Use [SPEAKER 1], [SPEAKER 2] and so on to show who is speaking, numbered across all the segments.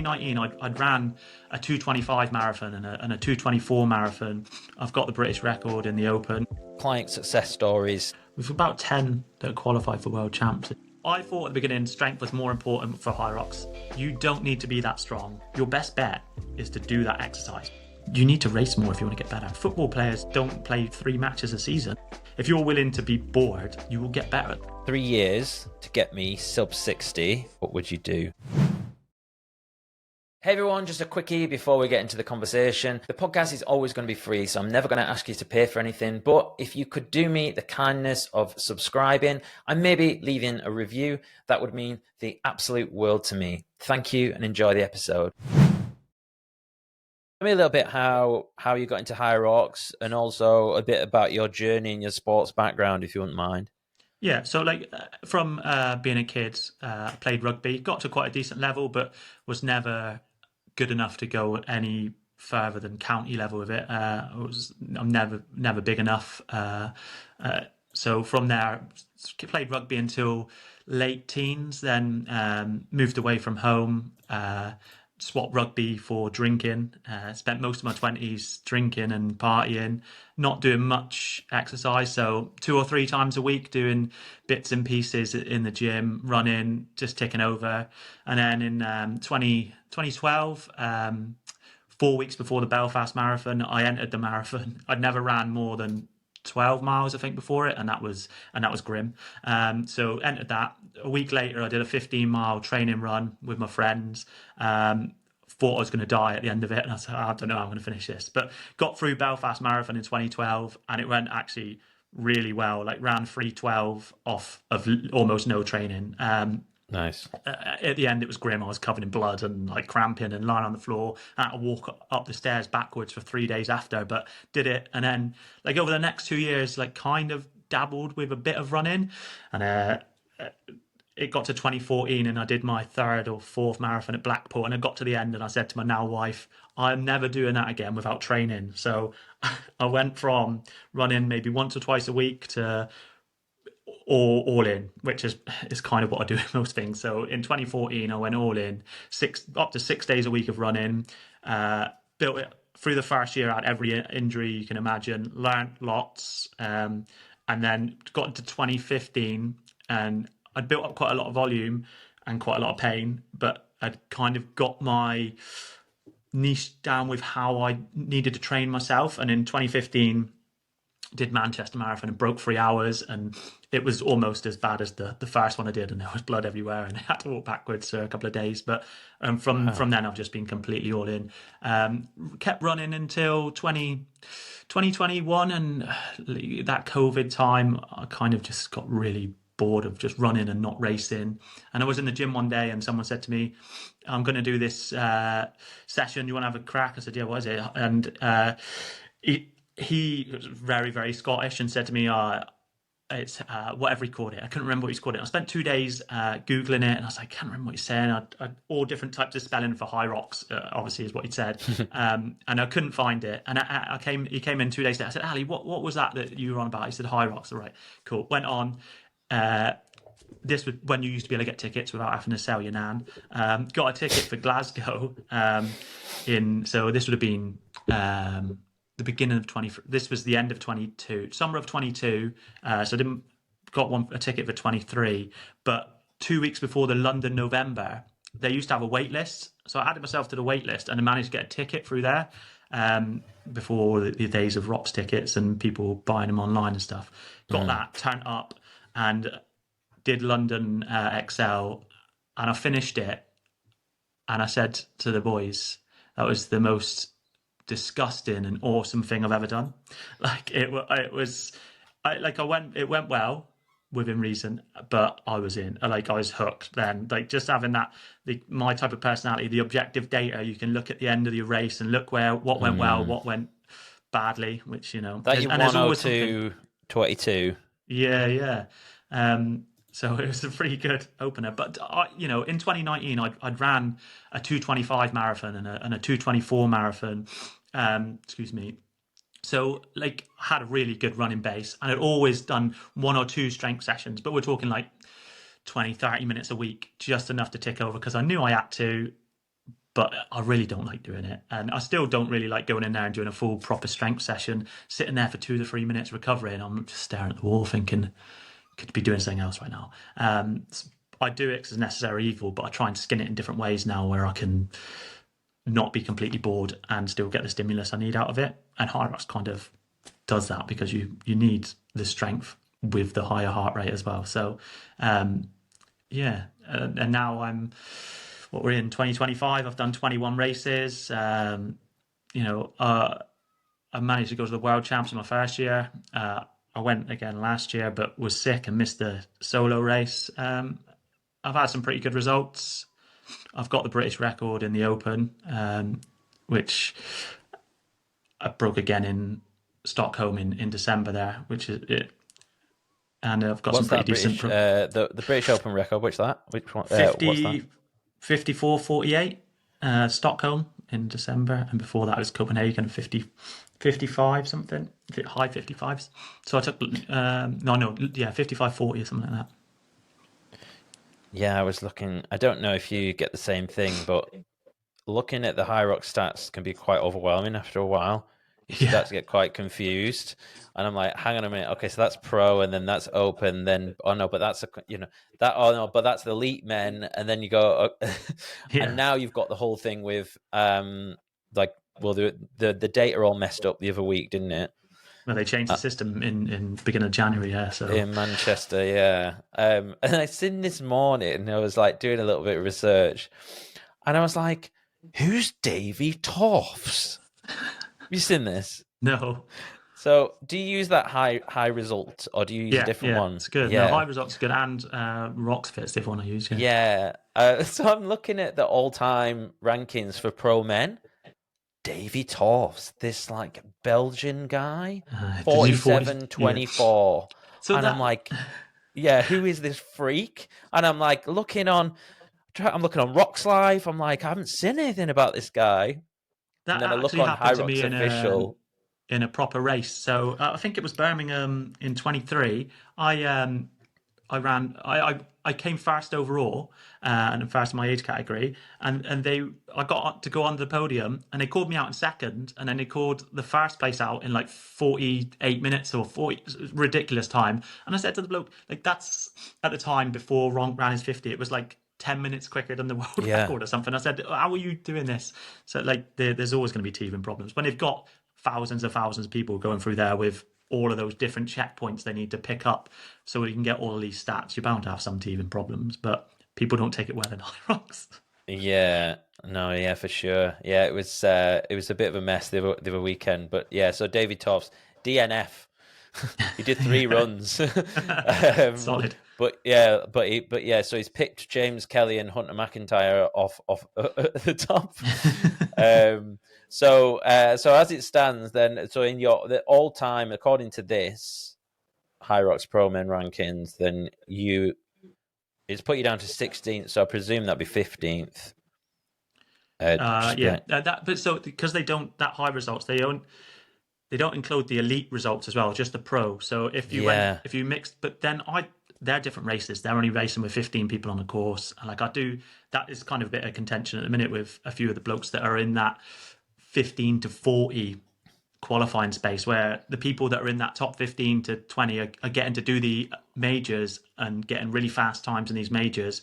[SPEAKER 1] 2019, I'd ran a 225 marathon and a 224 marathon. I've got the British record in the Open.
[SPEAKER 2] Client success stories.
[SPEAKER 1] We've about 10 that qualify for world champs. I thought at the beginning strength was more important for HYROX. You don't need to be that strong. Your best bet is to do that exercise. You need to race more if you want to get better. Football players don't play 3 matches a season. If you're willing to be bored, you will get better.
[SPEAKER 2] 3 years to get me sub 60. What would you do? Hey everyone, just a quickie before we get into the conversation. The podcast is always going to be free, so I'm never going to ask you to pay for anything. But if you could do me the kindness of subscribing and maybe leaving a review, that would mean the absolute world to me. Thank you and enjoy the episode. Tell me a little bit how you got into HYROX and also a bit about your journey and your sports background, if you wouldn't mind.
[SPEAKER 1] Yeah, so from being a kid, I played rugby, got to quite a decent level, but was never good enough to go any further than county level with it. I'm never big enough. So from there, played rugby until late teens, then moved away from home, swapped rugby for drinking, spent most of my 20s drinking and partying, not doing much exercise, so 2 or 3 times a week doing bits and pieces in the gym, running, just ticking over. And then in 2012, 4 weeks before the Belfast Marathon, I entered the marathon. I'd never ran more than 12 miles, I think, before it, and that was grim. So entered that. A week later, I did a 15-mile training run with my friends. Thought I was going to die at the end of it, and I said, I don't know how I'm going to finish this. But got through Belfast Marathon in 2012, and it went actually really well. Like ran 3:12 off of almost no training.
[SPEAKER 2] Nice.
[SPEAKER 1] At the end, it was grim. I was covered in blood and like cramping and lying on the floor. I had to walk up the stairs backwards for 3 days after, but did it. And then like over the next 2 years, like kind of dabbled with a bit of running. And it got to 2014 and I did my 3rd or 4th marathon at Blackpool, and I got to the end and I said to my now wife, I'm never doing that again without training. So I went from running maybe once or twice a week to all in, which is kind of what I do with most things. So in 2014, I went all in, up to 6 days a week of running, built it through the first year, out every injury you can imagine, learned lots, and then got into 2015 and I'd built up quite a lot of volume and quite a lot of pain, but I'd kind of got my niche down with how I needed to train myself. And in 2015, did Manchester Marathon and broke 3 hours, and it was almost as bad as the first one I did, and there was blood everywhere and I had to walk backwards for a couple of days. But from then I've just been completely all in. Kept running until 2021, and that COVID time I kind of just got really bored of just running and not racing. And I was in the gym one day and someone said to me, I'm going to do this session, you want to have a crack? I said, yeah, what is it? And he was very, very Scottish and said to me, it's whatever he called it. I couldn't remember what he's called it. I spent 2 days Googling it, and I was like, I can't remember what he's saying. All different types of spelling for HYROX, obviously, is what he said. And I couldn't find it. And he came in 2 days later. I said, Ali, what was that you were on about? He said, HYROX. All right, cool. Went on. This was when you used to be able to get tickets without having to sell your nan. Got a ticket for Glasgow. So this would have been the beginning of this was the end of 22, summer of 22. So I didn't got a ticket for 23, but 2 weeks before the London November, they used to have a wait list. So I added myself to the wait list and I managed to get a ticket through there before the days of ROPS tickets and people buying them online and stuff. Got that, turned up and did London XL, and I finished it. And I said to the boys, that was the most disgusting and awesome thing I've ever done. Like it went well within reason, but I was in, like I was hooked then. Like just having that, my type of personality, the objective data, you can look at the end of your race and look what went well, what went badly, which, you know.
[SPEAKER 2] That you 102.22.
[SPEAKER 1] Yeah. So it was a pretty good opener. But, in 2019, I'd ran a 225 marathon and a 224 marathon. So, like, I had a really good running base. And I'd always done 1 or 2 strength sessions. But we're talking like 20, 30 minutes a week, just enough to tick over because I knew I had to. but I really don't like doing it. And I still don't really like going in there and doing a full proper strength session, sitting there for 2 to 3 minutes recovering. I'm just staring at the wall thinking, could be doing something else right now. I do it because it's necessary evil, but I try and skin it in different ways now where I can not be completely bored and still get the stimulus I need out of it. And HYROX kind of does that because you need the strength with the higher heart rate as well. So, yeah. And now we're in 2025. I've done 21 races. I managed to go to the World Champs in my first year. I went again last year, but was sick and missed the solo race. I've had some pretty good results. I've got the British record in the Open, which I broke again in Stockholm in December there, which is it. And I've got
[SPEAKER 2] What's
[SPEAKER 1] some pretty
[SPEAKER 2] that
[SPEAKER 1] decent...
[SPEAKER 2] the British Open record, which one?
[SPEAKER 1] 50,
[SPEAKER 2] What's that?
[SPEAKER 1] 54.48, Stockholm in December. And before that was Copenhagen, 55 something, high 55s. So I took 55.40 or something like that.
[SPEAKER 2] Yeah, I was looking. I don't know if you get the same thing, but looking at the HYROX stats can be quite overwhelming after a while. You start to get quite confused, and I'm like, hang on a minute, okay, so that's pro, and then that's open, then but that's but that's the elite men, and then you go, and now you've got the whole thing with the data all messed up the other week, didn't it?
[SPEAKER 1] Well, they changed the system in beginning of January, yeah. So
[SPEAKER 2] in Manchester, yeah. And I seen this morning, I was like doing a little bit of research, and I was like, "Who's Davy Toffs?" Have you seen this?
[SPEAKER 1] No.
[SPEAKER 2] So, do you use that high result, or do you use a different one?
[SPEAKER 1] It's good.
[SPEAKER 2] Yeah,
[SPEAKER 1] no, high results good, and RoxFit's the one I use.
[SPEAKER 2] Yeah. So I'm looking at the all-time rankings for pro men. Davy Toffs, this like Belgian guy, 47-24.
[SPEAKER 1] So
[SPEAKER 2] and I'm like, yeah, who is this freak? And I'm like I'm looking on Rox Live. I'm like, I haven't seen anything about this guy.
[SPEAKER 1] That
[SPEAKER 2] and then I look
[SPEAKER 1] actually
[SPEAKER 2] on
[SPEAKER 1] happened to
[SPEAKER 2] HYROX
[SPEAKER 1] me
[SPEAKER 2] official.
[SPEAKER 1] in a proper race. So I think it was Birmingham in 23. I came first overall and first in my age category, and I got to go on the podium, and they called me out in second, and then they called the first place out in like 48 minutes or 40 ridiculous time. And I said to the bloke, like, that's at the time before Ron ran his 50, it was like 10 minutes quicker than the world record or something. I said, how are you doing this? So like there's always going to be teething problems when they've got thousands of people going through there with all of those different checkpoints they need to pick up so you can get all of these stats. You're bound to have some teething problems, but people don't take it well in HYROX.
[SPEAKER 2] Yeah, no, yeah, for sure. Yeah, it was a bit of a mess the other weekend, but yeah. So David Toffs, DNF. He did 3 runs.
[SPEAKER 1] Solid.
[SPEAKER 2] But yeah, so he's picked James Kelly and Hunter McIntyre off at the top. So as it stands, then, so in the all time, according to this HYROX Pro Men rankings, then it's put you down to 16th. So I presume that'd be 15th.
[SPEAKER 1] But so because they don't that high results, they don't include the elite results as well, just the pro. So if you mixed, but then they're different races. They're only racing with 15 people on the course. And that is kind of a bit of contention at the minute with a few of the blokes that are in that 15 to 40 qualifying space, where the people that are in that top 15 to 20 are getting to do the majors and getting really fast times in these majors,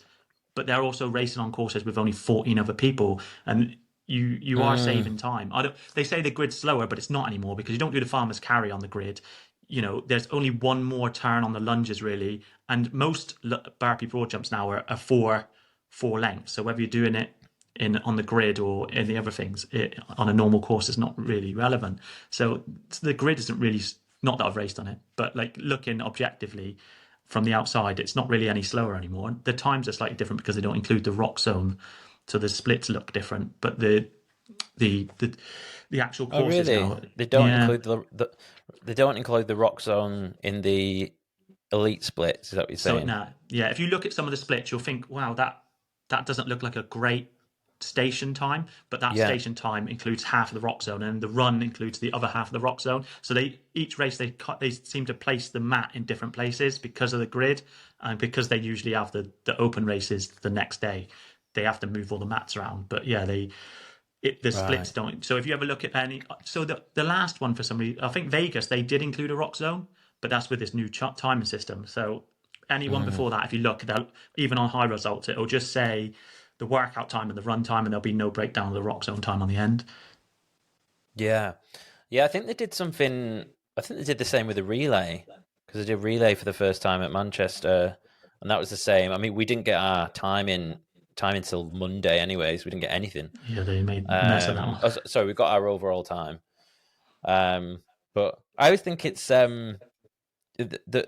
[SPEAKER 1] but they're also racing on courses with only 14 other people. And you are saving time. They say the grid's slower, but it's not anymore because you don't do the farmer's carry on the grid. There's only one more turn on the lunges really, and most burpee broad jumps now are four lengths. So whether you're doing it on the grid or in the other things, on a normal course is not really relevant. So the grid isn't really, not that I've raced on it, but like looking objectively from the outside, it's not really any slower anymore. The times are slightly different because they don't include the rock zone. So the splits look different, but the actual courses now,
[SPEAKER 2] they don't include they don't include the rock zone in the elite splits. Is that what you're saying?
[SPEAKER 1] So if you look at some of the splits, you'll think, wow, that doesn't look like a great station time, but that station time includes half of the rock zone, and the run includes the other half of the rock zone. So each race they seem to place the mat in different places because of the grid, and because they usually have the open races the next day. they have to move all the mats around. But yeah, the splits
[SPEAKER 2] Right.
[SPEAKER 1] don't. So if you ever look at any, so the last one for some reason, I think Vegas, they did include a rock zone, but that's with this new timing system. So anyone
[SPEAKER 2] Mm,
[SPEAKER 1] before that, if you look, even on high results, it'll just say the workout time and the run time, and there'll be no breakdown of the rock zone time on the end.
[SPEAKER 2] yeah. Yeah, I think they did something. I think they did the same with the relay, because they did relay for the first time at Manchester, and that was the same. I mean, we didn't get our time until Monday, anyways. We didn't get anything.
[SPEAKER 1] Yeah, they made a mess of that one.
[SPEAKER 2] Sorry, we got our overall time. But I always think it's the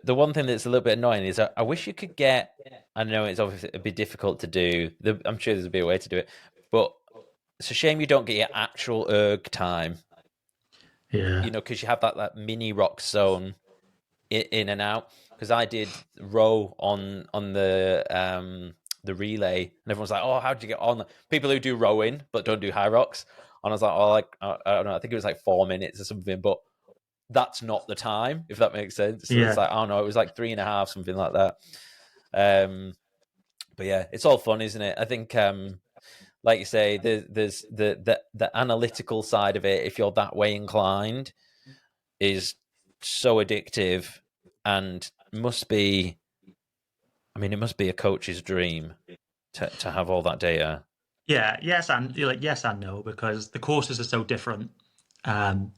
[SPEAKER 2] one thing that's a little bit annoying is I wish you could get. I know it's obviously a bit difficult to do. I'm sure there's a better way to do it, but it's a shame you don't get your actual erg time.
[SPEAKER 1] Yeah,
[SPEAKER 2] You know, because you have that mini rock zone in and out. Because I did row on the relay, and everyone's like, "Oh, how did you get on?" People who do rowing but don't do HYROX, and I was like, "Oh, like I don't know, I think it was like 4 minutes or something," but that's not the time, if that makes sense. So it's
[SPEAKER 1] yeah,
[SPEAKER 2] like, I don't know, it was like 3.5, something like that. But yeah, it's all fun, isn't it? I think, like you say, there's the analytical side of it. If you're that way inclined, is so addictive, and must be. I mean, it must be a coach's dream to have all that data.
[SPEAKER 1] yeah. Yes, and you're like yes and no because the courses are so different. Um,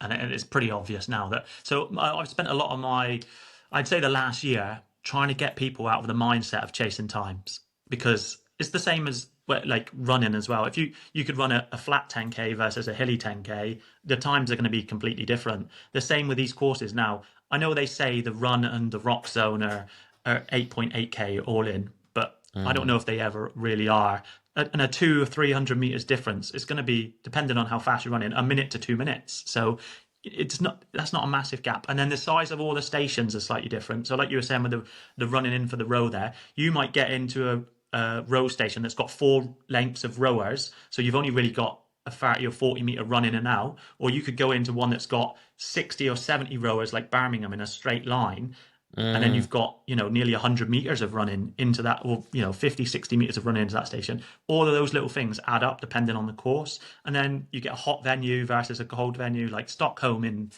[SPEAKER 1] and it's pretty obvious now that. So I've spent a lot of I'd say the last year, trying to get people out of the mindset of chasing times because it's the same as like running as well. If you could run a flat 10K versus a hilly 10K, the times are going to be completely different. The same with these courses now. I know they say the run and the rock zone are 8.8K all in, but I don't
[SPEAKER 2] Mm,
[SPEAKER 1] know if they ever really are. And a 200 or 300 meters difference is going to be depending on how fast you're running, a minute to 2 minutes. So that's not a massive gap. And then the size of all the stations are slightly different. So like you were saying with the running in for the row there, you might get into a row station that's got 4 lengths of rowers, so you've only really got a 30 or 40 meter run in and out, or you could go into one that's got 60 or 70 rowers like Birmingham in a straight line, and then
[SPEAKER 2] mm,
[SPEAKER 1] you've got nearly 100 meters of running into that, or 50, 60 meters of running into that station. All of those little things add up depending on the course, and then you get a hot venue versus a cold venue. Like Stockholm in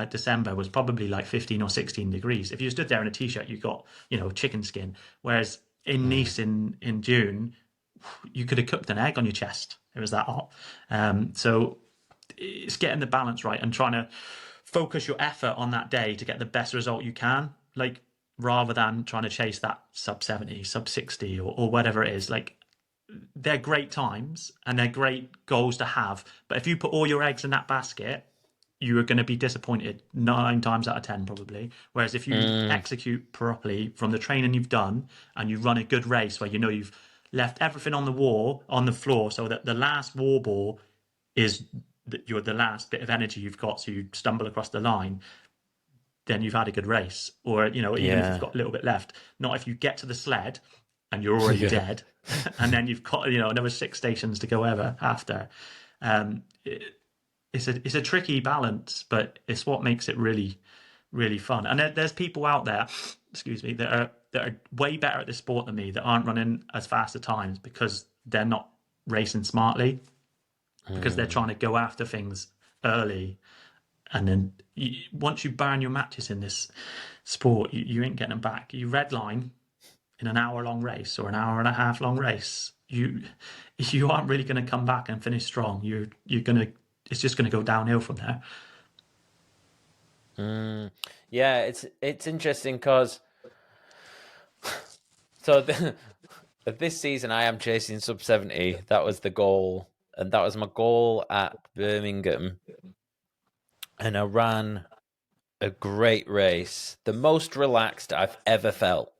[SPEAKER 1] December was probably like 15 or 16 degrees. If you stood there in a t-shirt, you got chicken skin. Whereas in
[SPEAKER 2] mm.
[SPEAKER 1] Nice in June, you could have cooked an egg on your chest. It was that hot. So it's getting the balance right and trying to focus your effort on that day to get the best result you can. Like rather than trying to chase that sub 70, sub 60, or whatever it is. Like they're great times and they're great goals to have. But if you put all your eggs in that basket, you are going to be disappointed 9 times out of 10 probably. Whereas if you
[SPEAKER 2] Mm,
[SPEAKER 1] execute properly from the training you've done and you run a good race where you've left everything on the floor, so that the last war ball is you're the last bit of energy you've got, so you stumble across the line, then you've had a good race. Or even if you've
[SPEAKER 2] yeah.
[SPEAKER 1] got a little bit left, not if you get to the sled and you're already
[SPEAKER 2] Yeah.
[SPEAKER 1] dead, and then you've got another 6 stations to go ever after. It's a tricky balance, but it's what makes it really really fun. And there's people out there, excuse me, that are way better at this sport than me that aren't running as fast at times because they're not racing smartly, because they're
[SPEAKER 2] Mm,
[SPEAKER 1] trying to go after things early. And then once you burn your matches in this sport, you ain't getting them back. You redline in an hour long race or an hour and a half long race, you aren't really going to come back and finish strong. You're gonna It's just going to go downhill from there.
[SPEAKER 2] mm. Yeah, it's interesting because so this season I am chasing sub 70. That was the goal, and that was my goal at Birmingham, and I ran a great race, the most relaxed I've ever felt.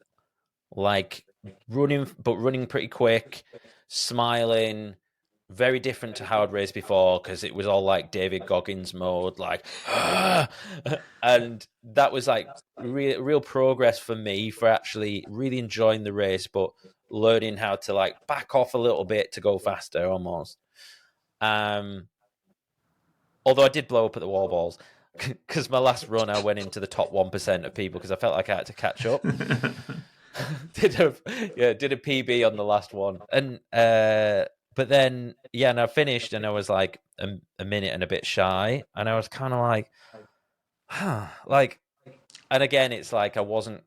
[SPEAKER 2] Like running pretty quick, smiling, very different to how I'd raced before because it was all like David Goggins mode, like, and that was like real progress for me for actually really enjoying the race, but learning how to like back off a little bit to go faster almost. Um, Although I did blow up at the wall balls because my last run I went into the top 1% of people because I felt like I had to catch up. did a PB on the last one, and but then yeah, and I finished, and I was like a minute and a bit shy, and I was kind of like, huh, like, and again, it's like I wasn't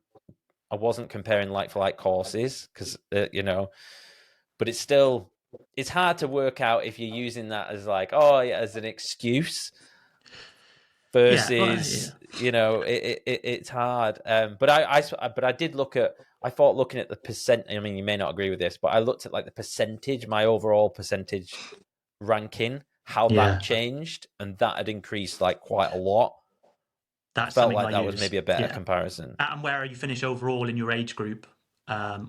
[SPEAKER 2] comparing like for like courses because but it's hard to work out if you're using that as like, oh yeah, as an excuse
[SPEAKER 1] Yeah, yeah,
[SPEAKER 2] versus it's hard. But I did look at, I thought looking at the percent, I mean, you may not agree with this, but I looked at like the percentage, my overall percentage ranking, how that
[SPEAKER 1] yeah.
[SPEAKER 2] changed, and that had increased like quite a lot. I
[SPEAKER 1] That's
[SPEAKER 2] felt
[SPEAKER 1] something I
[SPEAKER 2] like that was
[SPEAKER 1] use.
[SPEAKER 2] maybe a better
[SPEAKER 1] Yeah.
[SPEAKER 2] comparison.
[SPEAKER 1] And where you finish overall in your age group,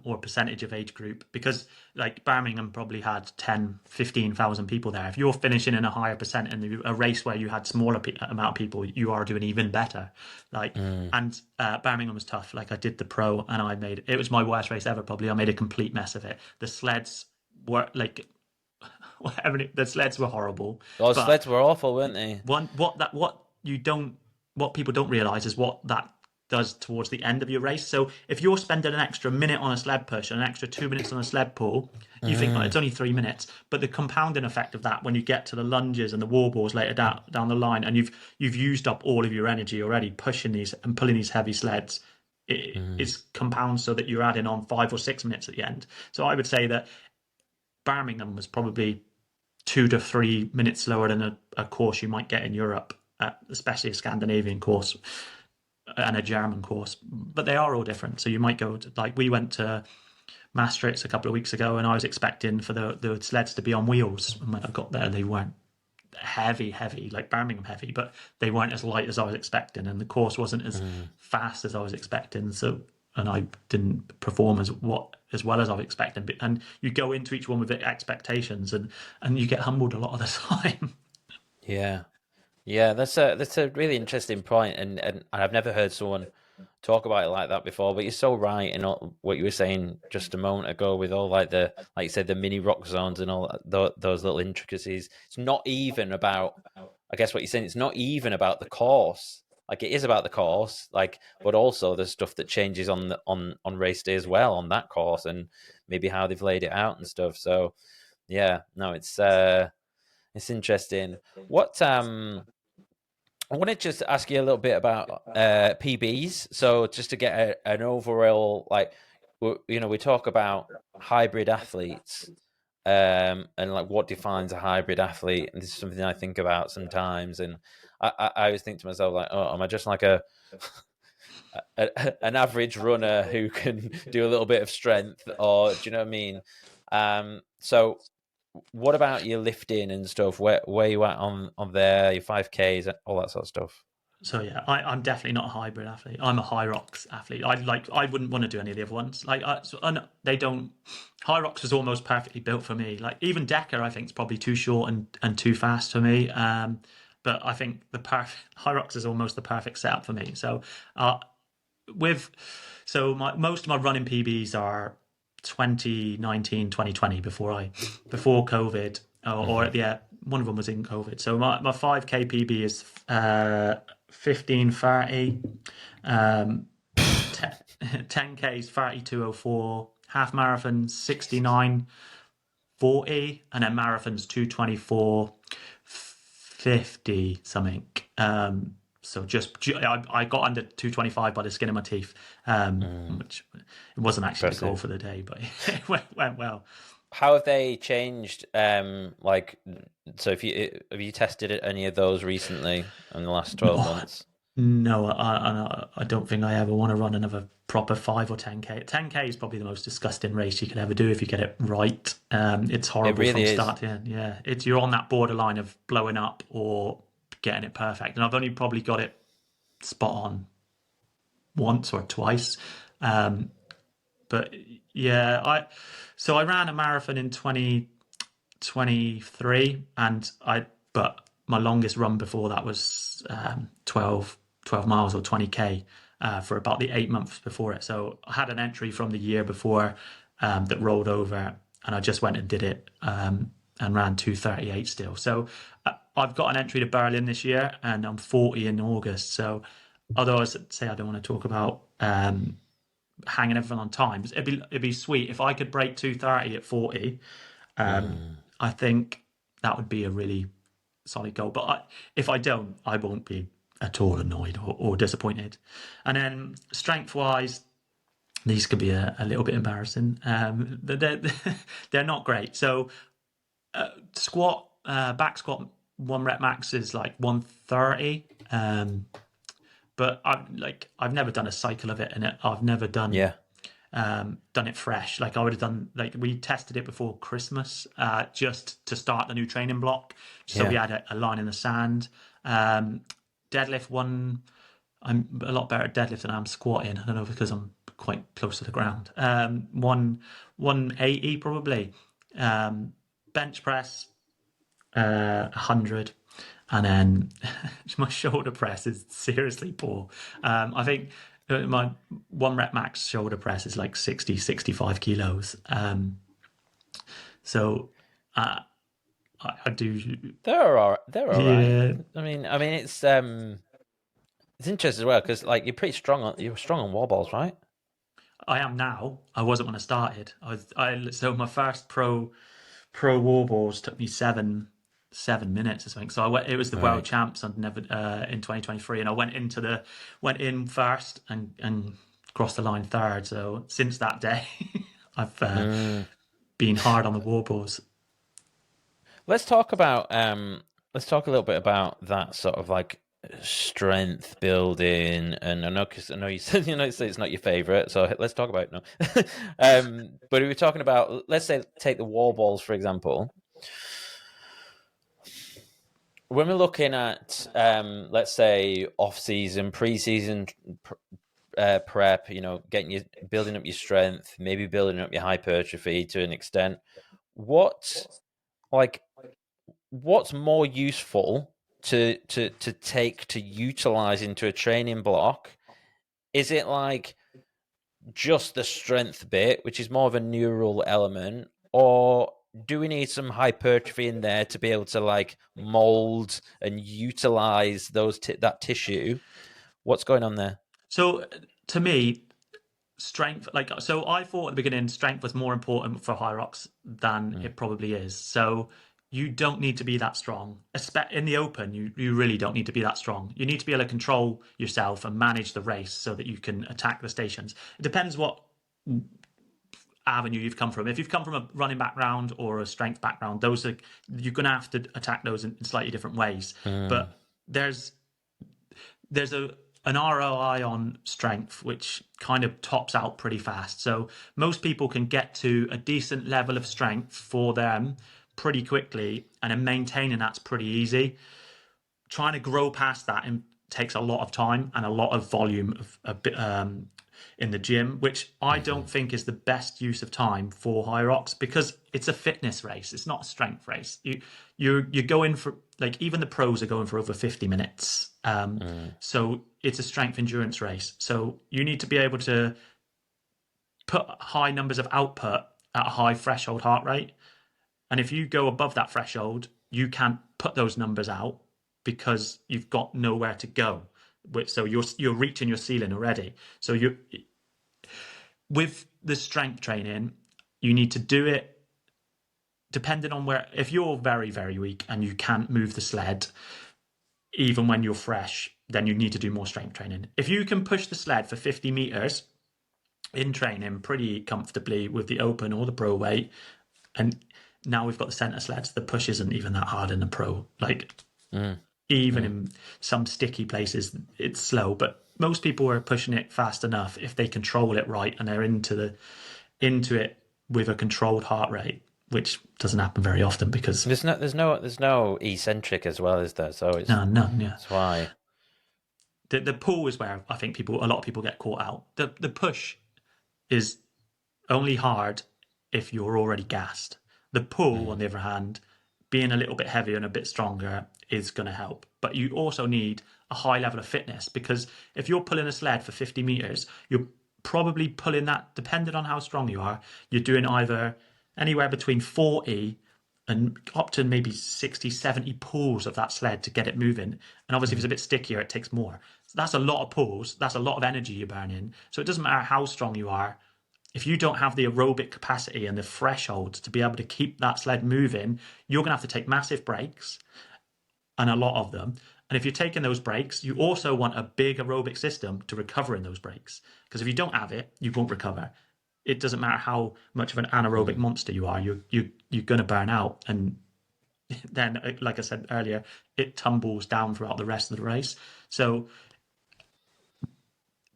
[SPEAKER 1] or percentage of age group, because like Birmingham probably had 10, 15,000 people there. If you're finishing in a higher percent in a race where you had smaller amount of people, you are doing even better. Like,
[SPEAKER 2] Mm.
[SPEAKER 1] and Birmingham was tough. Like I did the pro and it was my worst race ever. Probably I made a complete mess of it. The sleds were like, the sleds were horrible,
[SPEAKER 2] Those
[SPEAKER 1] but
[SPEAKER 2] sleds were awful, weren't they?
[SPEAKER 1] what people don't realize is what that does towards the end of your race. So if you're spending an extra minute on a sled push and an extra 2 minutes on a sled pull, you think, oh,
[SPEAKER 2] Mm.
[SPEAKER 1] it's only 3 minutes. But the compounding effect of that, when you get to the lunges and the wall balls later down the line, and you've used up all of your energy already pushing these and pulling these heavy sleds,
[SPEAKER 2] Mm.
[SPEAKER 1] it's compounds so that you're adding on 5 or 6 minutes at the end. So I would say that Birmingham was probably 2 to 3 minutes slower than a course you might get in Europe, especially a Scandinavian course and a German course. But they are all different. So you might go to, like, we went to Maastricht a couple of weeks ago, and I was expecting for the sleds to be on wheels. And when I got there, they weren't heavy, like Birmingham heavy, but they weren't as light as I was expecting, and the course wasn't as
[SPEAKER 2] Mm.
[SPEAKER 1] fast as I was expecting. So, and I didn't perform as well as I was expecting. And you go into each one with expectations, and you get humbled a lot of the time.
[SPEAKER 2] Yeah. Yeah, that's a really interesting point, and I've never heard someone talk about it like that before. But you're so right in all, what you were saying just a moment ago with all like you said, the mini rock zones and all those little intricacies. It's not even about, I guess what you're saying. It's not even about the course. Like it is about the course, like, but also the stuff that changes on race day as well on that course, and maybe how they've laid it out and stuff. So yeah, no, it's interesting. What I want to just ask you a little bit about PBs. So just to get an overall, like, we talk about hybrid athletes, and like what defines a hybrid athlete. And this is something I think about sometimes. And I always think to myself, like, oh, am I just like an average runner who can do a little bit of strength, or do you know what I mean? So what about your lifting and stuff? Where you at on there? Your 5Ks, all that sort of stuff.
[SPEAKER 1] So yeah, I'm definitely not a hybrid athlete. I'm a HYROX athlete. I wouldn't want to do any of the other ones. They don't. HYROX was almost perfectly built for me. Like even Decker, I think is probably too short and too fast for me. But I think the perfect HYROX is almost the perfect setup for me. So with most of my running PBs are 2019, 2020 before COVID, or
[SPEAKER 2] Mm-hmm.
[SPEAKER 1] yeah, one of them was in COVID. So my 5K PB is 15:30, 10K is 32:04, half marathon 69:40, and then marathons 2:24:50 something. So I got under 2:25 by the skin of my teeth,
[SPEAKER 2] Mm,
[SPEAKER 1] which it wasn't actually the goal
[SPEAKER 2] impressive.
[SPEAKER 1] for the day, but it went well.
[SPEAKER 2] How have they changed? Like, so if have you tested any of those recently in the last 12
[SPEAKER 1] No,
[SPEAKER 2] months?
[SPEAKER 1] no, I don't think I ever want to run another proper 5 or 10K. 10K is probably the most disgusting race you could ever do if you get it right. It's
[SPEAKER 2] It
[SPEAKER 1] horrible
[SPEAKER 2] really
[SPEAKER 1] from
[SPEAKER 2] is.
[SPEAKER 1] start to end. Yeah, you're on that borderline of blowing up or getting it perfect, and I've only probably got it spot on once or twice. Um, but yeah, I ran a marathon in 2023, and but my longest run before that was 12 miles or 20K, for about the 8 months before it. So I had an entry from the year before, that rolled over, and I just went and did it, and ran 2:38 still. So I've got an entry to Berlin this year, and I'm 40 in August. So although I say I don't want to talk about hanging everything on times. It'd be sweet if I could break 2:30 at 40. I think that would be a really solid goal. But if I don't, I won't be at all annoyed or disappointed. And then strength wise, these could be a little bit embarrassing. They're not great. So squat, back squat, 1 rep max is like 130. But I've never done a cycle of it, and I've never done it fresh. Like I would have done, like we tested it before Christmas, just to start the new training block. So we had a line in the sand. Deadlift one, I'm a lot better at deadlift than I am squatting. I don't know, because I'm quite close to the ground. 180 probably. Bench press, 100. And then my shoulder press is seriously poor. I think my 1 rep max shoulder press is like 60, 65 kilos. So I do.
[SPEAKER 2] They're all
[SPEAKER 1] Yeah.
[SPEAKER 2] right. I mean, it's interesting as well, because like you're strong on wall balls, right?
[SPEAKER 1] I am now. I wasn't when I started. So my first pro wall balls took me seven minutes or something. So it was the world champs in 2023, and I went in first and crossed the line third. So since that day, I've been hard on the wall balls.
[SPEAKER 2] Let's talk a little bit about that sort of like strength building. And I know you said it's not your favorite, so let's talk about it now. But we were talking about, let's say, take the wall balls for example. When we're looking at let's say off-season, pre-season prep, building up your strength, maybe building up your hypertrophy to an extent, what's more useful to take to utilize into a training block? Is it like just the strength bit, which is more of a neural element, or do we need some hypertrophy in there to be able to like mold and utilize that tissue? What's going on there?
[SPEAKER 1] So to me, strength, so I thought at the beginning strength was more important for HYROX than it probably is. So you don't need to be that strong. In the open, you really don't need to be that strong. You need to be able to control yourself and manage the race so that you can attack the stations. It depends what avenue you've come from. If you've come from a running background or a strength background, you're going to have to attack those in slightly different ways. But there's an ROI on strength which kind of tops out pretty fast. So most people can get to a decent level of strength for them pretty quickly, and then maintaining that's pretty easy. Trying to grow past that takes a lot of time and a lot of volume in the gym, which I don't think is the best use of time for HYROX, because it's a fitness race. It's not a strength race. You're going for, like, even the pros are going for over 50 minutes. So it's a strength endurance race. So you need to be able to put high numbers of output at a high threshold heart rate. And if you go above that threshold, you can't put those numbers out because you've got nowhere to go. So you're reaching your ceiling already. So with the strength training, you need to do it depending on where. If you're very, very weak and you can't move the sled, even when you're fresh, then you need to do more strength training. If you can push the sled for 50 meters in training pretty comfortably with the open or the pro weight, and now we've got the center sleds, the push isn't even that hard in the pro. Even in some sticky places, it's slow, but most people are pushing it fast enough if they control it right and they're into it with a controlled heart rate, which doesn't happen very often because
[SPEAKER 2] there's no eccentric as well, is there? So it's
[SPEAKER 1] none. Yeah,
[SPEAKER 2] that's why
[SPEAKER 1] the pull is where I think a lot of people get caught out. The push is only hard if you're already gassed. The pull, on the other hand, being a little bit heavier and a bit stronger is going to help. But you also need a high level of fitness, because if you're pulling a sled for 50 meters, you're probably pulling that, depending on how strong you are, you're doing either anywhere between 40 and up to maybe 60, 70 pulls of that sled to get it moving. And obviously, if it's a bit stickier, it takes more. So that's a lot of pulls. That's a lot of energy you're burning. So it doesn't matter how strong you are. If you don't have the aerobic capacity and the threshold to be able to keep that sled moving, you're going to have to take massive breaks, and a lot of them. And if you're taking those breaks, you also want a big aerobic system to recover in those breaks. Because if you don't have it, you won't recover. It doesn't matter how much of an anaerobic monster you are, you're going to burn out. And then, like I said earlier, it tumbles down throughout the rest of the race. So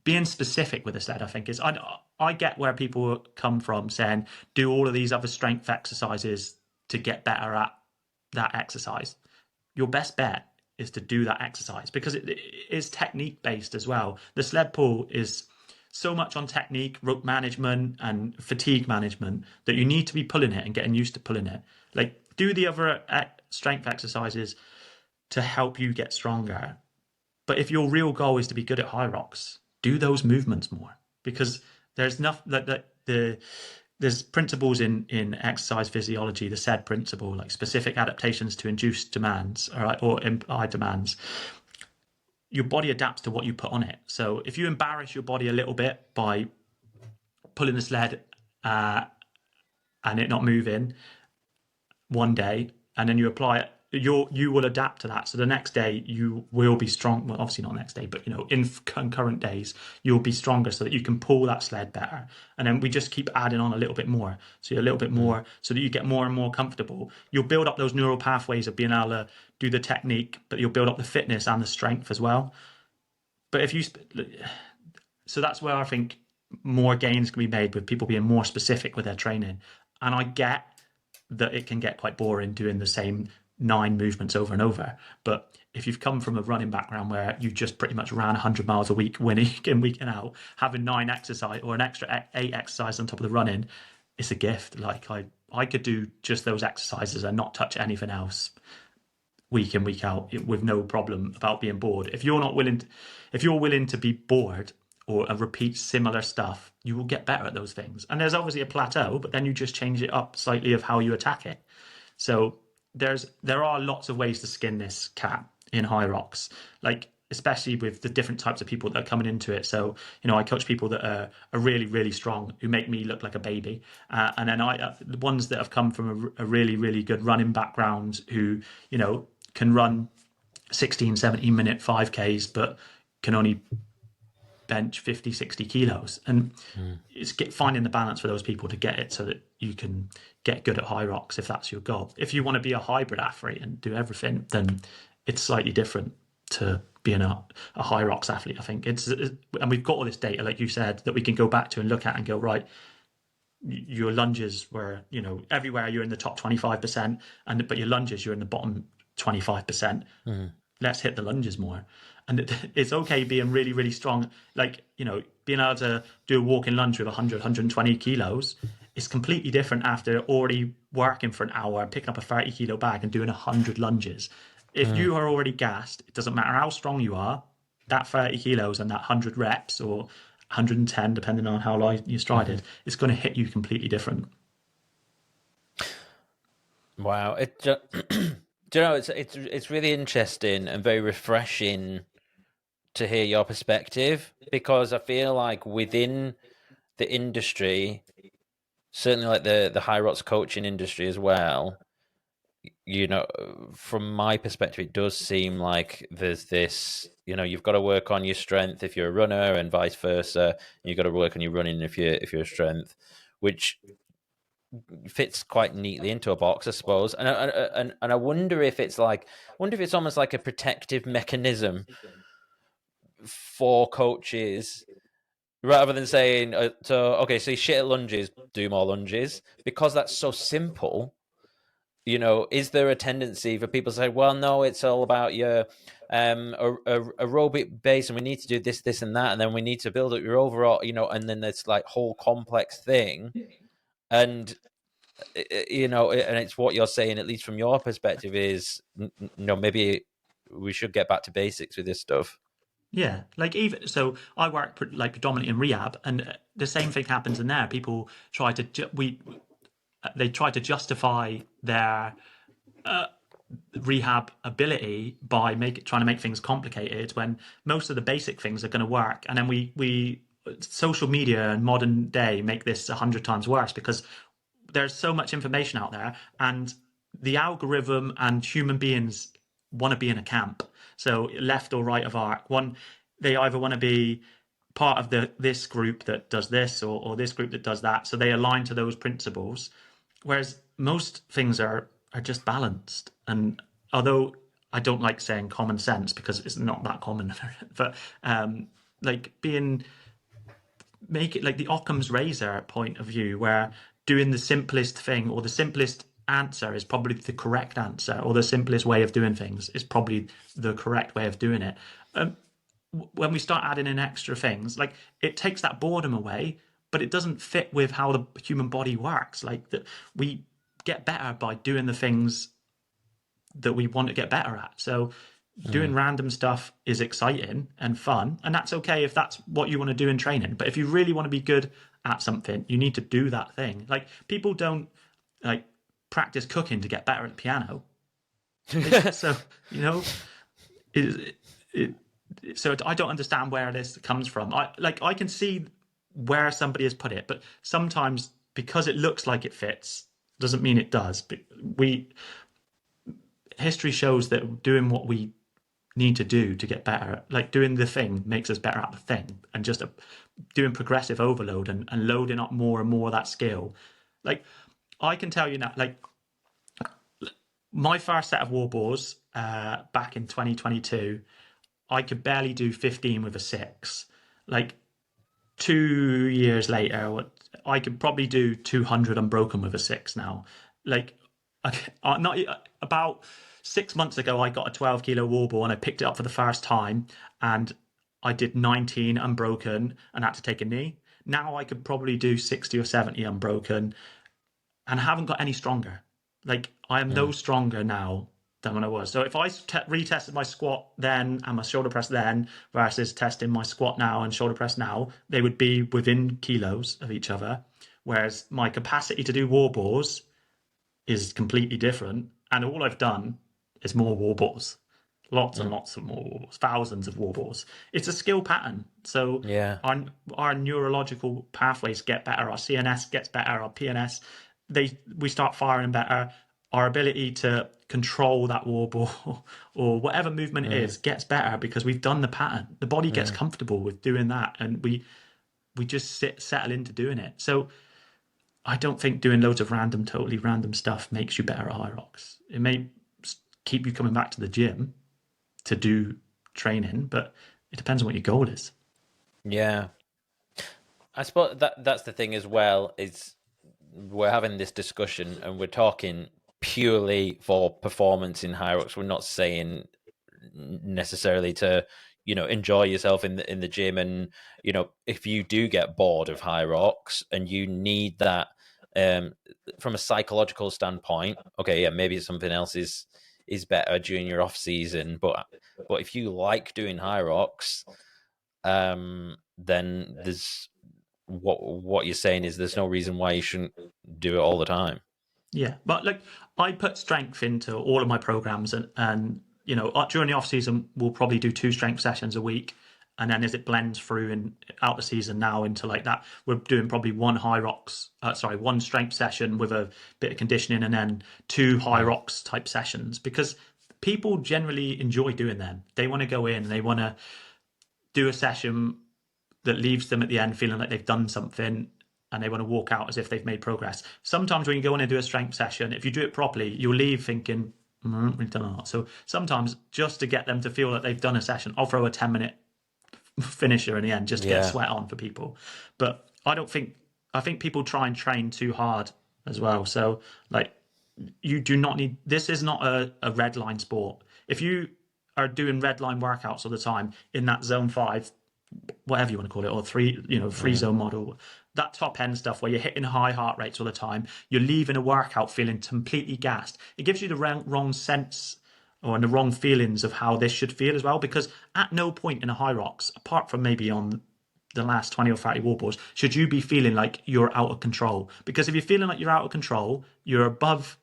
[SPEAKER 1] being specific with the sled, I think, is I get where people come from saying, do all of these other strength exercises to get better at that exercise. Your best bet is to do that exercise because it is technique based as well. The sled pull is so much on technique, rope management, and fatigue management that you need to be pulling it and getting used to pulling it. Like, do the other strength exercises to help you get stronger. But if your real goal is to be good at HYROX, do those movements more, because there's there's principles in exercise physiology, the SAID principle, like specific adaptations to induced demands, all right, or implied demands. Your body adapts to what you put on it. So if you embarrass your body a little bit by pulling the sled and it not moving one day, and then you apply it, you will adapt to that. So the next day you will be strong. Well, obviously not next day, but in concurrent days you'll be stronger so that you can pull that sled better. And then we just keep adding on a little bit more. So you're a little bit more, so that you get more and more comfortable. You'll build up those neural pathways of being able to do the technique, but you'll build up the fitness and the strength as well. But so that's where I think more gains can be made with people being more specific with their training. And I get that it can get quite boring doing the same 9 movements over and over. But if you've come from a running background where you just pretty much ran 100 miles a week, winning in, week and out, having 9 exercise or an extra 8 exercise on top of the running, it's a gift. Like I could do just those exercises and not touch anything else week in, week out with no problem about being bored. If you're willing to be bored or repeat similar stuff, you will get better at those things. And there's obviously a plateau, but then you just change it up slightly of how you attack it. So there are lots of ways to skin this cat in HYROX, like especially with the different types of people that are coming into it. So I coach people that are really, really strong, who make me look like a baby, and then the ones that have come from a really, really good running background, who can run 16, 17 minute 5Ks, but can only bench 50, 60 kilos. And it's finding the balance for those people to get it so that you can get good at HYROX if that's your goal. If you want to be a hybrid athlete and do everything, then it's slightly different to being a HYROX athlete. I think and we've got all this data, like you said, that we can go back to and look at and go, right, your lunges were, everywhere you're in the top 25%, but your lunges, you're in the bottom 25%. Let's hit the lunges more. And it's okay being really, really strong. Like, being able to do a walking lunge with 100, 120 kilos is completely different after already working for an hour, picking up a 30 kilo bag and doing 100 lunges. If you are already gassed, it doesn't matter how strong you are, that 30 kilos and that 100 reps or 110, depending on how long you strided, it's going to hit you completely different.
[SPEAKER 2] Wow. It's really interesting and very refreshing to hear your perspective, because I feel like within the industry, certainly like the HYROX coaching industry as well, from my perspective, it does seem like there's this, you've got to work on your strength if you're a runner, and vice versa. You've got to work on your running if you're a strength, which fits quite neatly into a box, I suppose. And I wonder if it's almost like a protective mechanism for coaches, rather than saying, so you shit at lunges, do more lunges, because that's so simple. Is there a tendency for people to say, well, no, it's all about your aerobic base, and we need to do this, this, and that, and then we need to build up your overall, and then it's like whole complex thing. And and it's what you're saying, at least from your perspective, is maybe we should get back to basics with this stuff.
[SPEAKER 1] Yeah, like even so, I work predominantly in rehab, and the same thing happens in there. People try to they try to justify their rehab ability by trying to make things complicated when most of the basic things are going to work. And then we social media and modern day make this 100 times worse because there's so much information out there, and the algorithm and human beings want to be in a camp. So left or right of arc, one, they either want to be part of this group that does this, or this group that does that. So they align to those principles. Whereas most things are just balanced. And although I don't like saying common sense because it's not that common, but like make it like the Occam's razor point of view, where doing the simplest thing or the simplest answer is probably the correct answer, or the simplest way of doing things is probably the correct way of doing it. When we start adding in extra things, like, it takes that boredom away, but it doesn't fit with how the human body works. Like, that we get better by doing the things that we want to get better at. So doing random stuff is exciting and fun, and that's okay if that's what you want to do in training. But if you really want to be good at something, you need to do that thing. Like, people don't like practice cooking to get better at the piano. So, you know, so I don't understand where this comes from. I can see where somebody has put it, but sometimes because it looks like it fits doesn't mean it does. But history shows that doing what we need to do to get better, like doing the thing, makes us better at the thing, and just doing progressive overload and loading up more and more of that skill. Like, I can tell you now, like, my first set of war bores back in 2022, I could barely do 15 with a 6. Like, 2 years later, I could probably do 200 unbroken with a 6 now. Like, not about 6 months ago, I got a 12 kilo war ball and I picked it up for the first time, and I did 19 unbroken and had to take a knee. Now I could probably do 60 or 70 unbroken and I haven't got any stronger. Like, I am no stronger now than when I was. So if I retested my squat then and my shoulder press then versus testing my squat now and shoulder press now, they would be within kilos of each other. Whereas my capacity to do war balls is completely different. And all I've done is more war balls. Lots and lots of more war balls, thousands of war balls. It's a skill pattern. So our neurological pathways get better, our CNS gets better, our PNS, we start firing better. Our ability to control that war ball or whatever movement it is gets better because we've done the pattern. The body gets comfortable with doing that, and we just settle into doing it. So I don't think doing loads of totally random stuff makes you better at HYROX. It may keep you coming back to the gym to do training, but it depends on what your goal is.
[SPEAKER 2] Yeah. I suppose that's the thing as well, is we're having this discussion and we're talking purely for performance in HYROX. We're not saying necessarily to, enjoy yourself in the gym. And, if you do get bored of HYROX and you need that from a psychological standpoint, okay, yeah, maybe something else is better during your off season. But if you like doing HYROX, then there's what you're saying is there's no reason why you shouldn't do it all the time.
[SPEAKER 1] Yeah, but like, I put strength into all of my programs, and during the off season we'll probably do 2 strength sessions a week, and then as it blends through and out the season now into like that, we're doing probably one strength session with a bit of conditioning, and then 2 HYROX type sessions, because people generally enjoy doing them. They want to go in and they want to do a session that leaves them at the end feeling like they've done something, and they want to walk out as if they've made progress. Sometimes when you go in and do a strength session, if you do it properly, you'll leave thinking, we've done a lot. So sometimes, just to get them to feel that they've done a session, I'll throw a 10-minute finisher in the end just to get sweat on for people. But I think people try and train too hard as well. So, like, you do not need, this is not a red line sport. If you are doing red line workouts all the time in that zone 5, whatever you want to call it, or 3, free zone model, that top end stuff where you're hitting high heart rates all the time, you're leaving a workout feeling completely gassed. It gives you the wrong sense or the wrong feelings of how this should feel as well, because at no point in a HYROX, apart from maybe on the last 20 or 30 wall balls should you be feeling like you're out of control. Because if you're feeling like you're out of control, you're above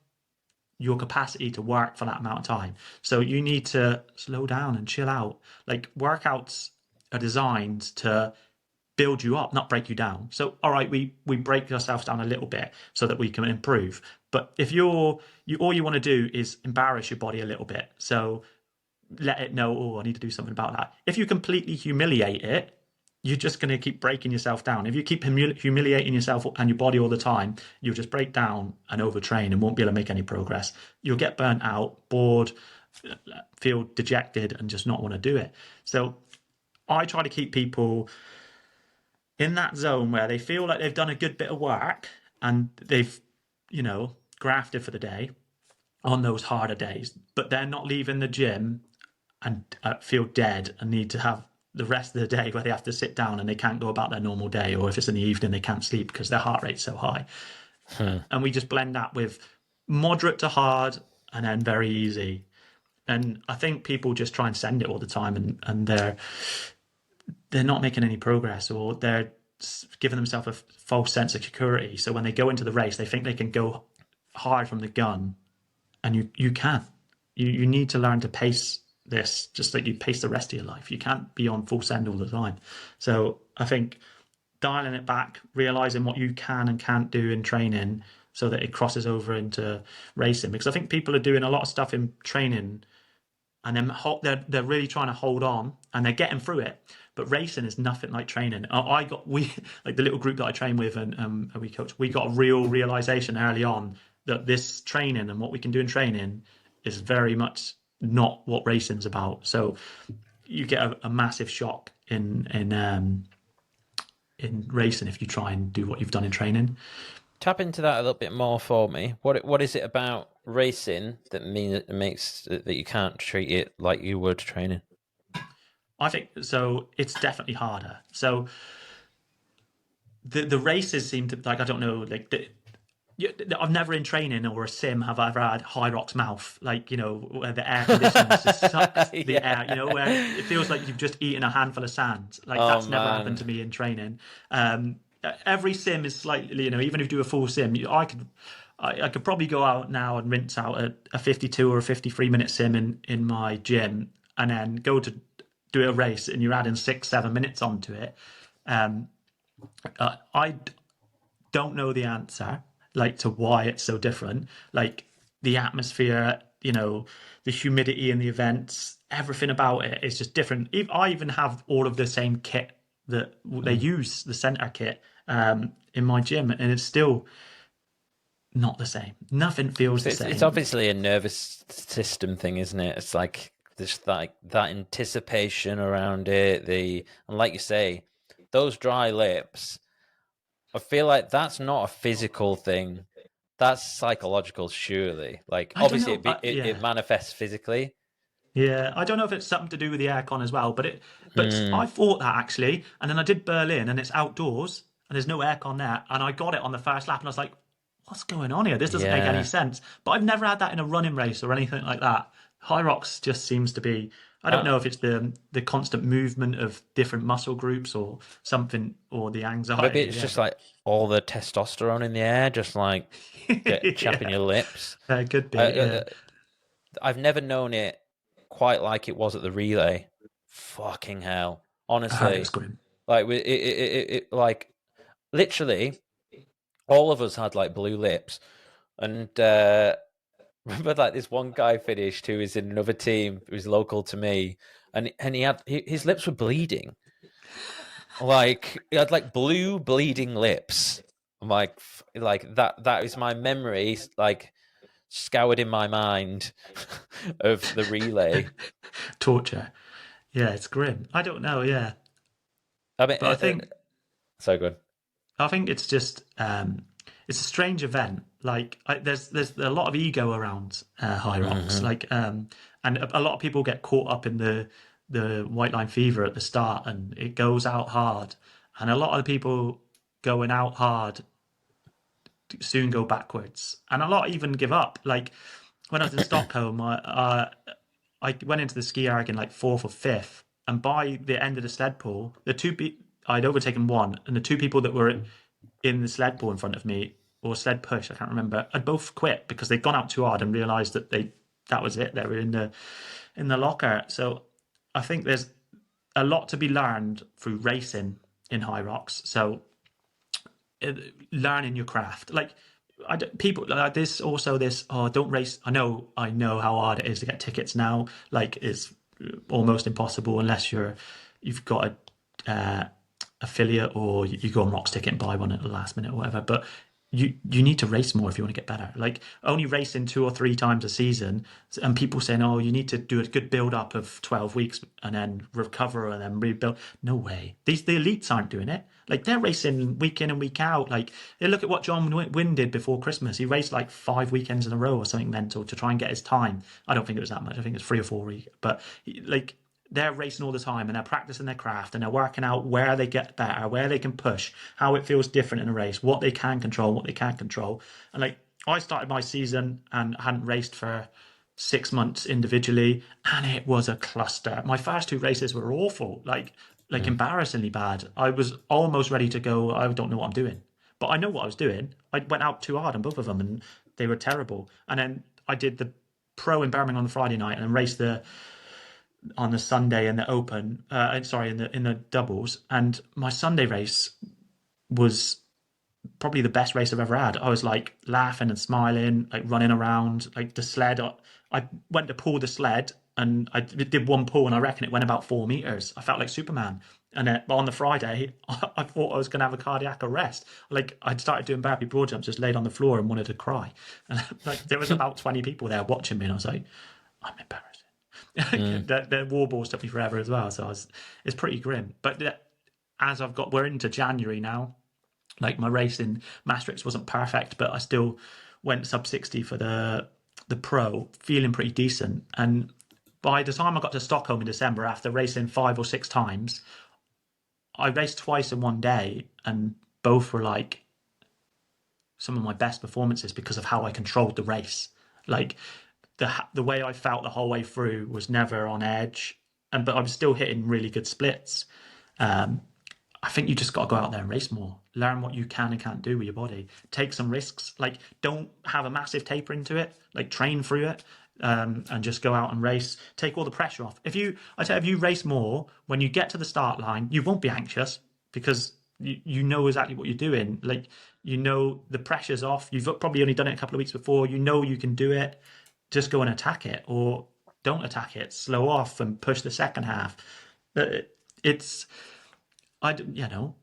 [SPEAKER 1] your capacity to work for that amount of time. So you need to slow down and chill out. Like, workouts are designed to build you up, not break you down. So, all right, we break ourselves down a little bit so that we can improve. But if all you want to do is embarrass your body a little bit, so let it know, oh, I need to do something about that. If you completely humiliate it, you're just going to keep breaking yourself down. If you keep humiliating yourself and your body all the time, you'll just break down and overtrain and won't be able to make any progress. You'll get burnt out, bored, feel dejected, and just not want to do it. So I try to keep people in that zone where they feel like they've done a good bit of work and they've, grafted for the day on those harder days, but they're not leaving the gym and feel dead and need to have the rest of the day where they have to sit down and they can't go about their normal day, or if it's in the evening they can't sleep because their heart rate's so high. And we just blend that with moderate to hard and then very easy. And I think people just try and send it all the time, and they're not making any progress, or they're giving themselves a false sense of security. So when they go into the race, they think they can go hard from the gun, and you can't. You need to learn to pace this just like you pace the rest of your life. You can't be on full send all the time. So I think dialing it back, realizing what you can and can't do in training so that it crosses over into racing. Because I think people are doing a lot of stuff in training and then they're really trying to hold on and they're getting through it. But racing is nothing like training. We like the little group that I train with and we coach, we got a realization early on that this training and what we can do in training is very much not what racing's about. So you get a massive shock in racing if you try and do what you've done in training.
[SPEAKER 2] Tap into that a little bit more for me. What is it about racing that makes that you can't treat it like you would training?
[SPEAKER 1] I think so. It's definitely harder. So the races seem to, like, I don't know, like I've never in training or a sim have I ever had HYROX mouth, like, where the air conditioners just sucks the air, where it feels like you've just eaten a handful of sand. Like, that's never happened to me in training. Every sim is slightly, even if you do a full sim, I could probably go out now and rinse out a 52 or a 53-minute sim in my gym, and then go to do a race, and you're adding 6-7 minutes onto it. I don't know the answer, like, to why it's so different. Like, the atmosphere, the humidity in the events, everything about it is just different. I even have all of the same kit that they use, the center kit, in my gym, and it's still not the same. Nothing feels the same.
[SPEAKER 2] It's obviously a nervous system thing, isn't it? It's like there's like that anticipation around it. And like you say, those dry lips, I feel like that's not a physical thing. That's psychological, surely. Like, obviously, it manifests physically.
[SPEAKER 1] Yeah, I don't know if it's something to do with the aircon as well, but I thought that, actually, and then I did Berlin, and it's outdoors, and there's no aircon there, and I got it on the first lap, and I was like, what's going on here? This doesn't make any sense. But I've never had that in a running race or anything like that. HYROX just seems to be, I don't know if it's the constant movement of different muscle groups or something, or the anxiety.
[SPEAKER 2] Maybe it's just like all the testosterone in the air, just like chapping your lips.
[SPEAKER 1] It could be.
[SPEAKER 2] I've never known it quite like it was at the relay. Fucking hell. Honestly. Like, it like, literally, all of us had like blue lips. And remember, like, this one guy finished who was in another team who was local to me, and his lips were bleeding. Like, he had like blue bleeding lips. I'm like that is my memory, like, scoured in my mind of the relay.
[SPEAKER 1] Torture. Yeah, it's grim. I don't know. Yeah,
[SPEAKER 2] but I think so good.
[SPEAKER 1] I think it's just it's a strange event. Like, there's a lot of ego around HYROX. Like, and a lot of people get caught up in the white line fever at the start, and it goes out hard. And a lot of the people going out hard soon go backwards, and a lot even give up. Like, when I was in Stockholm, I went into the ski erg in like 4th or 5th, and by the end of the sled pull, I'd overtaken one, and the two people that were in the sled pull in front of me, or sled push, I can't remember, had both quit because they'd gone out too hard and realised that that was it. They were in the locker. So I think there's a lot to be learned through racing in HYROX. So learning your craft, like people like this. Also, this don't race. I know how hard it is to get tickets now. Like it's almost impossible unless you've got a affiliate or you go on Rock's ticket and buy one at the last minute or whatever. But you need to race more if you want to get better. Like only racing 2 or 3 times a season, and people saying, "Oh, you need to do a good build up of 12 weeks and then recover and then rebuild." No way. The elites aren't doing it. Like they're racing week in and week out. Like they look at what John Wynn did before Christmas. He raced like 5 weekends in a row or something mental to try and get his time. I don't think it was that much. I think it was 3 or 4 weeks. But like they're racing all the time and they're practicing their craft and they're working out where they get better, where they can push, how it feels different in a race, what they can control, what they can't control. And like I started my season and hadn't raced for 6 months individually, and it was a cluster. My first 2 races were awful, like embarrassingly bad. I was almost ready to go, I don't know what I'm doing. But I know what I was doing. I went out too hard on both of them and they were terrible. And then I did the pro in Birmingham on the Friday night and then raced on the Sunday in the open, sorry, in the doubles, and my Sunday race was probably the best race I've ever had. I was like laughing and smiling, like running around, like the sled. I went to pull the sled and I did one pull and I reckon it went about 4 meters. I felt like Superman. And then on the Friday, I thought I was going to have a cardiac arrest. Like I'd started doing burpee broad jumps, just laid on the floor and wanted to cry. And like there was about 20 people there watching me, and I was like, I'm embarrassed. The war balls took me forever as well, so it's pretty grim. But as we're into January now. Like my race in Maastricht wasn't perfect, but I still went sub 60 for the pro, feeling pretty decent. And by the time I got to Stockholm in December, after racing 5 or 6 times, I raced twice in one day, and both were like some of my best performances because of how I controlled the race. Like the way I felt the whole way through was never on edge, but I was still hitting really good splits. I think you just got to go out there and race more. Learn what you can and can't do with your body. Take some risks. Like, don't have a massive taper into it. Like, train through it, and just go out and race. Take all the pressure off. If you race more, when you get to the start line, you won't be anxious because you know exactly what you're doing. Like, you know the pressure's off. You've probably only done it a couple of weeks before. You know you can do it. Just go and attack it, or don't attack it. Slow off and push the second half.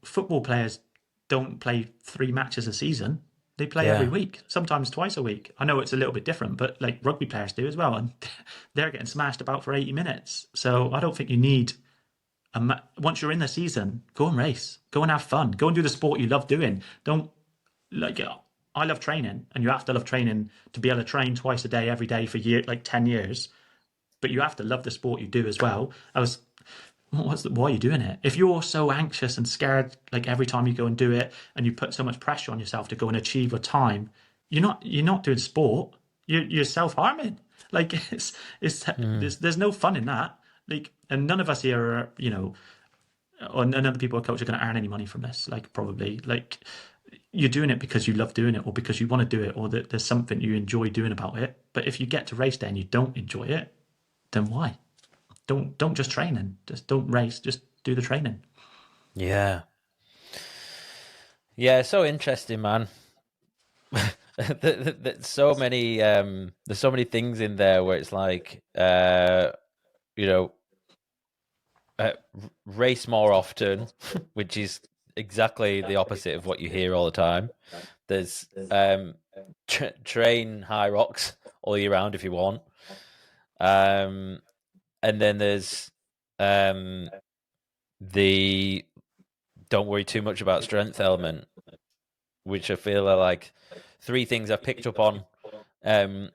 [SPEAKER 1] Football players don't play 3 matches a season. They play every week, sometimes twice a week. I know it's a little bit different, but like rugby players do as well, and they're getting smashed about for 80 minutes. So I don't think you need once you're in the season, go and race, go and have fun, go and do the sport you love doing. Don't like I love training, and you have to love training to be able to train twice a day, every day for 10 years. But you have to love the sport you do as well. Why are you doing it? If you're so anxious and scared, like every time you go and do it, and you put so much pressure on yourself to go and achieve a time, you're not doing sport. You're self-harming. Like there's no fun in that. Like, and none of us here are, or none of the people I coach are going to earn any money from this. Like, probably, like you're doing it because you love doing it, or because you want to do it, or that there's something you enjoy doing about it. But if you get to race day and you don't enjoy it, then why? Don't just train and just don't race. Just do the training.
[SPEAKER 2] Yeah. So interesting, man. There's so many things in there where it's like, race more often, which is exactly the opposite of what you hear all the time. There's train HYROX all year round if you want. And then there's the don't worry too much about strength element, which I feel are like 3 things I've picked up on,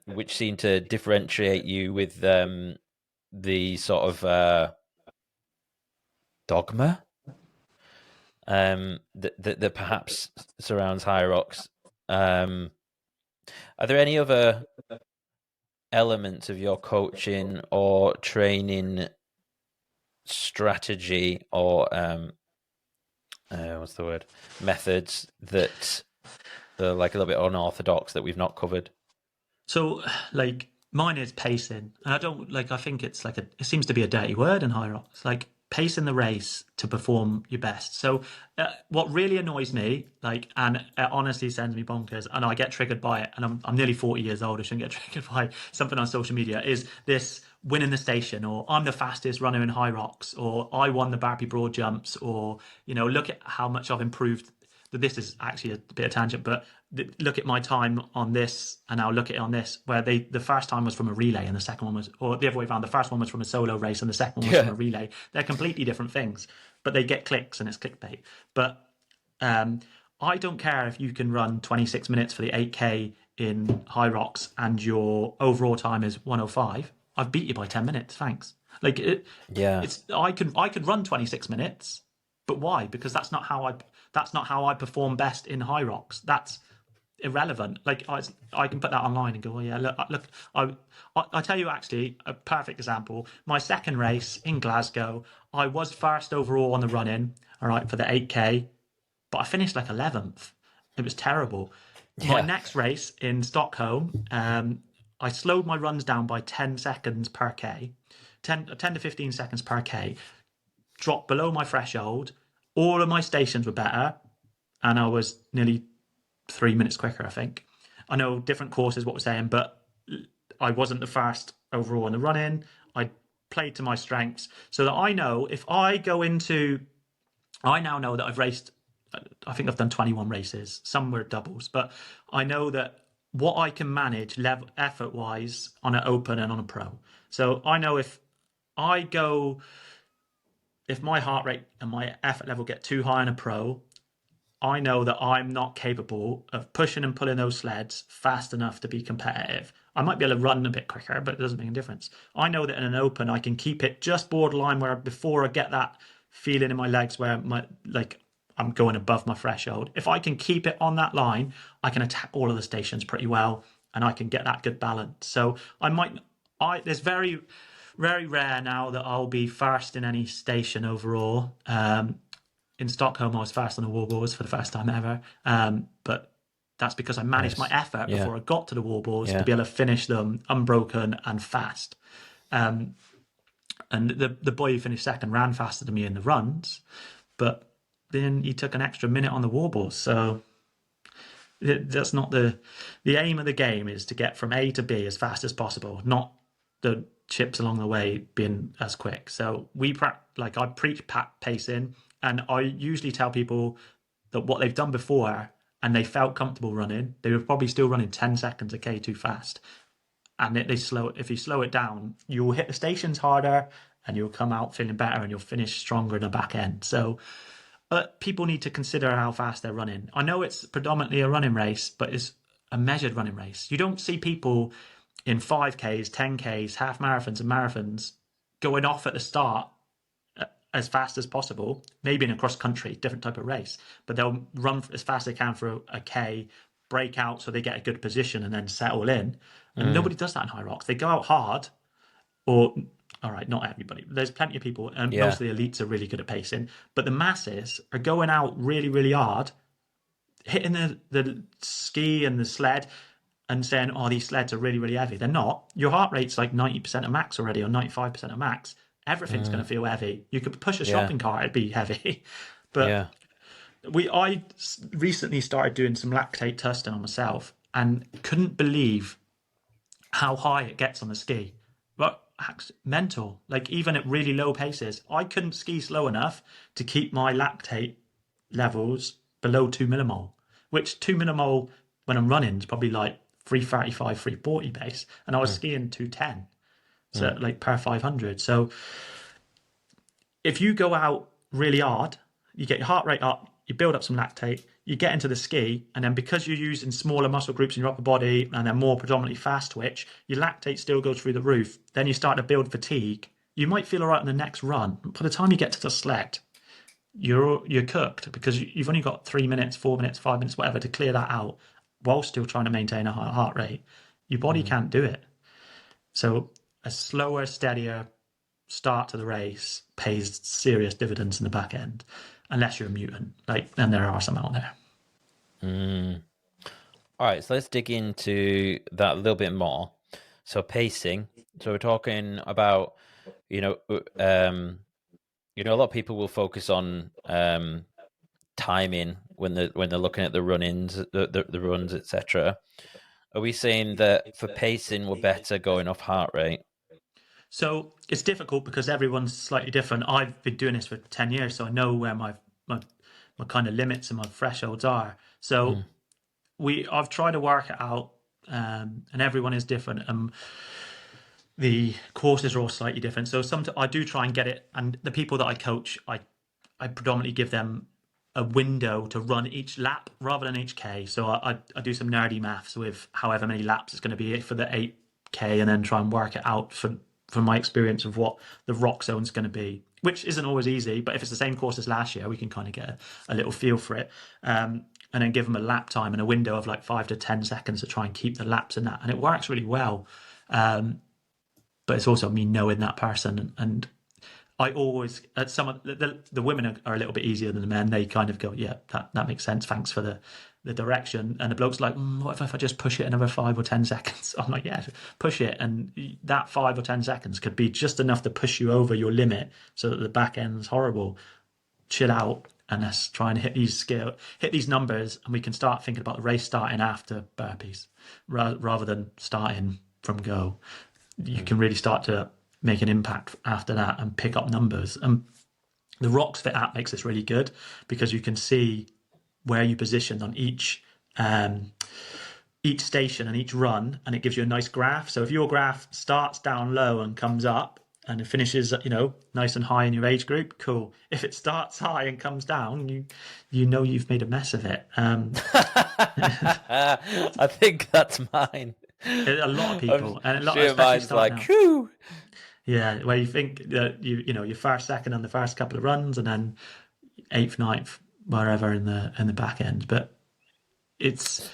[SPEAKER 2] which seem to differentiate you with the sort of dogma that perhaps surrounds HYROX. Are there any other elements of your coaching or training strategy or what's the word? Methods that are like a little bit unorthodox that we've not covered.
[SPEAKER 1] So, like, mine is pacing, and I don't like. I think it's like it seems to be a dirty word in HYROX. Like pacing the race to perform your best. So, what really annoys me, like, and it honestly sends me bonkers, and I get triggered by it. And I'm nearly 40 years old. I shouldn't get triggered by something on social media. Is this winning the station, or I'm the fastest runner in HYROX, or I won the Barby Broad jumps, or look at how much I've improved. This is actually a bit of tangent, but look at my time on this, and I'll look at it on this, where the first time was from a relay, and the second one was, or the other way around, the first one was from a solo race, and the second one was from a relay. They're completely different things, but they get clicks, and it's clickbait. But I don't care if you can run 26 minutes for the 8K in HYROX, and your overall time is 105. I've beat you by 10 minutes. Thanks. Like it's I could run 26 minutes. But why? Because that's not how I perform best in HYROX. That's irrelevant. Like I can put that online and go, oh yeah, look. I tell you actually a perfect example. My second race in Glasgow, I was first overall on the run-in, all right, for the 8K, but I finished like 11th. It was terrible. My next race in Stockholm, I slowed my runs down by 10 seconds per K, 10 to 15 seconds per K, dropped below my threshold. All of my stations were better, and I was nearly 3 minutes quicker, I think. I know different courses what we're saying, but I wasn't the first overall in the run-in. I played to my strengths, so that I know if I go into... I now know that I've raced... I think I've done 21 races. Some were doubles, but I know that what I can manage level effort-wise on an open and on a pro. So I know if my heart rate and my effort level get too high in a pro, I know that I'm not capable of pushing and pulling those sleds fast enough to be competitive. I might be able to run a bit quicker, but it doesn't make a difference. I know that in an open, I can keep it just borderline where before I get that feeling in my legs where I'm going above my threshold. If I can keep it on that line, I can attack all of the stations pretty well, and I can get that good balance. So there's very rare now that I'll be first in any station overall. In Stockholm, I was first on the wall for the first time ever. But that's because I managed my effort before I got to the wall to be able to finish them unbroken and fast. And the boy who finished second ran faster than me in the runs, but then he took an extra minute on the wall. So that's not the aim of the game. Is to get from A to B as fast as possible, not the chips along the way being as quick. So I preach pacing, and I usually tell people that what they've done before and they felt comfortable running, they were probably still running 10 seconds a K too fast. And if you slow it down, you'll hit the stations harder and you'll come out feeling better and you'll finish stronger in the back end. So people need to consider how fast they're running. I know it's predominantly a running race, but it's a measured running race. You don't see people in 5Ks, 10Ks, half marathons and marathons going off at the start as fast as possible, maybe in a cross country, different type of race, but they'll run as fast as they can for a K, break out so they get a good position and then settle in. And nobody does that in HYROX. They go out hard, or, all right, not everybody. There's plenty of people, and most of the elites are really good at pacing, but the masses are going out really, really hard, hitting the ski and the sled, and saying, oh, these sleds are really, really heavy. They're not. Your heart rate's like 90% of max already, or 95% of max. Everything's going to feel heavy. You could push a shopping cart, it'd be heavy. But I recently started doing some lactate testing on myself and couldn't believe how high it gets on the ski. But mental. Like, even at really low paces, I couldn't ski slow enough to keep my lactate levels below 2 millimole, which 2 millimole when I'm running is probably like 335, 340 pace, and I was skiing 210, so like per 500. So if you go out really hard, you get your heart rate up, you build up some lactate, you get into the ski, and then because you're using smaller muscle groups in your upper body and they're more predominantly fast twitch, your lactate still goes through the roof. Then you start to build fatigue. You might feel all right on the next run, but by the time you get to the sled, you're cooked, because you've only got 3 minutes, 4 minutes, 5 minutes, whatever, to clear that out while still trying to maintain a high heart rate. Your body can't do it. So a slower, steadier start to the race pays serious dividends in the back end. unless you're a mutant, and there are some out there.
[SPEAKER 2] All right, so let's dig into that a little bit more. So pacing. So we're talking about, you know, a lot of people will focus on timing when they're looking at the run-ins, the runs, etc. Are we saying that for pacing, we're better going off heart rate?
[SPEAKER 1] So it's difficult because everyone's slightly different. I've been doing this for 10 years, so I know where my kind of limits and my thresholds are. So I've tried to work it out, and everyone is different. The courses are all slightly different. So I do try and get it, and the people that I coach, I predominantly give them a window to run each lap rather than each K. So I do some nerdy maths with however many laps it's going to be for the 8K, and then try and work it out from my experience of what the rock zone's going to be, which isn't always easy. But if it's the same course as last year, we can kind of get a little feel for it. And then give them a lap time and a window of like 5 to 10 seconds to try and keep the laps in that. And it works really well. But it's also me knowing that person, and I always some of the women are a little bit easier than the men. They kind of go, yeah, that makes sense. Thanks for the direction. And the bloke's like, what if I just push it another 5 or 10 seconds? I'm like, yeah, push it. And that 5 or 10 seconds could be just enough to push you over your limit so that the back end's horrible. Chill out and let's try and hit these numbers, and we can start thinking about the race starting after burpees rather than starting from go. You can really start to make an impact after that and pick up numbers. And the Rocks Fit app makes this really good because you can see where you position on each station and each run, and it gives you a nice graph. So if your graph starts down low and comes up and it finishes, nice and high in your age group, cool. If it starts high and comes down, you know you've made a mess of it.
[SPEAKER 2] I think that's mine.
[SPEAKER 1] A lot of people, and a lot
[SPEAKER 2] sure
[SPEAKER 1] of
[SPEAKER 2] mine's like, whew.
[SPEAKER 1] Yeah, where you think that your first, second on the first couple of runs, and then 8th, 9th, wherever in the back end. But it's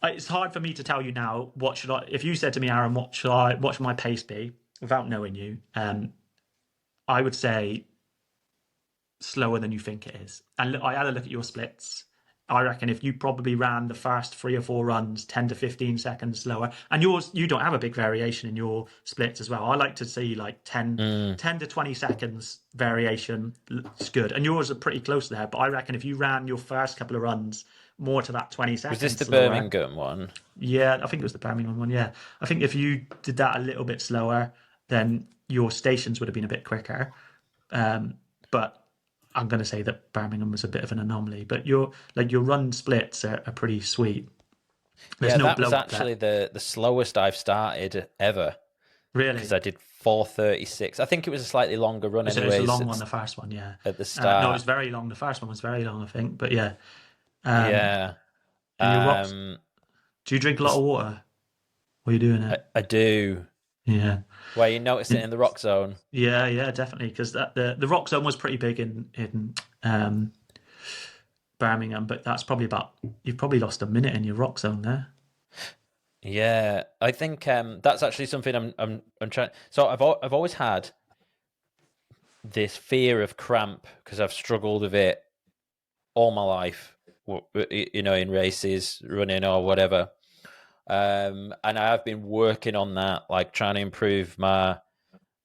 [SPEAKER 1] hard for me to tell you now. What should I? If you said to me, Aaron, what should my pace be without knowing you? I would say slower than you think it is. And I had a look at your splits. I reckon if you probably ran the first 3 or 4 runs 10 to 15 seconds slower, and you don't have a big variation in your splits as well. I like to see like 10 to 20 seconds variation. It's good. And yours are pretty close there. But I reckon if you ran your first couple of runs more to that 20 seconds.
[SPEAKER 2] Was this the
[SPEAKER 1] slower,
[SPEAKER 2] Birmingham one?
[SPEAKER 1] Yeah, I think it was the Birmingham one. Yeah. I think if you did that a little bit slower, then your stations would have been a bit quicker. But I'm going to say that Birmingham was a bit of an anomaly, but your run splits are pretty sweet.
[SPEAKER 2] That was actually the slowest I've started ever.
[SPEAKER 1] Really?
[SPEAKER 2] Because I did 4:36. I think it was a slightly longer run.
[SPEAKER 1] So it was a long one, the first one, yeah.
[SPEAKER 2] At the start,
[SPEAKER 1] no, it was very long. The first one was very long, I think. But yeah,
[SPEAKER 2] yeah.
[SPEAKER 1] Do you drink a lot of water? What are you doing it?
[SPEAKER 2] I do.
[SPEAKER 1] Yeah.
[SPEAKER 2] Where you notice it in the rock zone?
[SPEAKER 1] Yeah, definitely. Because the rock zone was pretty big in Birmingham, but that's probably you've probably lost a minute in your rock zone there.
[SPEAKER 2] Yeah, I think that's actually something I'm trying. So I've always had this fear of cramp because I've struggled with it all my life. In races, running or whatever. And I have been working on that, like trying to improve my,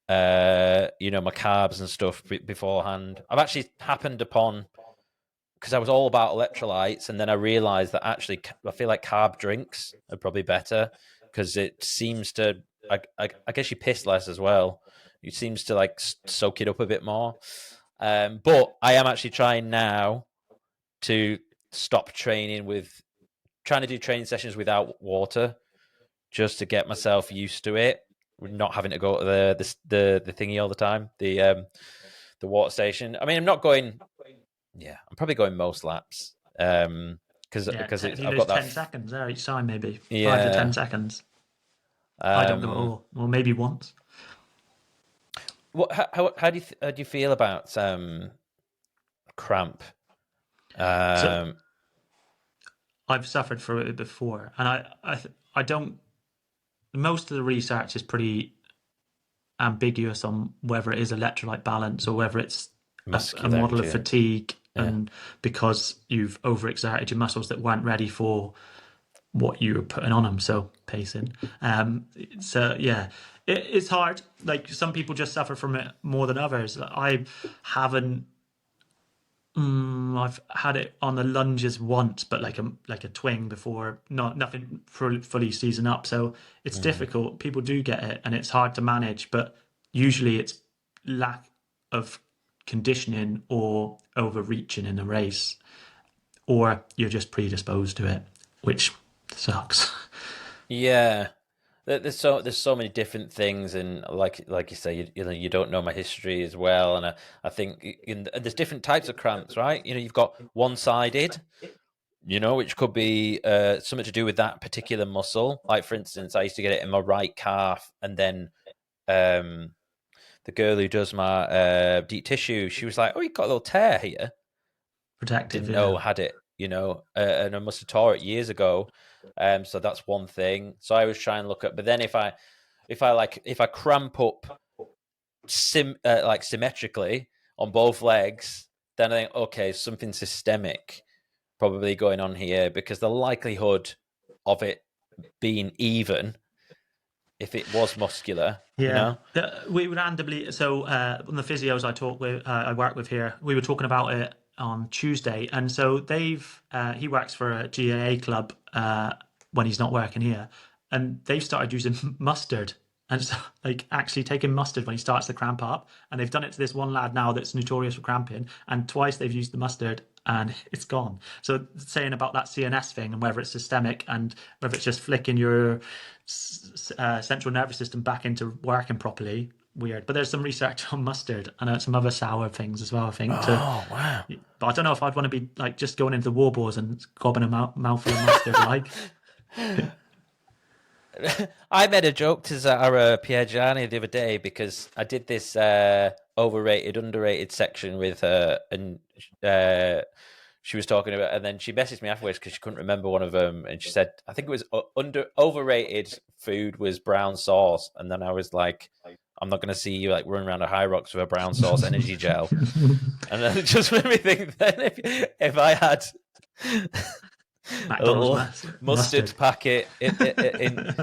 [SPEAKER 2] my carbs and stuff beforehand. I've actually happened upon, because I was all about electrolytes, and then I realized that actually I feel like carb drinks are probably better because it seems to, I guess you piss less as well. It seems to like soak it up a bit more. But I am actually trying now to stop trying to do training sessions without water, just to get myself used to it, not having to go to the thingy all the time, the water station. I mean, I'm not going. Yeah, I'm probably going most laps because I've got that
[SPEAKER 1] 10 seconds there each time, maybe 5
[SPEAKER 2] Yeah.
[SPEAKER 1] to 10 seconds. I don't go at all, or maybe once.
[SPEAKER 2] How do you feel about cramp?
[SPEAKER 1] So, I've suffered from it before, and I don't. Most of the research is pretty ambiguous on whether it is electrolyte balance or whether it's a model of fatigue
[SPEAKER 2] Yeah.
[SPEAKER 1] and because you've overexerted your muscles that weren't ready for what you were putting on them. So pacing. So yeah, it's hard. Like some people just suffer from it more than others. I haven't. I've had it on the lunges once, but like a twing before, not nothing fully season up. So it's
[SPEAKER 2] Mm.
[SPEAKER 1] difficult. People do get it, and it's hard to manage. But usually, it's lack of conditioning or overreaching in a race, or you're just predisposed to it, which sucks.
[SPEAKER 2] Yeah. There's so many different things, and like you say, you know, you don't know my history as well, and I think and there's different types of cramps, right? You know, you've got one-sided, you know, which could be something to do with that particular muscle. Like for instance, I used to get it in my right calf, and then um, the girl who does my deep tissue, she was like, "Oh, you got a little tear here."
[SPEAKER 1] Protective,
[SPEAKER 2] Didn't know
[SPEAKER 1] yeah.
[SPEAKER 2] I had it, you know, and I must have tore it years ago. So that's one thing. So I always try and look at, but then if I cramp up like symmetrically on both legs, then I think okay, something systemic probably going on here, because the likelihood of it being even if it was muscular, you
[SPEAKER 1] Yeah,
[SPEAKER 2] know.
[SPEAKER 1] we randomly. So on the physios I work with here, we were talking about it on Tuesday, and so he works for a GAA club when he's not working here, and they've started using mustard, and so like actually taking mustard when he starts to cramp up, and they've done it to this one lad now that's notorious for cramping, and twice they've used the mustard. And it's gone. So saying about that CNS thing and whether it's systemic and whether it's just flicking your central nervous system back into working properly. Weird, but there's some research on mustard and some other sour things as well. I think
[SPEAKER 2] Oh wow.
[SPEAKER 1] but I don't know if I'd want to be like just going into the warboards and gobbing a mouthful of mustard. Like,
[SPEAKER 2] I made a joke to Zara Piergiani the other day because I did this overrated, underrated section with her, and she was talking about, and then she messaged me afterwards because she couldn't remember one of them, and she said, I think it was overrated food was brown sauce, and then I was like, I'm not going to see you like run around a HYROX with a brown sauce energy gel, and then it just made me think then if I had a
[SPEAKER 1] McDonald's
[SPEAKER 2] little mustard
[SPEAKER 1] mustard.
[SPEAKER 2] packet in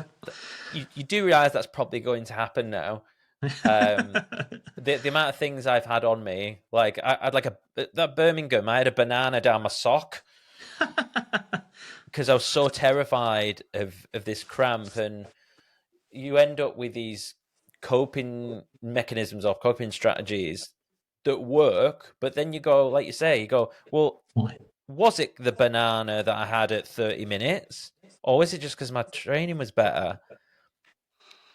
[SPEAKER 2] you do realize that's probably going to happen now. Um, the amount of things I've had on me, like I'd like that Birmingham, I had a banana down my sock because I was so terrified of this cramp, and you end up with these coping mechanisms or coping strategies that work, but then you go, like you say, you go, well, was it the banana that I had at 30 minutes, or was it just because my training was better?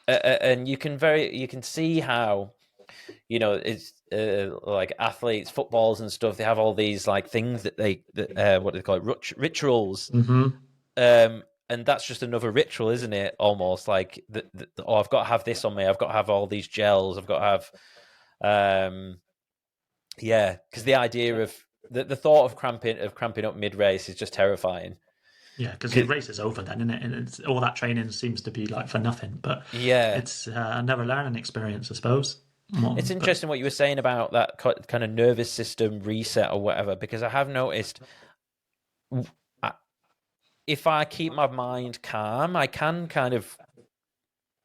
[SPEAKER 2] And you can see how, you know, it's like athletes, footballs and stuff. They have all these like things that what do they call it, rituals,
[SPEAKER 1] Hmm.
[SPEAKER 2] and that's just another ritual, isn't it? Almost like oh, I've got to have this on me. I've got to have all these gels. I've got to have, yeah, because the idea of the thought of cramping up mid race is just terrifying.
[SPEAKER 1] Yeah, because your race is over then, isn't it? And all that training seems to be like for nothing. But
[SPEAKER 2] Yeah,
[SPEAKER 1] it's another learning experience, I suppose.
[SPEAKER 2] it's
[SPEAKER 1] But
[SPEAKER 2] interesting what you were saying about that kind of nervous system reset or whatever, because I have noticed if I keep my mind calm, I can kind of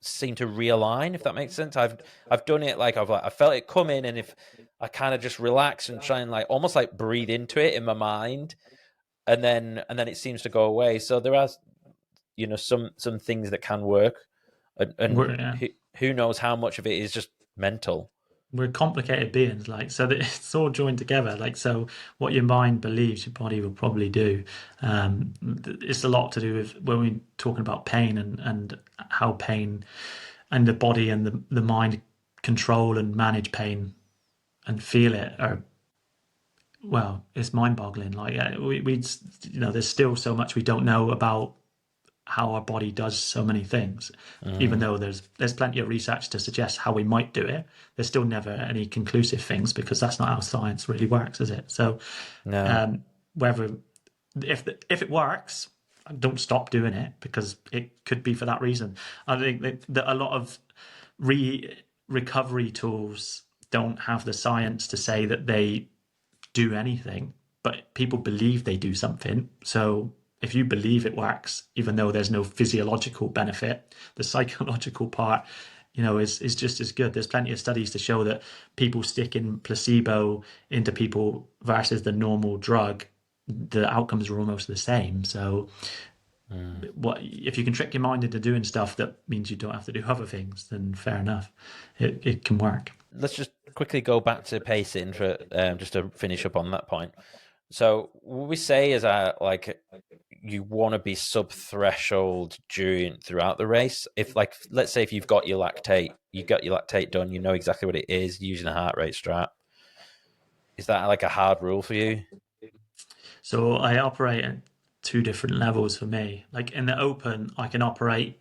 [SPEAKER 2] seem to realign, if that makes sense. I've done it like I felt it come in, and if I kind of just relax and try and like almost like breathe into it in my mind, and then it seems to go away. So there are, you know, some things that can work, and
[SPEAKER 1] yeah,
[SPEAKER 2] who knows how much of it is just mental.
[SPEAKER 1] we're complicated beings, like so that it's all joined together. Like so, what your mind believes, your body will probably do. It's a lot to do with when we're talking about pain and how pain and the body and the mind control and manage pain and feel it are well, it's mind-boggling. Like we there's still so much we don't know about how our body does so many things. Even
[SPEAKER 2] Mm,
[SPEAKER 1] though there's plenty of research to suggest how we might do it, there's still never any conclusive things because that's not how science really works, is it? So
[SPEAKER 2] no.
[SPEAKER 1] um, whether if it works, don't stop doing it because it could be for that reason. I think that a lot of recovery tools don't have the science to say that they do anything. but people believe they do something. So if you believe it works, even though there's no physiological benefit, the psychological part, is just as good. There's plenty of studies to show that people sticking placebo into people versus the normal drug, the outcomes are almost the same. So what if you can trick your mind into doing stuff that means you don't have to do other things, then fair enough. It can work.
[SPEAKER 2] Let's just quickly go back to pacing for just to finish up on that point. So what we say is like you want to be sub threshold throughout the race. If like let's say if you got your lactate done, you know exactly what it is using a heart rate strap. Is that like a hard rule for you?
[SPEAKER 1] So I operate at two different levels for me. Like in the open, I can operate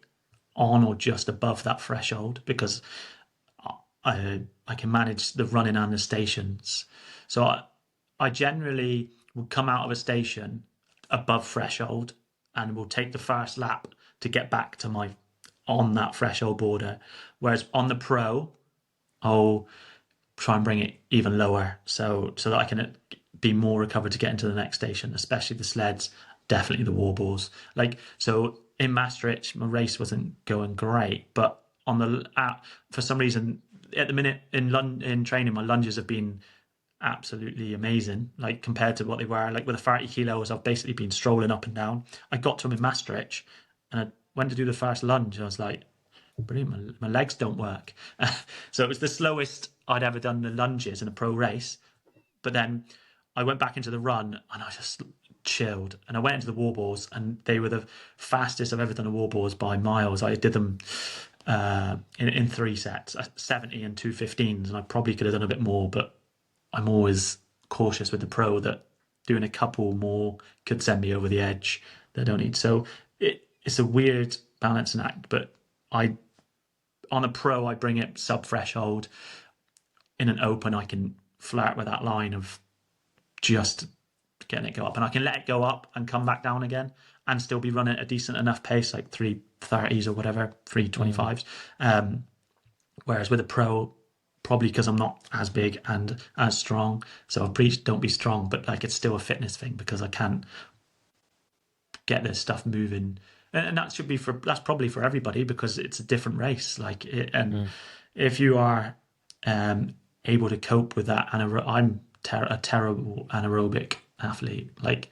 [SPEAKER 1] on or just above that threshold because I can manage the running and the stations. So I generally will come out of a station above threshold and will take the first lap to get back to my on that threshold border. Whereas on the pro, I'll try and bring it even lower so that I can be more recovered to get into the next station, especially the sleds, definitely the war balls. Like, so in Maastricht, my race wasn't going great, but on the for some reason at the minute in training, my lunges have been absolutely amazing. Like compared to what they were, like with the 30 kilos, I've basically been strolling up and down. I got to them in Maastricht, and I went to do the first lunge. I was like, brilliant, my legs don't work. So it was the slowest I'd ever done the lunges in a pro race. But then I went back into the run and I just chilled. And I went into the war balls, and they were the fastest I've ever done a war balls by miles. I did them in 3 sets, 70 and 215s, and I probably could have done a bit more, but I'm always cautious with the pro that doing a couple more could send me over the edge that I don't need. So it's a weird balancing act, but on a pro, I bring it sub threshold. In an open, I can flirt with that line of just getting it go up, and I can let it go up and come back down again and still be running at a decent enough pace, like 330s or whatever, 325s. Whereas with a pro, probably because I'm not as big and as strong, so I preach don't be strong, but like it's still a fitness thing because I can't get this stuff moving, and that's probably for everybody because it's a different race. Like if you are able to cope with that, and I'm a terrible anaerobic athlete. Like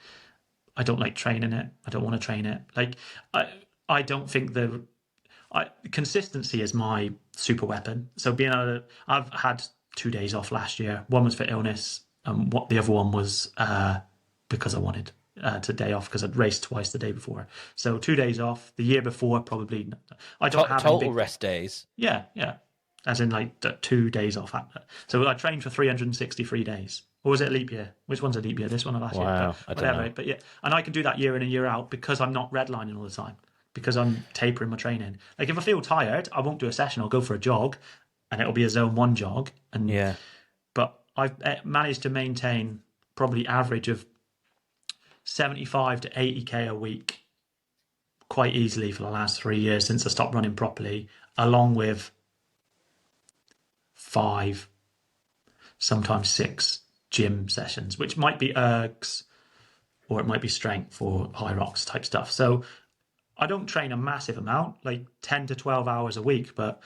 [SPEAKER 1] I don't like training it. I don't want to train it. Like I don't think consistency is my super weapon. So I've had 2 days off last year. One was for illness, and what the other one was because I wanted to day off because I'd raced twice the day before. So 2 days off. The year before, probably I don't have
[SPEAKER 2] total rest days.
[SPEAKER 1] Yeah, as in like 2 days off. So I trained for 363 days. Or was it a leap year? Which one's a leap year? This one or last year?
[SPEAKER 2] Wow, I don't know.
[SPEAKER 1] But yeah, and I can do that year in and year out because I'm not redlining all the time, because I'm tapering my training. Like if I feel tired, I won't do a session. I'll go for a jog, and it'll be a zone 1 jog. And
[SPEAKER 2] yeah,
[SPEAKER 1] but I've managed to maintain probably average of 75 to 80k a week quite easily for the last 3 years since I stopped running properly, along with 5, sometimes 6 gym sessions, which might be ergs or it might be strength or HYROX type stuff. So I don't train a massive amount, like 10 to 12 hours a week, but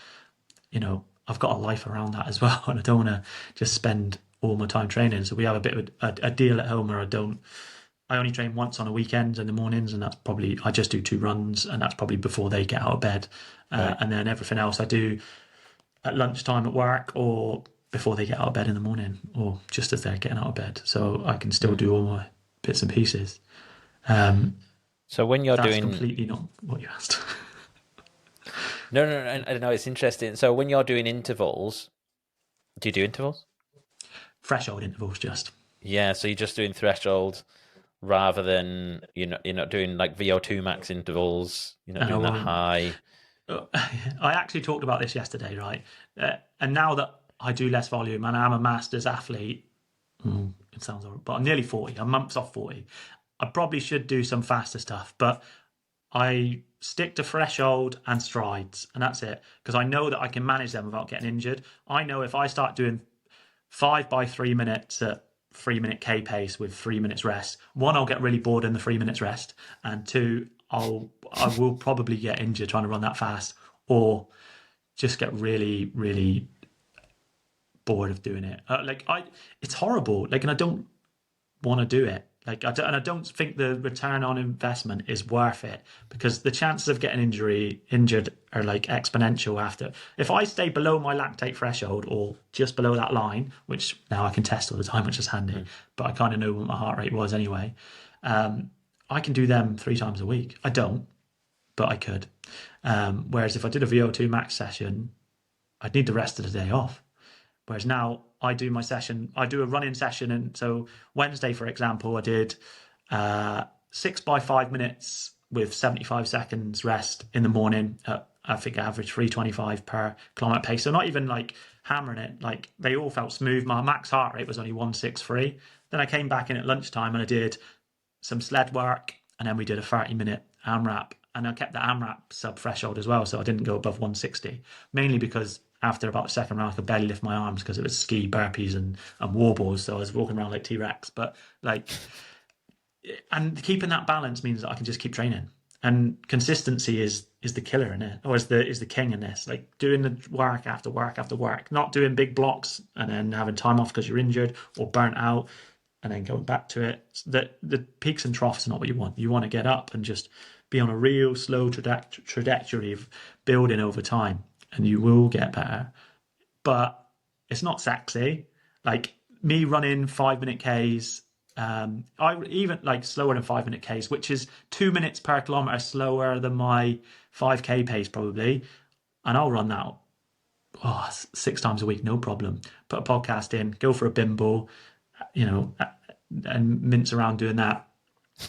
[SPEAKER 1] I've got a life around that as well, and I don't want to just spend all my time training. So we have a bit of a deal at home where I only train once on a weekend in the mornings, and that's probably, I just do 2 runs, and that's probably before they get out of bed. Right. And then everything else I do at lunchtime at work or before they get out of bed in the morning, or just as they're getting out of bed. So I can still do all my bits and pieces.
[SPEAKER 2] So when you're
[SPEAKER 1] that's completely not what you asked.
[SPEAKER 2] No, I don't know. It's interesting. So when you're doing intervals, do you do intervals?
[SPEAKER 1] Threshold intervals, just.
[SPEAKER 2] Yeah, so you're just doing threshold rather than you're not doing like VO2 max intervals. You're not doing that high.
[SPEAKER 1] I actually talked about this yesterday, right? And now that I do less volume and I'm a masters athlete, it sounds horrible, but I'm nearly 40. I'm months off 40. I probably should do some faster stuff, but I stick to threshold and strides, and that's it, because I know that I can manage them without getting injured. I know if I start doing 5 by 3 minutes at 3 minute K pace with 3 minutes rest. One, I'll get really bored in the 3 minutes rest, and two, I will probably get injured trying to run that fast, or just get really, really bored of doing it. It's horrible. Like, and I don't want to do it. Like, and I don't think the return on investment is worth it, because the chances of getting injured are like exponential after. If I stay below my lactate threshold or just below that line, which now I can test all the time, which is handy, but I kind of know what my heart rate was anyway. I can do them 3 times a week. I don't, but I could. Whereas if I did a VO2 max session, I'd need the rest of the day off. Whereas now I do a running session. And so Wednesday, for example, I did 6 by 5 minutes with 75 seconds rest in the morning. I think I averaged 325 per kilometer pace. So not even like hammering it. Like, they all felt smooth. My max heart rate was only 163. Then I came back in at lunchtime and I did some sled work. And then we did a 30-minute AMRAP. And I kept the AMRAP sub threshold as well. So I didn't go above 160, mainly because after about the second round, I could barely lift my arms because it was ski, burpees, and wall balls. So I was walking around like T-Rex. But like, and keeping that balance means that I can just keep training. And consistency is the killer in it, or is the king in this. Like, doing the work after work after work, not doing big blocks and then having time off because you're injured or burnt out, and then going back to it. The peaks and troughs are not what you want. You want to get up and just be on a real slow trajectory of building over time. And you will get better, but it's not sexy. Like, me running 5-minute Ks, I even like slower than 5-minute Ks, which is 2 minutes per kilometer slower than my 5K pace probably. And I'll run that 6 times a week, no problem. Put a podcast in, go for a bimbo, and mince around doing that.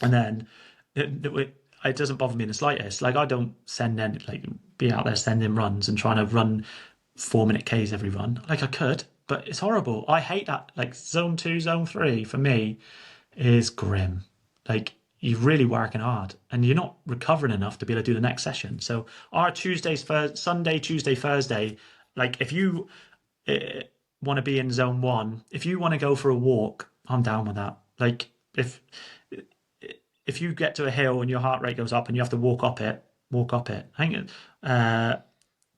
[SPEAKER 1] And then it doesn't bother me in the slightest. Like, I don't be out there sending runs and trying to run 4-minute Ks every run. Like, I could, but it's horrible. I hate that. Like, zone 2, zone 3 for me is grim. Like, you're really working hard and you're not recovering enough to be able to do the next session. So our Sunday, Tuesday, Thursday, like, if you want to be in zone 1, if you want to go for a walk, I'm down with that. Like, if you get to a hill and your heart rate goes up and you have to walk up it. I think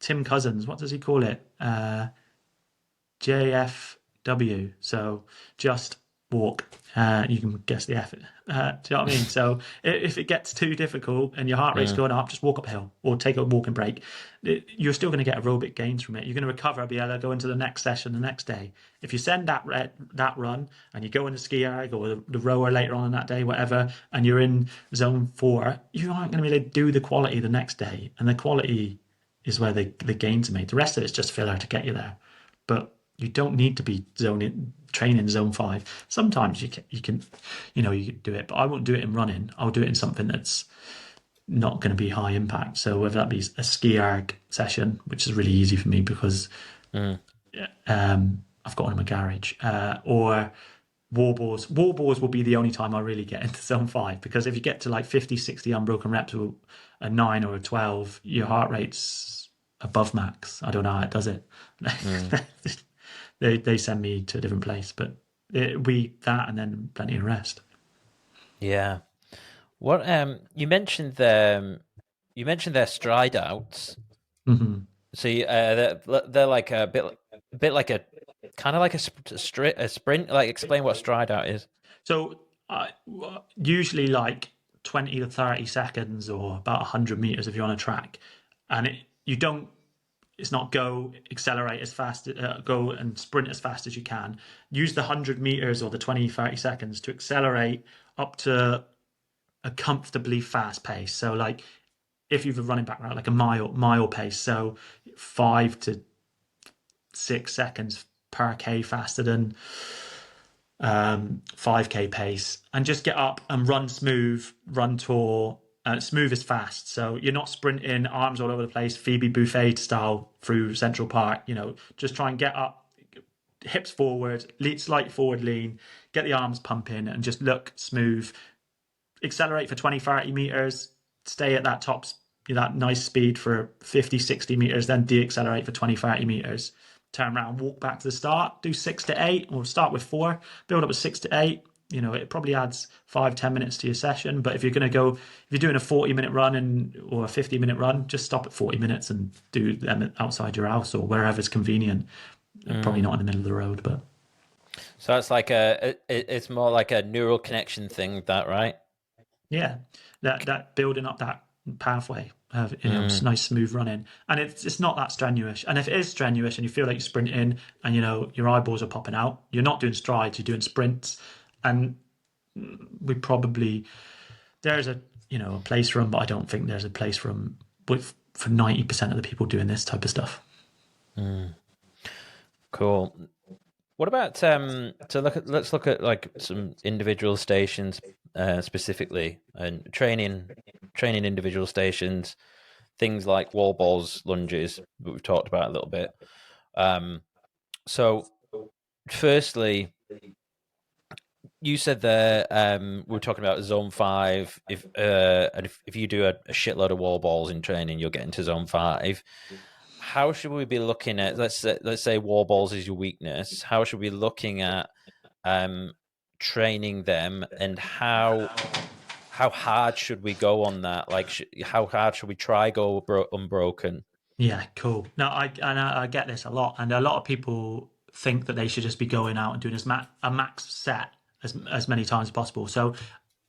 [SPEAKER 1] Tim Cousins, what does he call it? JFW. So just walk. You can guess the effort. Do you know what I mean? So if it gets too difficult and your heart rate's going up, just walk up a hill or take a walking break. You're still going to get aerobic gains from it. You're going to recover, be able to go into the next session the next day. If you send that run and you go in the ski erg or the rower later on in that day, whatever, and you're in zone 4, you aren't going to be able to do the quality the next day. And the quality is where the gains are made. The rest of it's just filler to get you there. But you don't need to be training zone 5. Sometimes you can do it, but I won't do it in running. I'll do it in something that's not going to be high impact. So whether that be a ski erg session, which is really easy for me because I've got one in my garage, or wall balls. Wall balls will be the only time I really get into zone 5, because if you get to like 50, 60 unbroken reps with a 9 or a 12, your heart rate's above max. I don't know how it does it. They send me to a different place, but that and then plenty of rest.
[SPEAKER 2] Yeah. What you mentioned their stride outs.
[SPEAKER 1] Mm-hmm.
[SPEAKER 2] So they're like a bit like a kind of like a sprint. Like, explain what stride out is.
[SPEAKER 1] So usually like 20 to 30 seconds or about 100 meters if you're on a track, and it's not go, accelerate as fast, go and sprint as fast as you can. Use the 100 meters or the 20, 30 seconds to accelerate up to a comfortably fast pace. So like, if you've a running background, like a mile pace, so 5 to 6 seconds per K faster than 5K pace, and just get up and run smooth, run tall. Smooth is fast, so you're not sprinting, arms all over the place, Phoebe Buffet style through Central Park. Just try and get up, hips forward, slight forward lean, get the arms pumping, and just look smooth. Accelerate for 20, 30 meters, stay at that that nice speed for 50, 60 meters, then deaccelerate for 20, 30 meters turn around, walk back to the start, do 6 to 8, or start with 4, build up with 6 to 8. It probably adds 5-10 minutes to your session. But if you're doing a 40-minute run or a 50-minute run, just stop at 40 minutes and do them outside your house or wherever's convenient. Probably not in the middle of the road, but.
[SPEAKER 2] So it's like it's more like a neural connection thing, that right?
[SPEAKER 1] Yeah, that building up that pathway of nice smooth running, and it's not that strenuous. And if it is strenuous and you feel like you're sprinting and your eyeballs are popping out, you're not doing strides, you're doing sprints. And there's a place for them, but I don't think there's a place for them for 90% of the people doing this type of stuff.
[SPEAKER 2] Cool. What about let's look at like some individual stations specifically, and training individual stations, things like wall balls, lunges that we've talked about a little bit. So firstly, you said there we were talking about zone 5. If you do a shitload of wall balls in training, you'll get into zone 5. How should we be looking at, let's say wall balls is your weakness, how should we be looking at training them, and how hard should we go on that? Like, how hard should we try go unbroken?
[SPEAKER 1] Yeah, cool. Now, I get this a lot, and a lot of people think that they should just be going out and doing a max set as many times as possible. So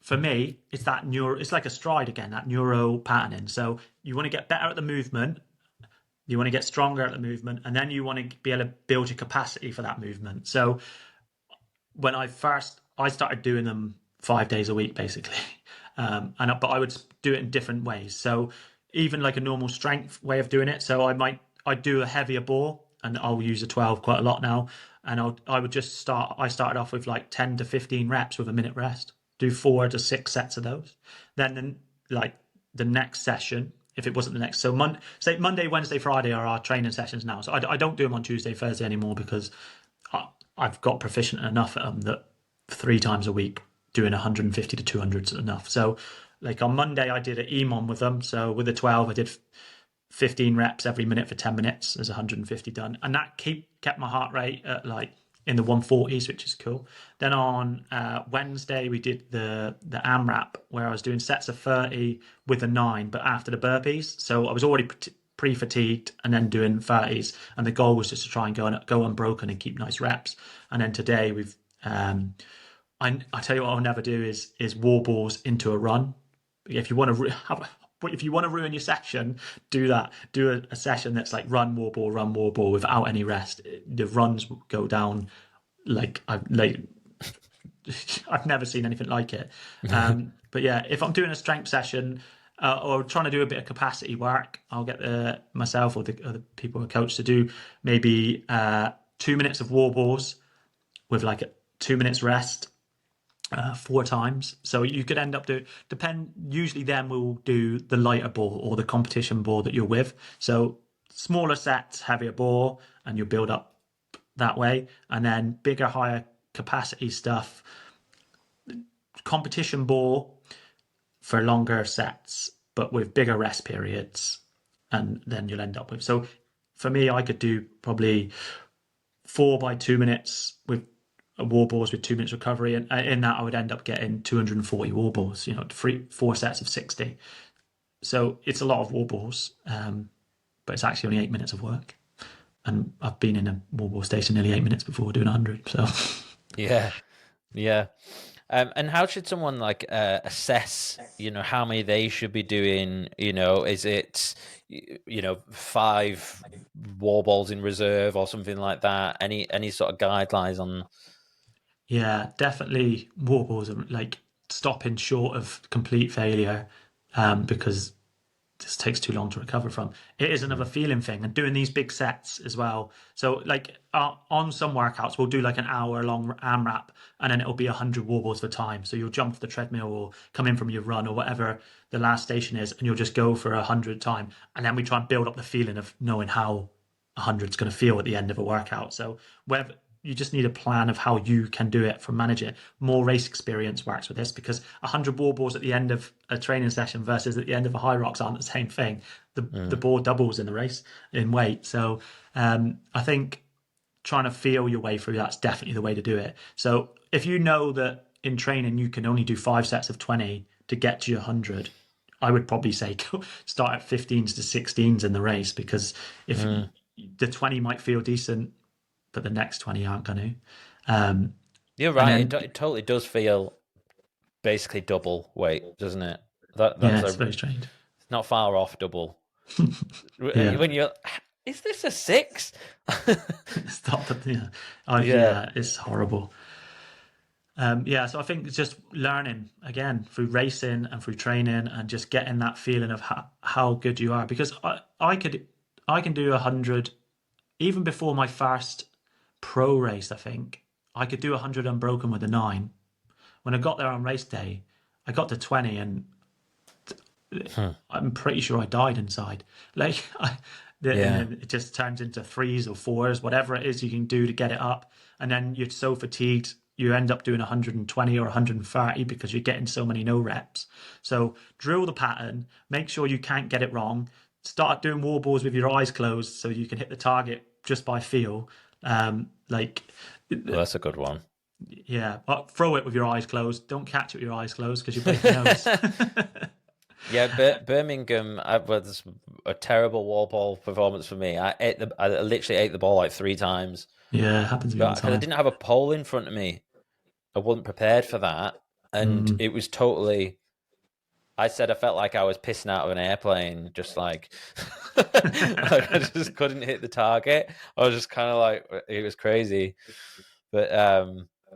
[SPEAKER 1] for me, it's like a stride again, that neuro patterning. So you want to get better at the movement, you want to get stronger at the movement, and then you want to be able to build your capacity for that movement. So when I started doing them 5 days a week, basically. But I would do it in different ways. So even like a normal strength way of doing it. So I'd do a heavier ball, and I'll use a 12 quite a lot now. And I started off with like 10 to 15 reps with a minute rest, do 4 to 6 sets of those. Then like the next session, if it wasn't the next, so Monday, Wednesday, Friday are our training sessions now. So I don't do them on Tuesday, Thursday anymore, because I've got proficient enough at them that 3 times a week doing 150 to 200 is enough. So like on Monday, I did an EMOM with them. So with the 12, I did 15 reps every minute for 10 minutes. There's 150 done. And that kept my heart rate at like in the 140s, which is cool. Then on Wednesday, we did the AMRAP, where I was doing sets of 30 with a 9, but after the burpees. So I was already pre-fatigued and then doing 30s. And the goal was just to try and go unbroken and keep nice reps. And then today we've, I tell you what I'll never do is wall balls into a run. If you want to ruin your session, do that. Do a session that's like run wall ball without any rest. The runs go down like I've never seen anything like it. But yeah, if I'm doing a strength session or trying to do a bit of capacity work, I'll get myself or the other people I coach to do maybe 2 minutes of wall balls with like 2 minutes rest. 4 times. So you could end up usually then we'll do the lighter ball or the competition ball that you're with. So smaller sets, heavier ball, and you'll build up that way. And then bigger, higher capacity stuff, competition ball for longer sets, but with bigger rest periods. And then you'll end up with, so for me, I could do probably 4 by 2 minutes with wall balls with 2 minutes recovery, and in that I would end up getting 240 wall balls, 4 sets of 60. So it's a lot of wall balls, but it's actually only 8 minutes of work, and I've been in a wall ball station nearly 8 minutes before doing 100. So
[SPEAKER 2] yeah. And how should someone like assess how many they should be doing? Is it 5 wall balls in reserve or something like that? Any sort of guidelines on?
[SPEAKER 1] Yeah, definitely wall balls are like stopping short of complete failure, because this takes too long to recover from. It is another feeling thing, and doing these big sets as well. So like on some workouts, we'll do like an hour long AMRAP, and then it'll be 100 wall balls for time. So you'll jump off the treadmill or come in from your run or whatever the last station is, and you'll just go for 100 time. And then we try and build up the feeling of knowing how 100 is going to feel at the end of a workout. So whether you just need a plan of how you can do it from manage it. More race experience works with this, because 100 wall balls at the end of a training session versus at the end of a HYROX aren't the same thing. The ball doubles in the race in weight. So I think trying to feel your way through, that's definitely the way to do it. So if you know that in training you can only do 5 sets of 20 to get to your 100, I would probably say start at 15s to 16s in the race, because if the 20 might feel decent, but the next 20 aren't going to.
[SPEAKER 2] You're right. It totally does feel basically double weight, doesn't it?
[SPEAKER 1] Yeah, it's very strange.
[SPEAKER 2] Not far off double.
[SPEAKER 1] Yeah.
[SPEAKER 2] When you're, is this a 6?
[SPEAKER 1] Stop it. Yeah. Yeah, it's horrible. So I think it's just learning again through racing and through training, and just getting that feeling of how good you are. Because I can do 100 even before my first pro race. I think I could do 100 unbroken with a 9. When I got there on race day, I got to 20 and I'm pretty sure I died inside. Like, it just turns into 3s or 4s, whatever it is you can do to get it up. And then you're so fatigued, you end up doing 120 or 130 because you're getting so many no reps. So drill the pattern, make sure you can't get it wrong. Start doing wall balls with your eyes closed so you can hit the target just by feel.
[SPEAKER 2] That's a good one.
[SPEAKER 1] Yeah, but throw it with your eyes closed. Don't catch it with your eyes closed because you break your nose.
[SPEAKER 2] Yeah, Birmingham was a terrible wall ball performance for me. I literally ate the ball like 3 times.
[SPEAKER 1] Yeah, it happens to me all the time.
[SPEAKER 2] I didn't have a pole in front of me. I wasn't prepared for that, and it was totally. I said I felt like I was pissing out of an airplane, just like, like I just couldn't hit the target. I was just kind of like, it was crazy. But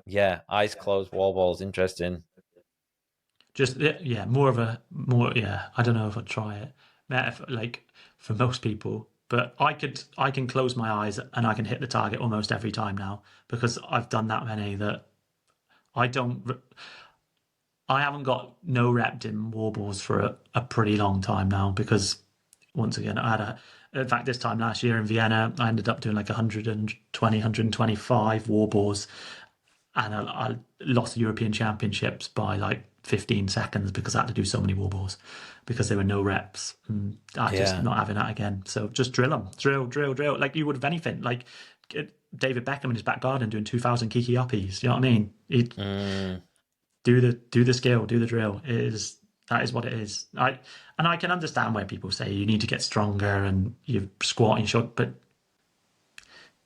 [SPEAKER 2] yeah, eyes closed wall balls, interesting.
[SPEAKER 1] Just more. Yeah, I don't know if I'd try it. Like for most people, but I can close my eyes and I can hit the target almost every time now, because I've done that many that I haven't got no rep in wall balls for a pretty long time now, because once again, in fact, this time last year in Vienna, I ended up doing like 120, 125 wall balls, and I lost the European Championships by like 15 seconds because I had to do so many wall balls because there were no reps. And I just not having that again. So just drill them, drill, like you would have anything. Like David Beckham in his back garden doing 2,000 kiki uppies. You know what I mean? Do the skill, do the drill. That is what it is. I can understand where people say you need to get stronger and you're squatting short, but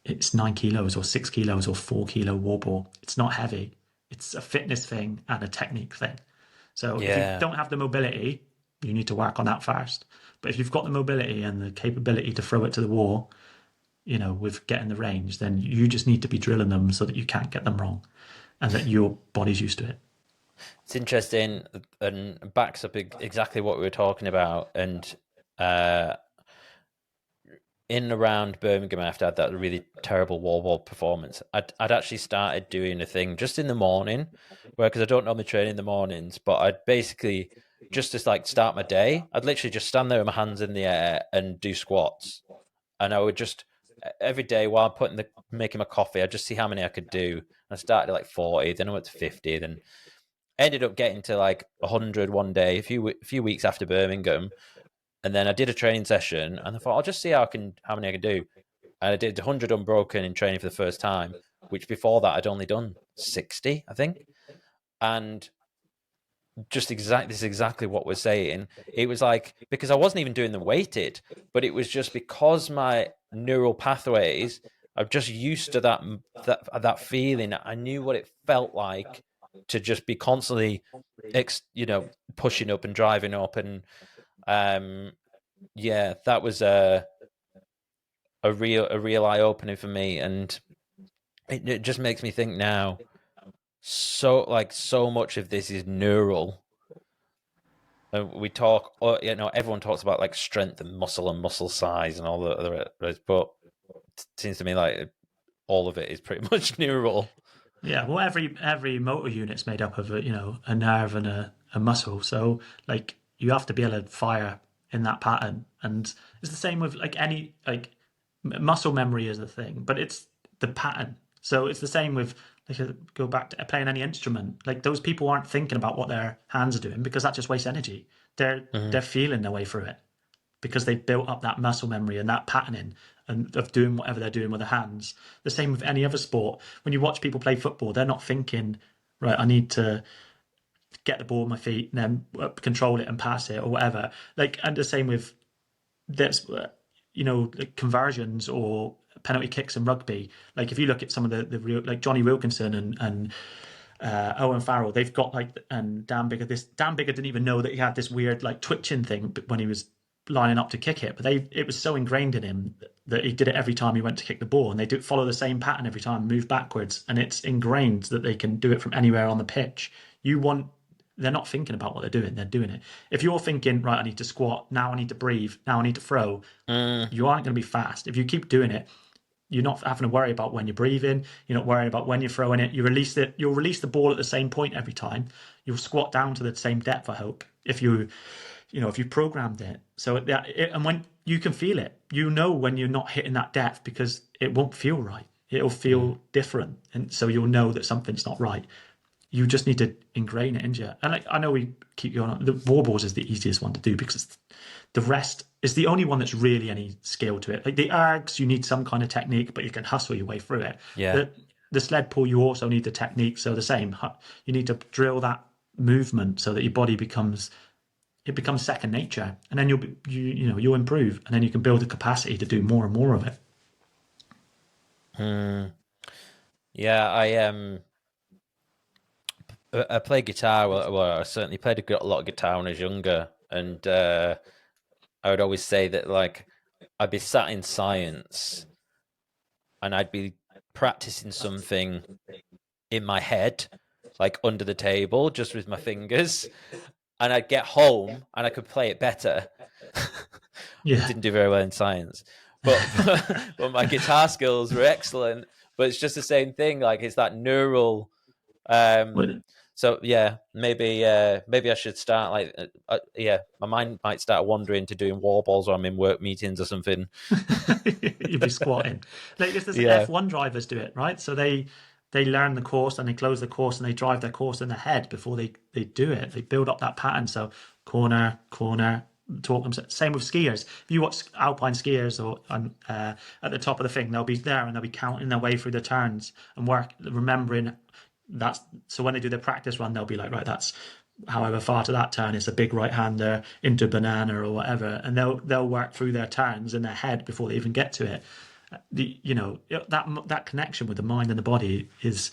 [SPEAKER 1] it's 9 kilos or 6 kilos or 4 kilo wall ball. It's not heavy. It's a fitness thing and a technique thing. So if you don't have the mobility, you need to work on that first. But if you've got the mobility and the capability to throw it to the wall, with getting the range, then you just need to be drilling them so that you can't get them wrong and that your body's used to it.
[SPEAKER 2] It's interesting and backs up exactly what we were talking about. And in and around Birmingham, after I had that really terrible wall ball performance, I'd actually started doing a thing just in the morning, because I don't normally train in the mornings, but I'd basically just to like start my day, I'd literally just stand there with my hands in the air and do squats, and I would just every day while I'm making my coffee, I'd just see how many I could do. I started at like 40, then I went to 50, then ended up getting to like 100 one day, a few weeks after Birmingham. And then I did a training session, and I thought I'll just see how many I can do. And I did 100 unbroken in training for the first time, which before that I'd only done 60, I think. And this is exactly what we're saying. It was like, because I wasn't even doing the weighted, but it was just because my neural pathways, I'm just used to that feeling. I knew what it felt like to just be constantly, pushing up and driving up, and that was a real eye opening for me, and it just makes me think now. So much of this is neural. We talk, everyone talks about like strength and muscle size and all the other, but it seems to me like all of it is pretty much neural.
[SPEAKER 1] Yeah, well, every motor unit's made up of a nerve and a muscle. So like you have to be able to fire in that pattern, and it's the same with like any muscle memory is the thing, but it's the pattern. So it's the same with go back to playing any instrument. Like those people aren't thinking about what their hands are doing because that just wastes energy. They're feeling their way through it because they've built up that muscle memory and that patterning, and of doing whatever they're doing with their hands. The same with any other sport. When you watch people play football, they're not thinking, right, I need to get the ball with my feet and then control it and pass it or whatever. Like, and the same with this, like conversions or penalty kicks in rugby. Like if you look at some of the real, like Johnny Wilkinson and Owen Farrell, they've got like, and Dan Bigger. Dan Bigger didn't even know that he had this weird like twitching thing when he was lining up to kick it, but it was so ingrained in him that he did it every time he went to kick the ball, and they do follow the same pattern every time, move backwards, and it's ingrained that they can do it from anywhere on the pitch. They're not thinking about what they're doing it. If you're thinking, right, I need to squat, now I need to breathe, now I need to throw, you aren't going to be fast. If you keep doing it, you're not having to worry about when you're breathing, you're not worrying about when you're throwing it. You'll release the ball at the same point every time. You'll squat down to the same depth, I hope, if you programmed it. So and when you can feel it, when you're not hitting that depth, because it won't feel right. It'll feel different, and so you'll know that something's not right. You just need to ingrain it into you. And I know we keep going on. The warballs is the easiest one to do because the rest is the only one that's really any skill to it. Like the ergs, you need some kind of technique, but you can hustle your way through it.
[SPEAKER 2] Yeah.
[SPEAKER 1] The sled pull, you also need the technique. So the same, you need to drill that movement so that your body becomes second nature, and then you'll improve, and then you can build the capacity to do more and more of it.
[SPEAKER 2] Yeah, I play guitar. Well, I certainly played a lot of guitar when I was younger, and I would always say that like I'd be sat in science, and I'd be practicing something in my head, like under the table, just with my fingers, and I'd get home and I could play it better.
[SPEAKER 1] Yeah.
[SPEAKER 2] I didn't do very well in science, but my guitar skills were excellent. But it's just the same thing. Like it's that neural. So yeah, maybe I should start my mind might start wandering to doing warballs while I'm in work meetings or something.
[SPEAKER 1] You'd be squatting. Like this, F1 drivers do it, right? So they learn the course and they close the course and they drive their course in their head before they do it. They build up that pattern. So corner, talk them. Same with skiers. If you watch alpine skiers or at the top of the thing, they'll be there and they'll be counting their way through the turns and remembering. So when they do their practice run, they'll be like, right, that's however far to that turn, it's a big right hander into banana or whatever, and they'll work through their turns in their head before they even get to it. That connection with the mind and the body is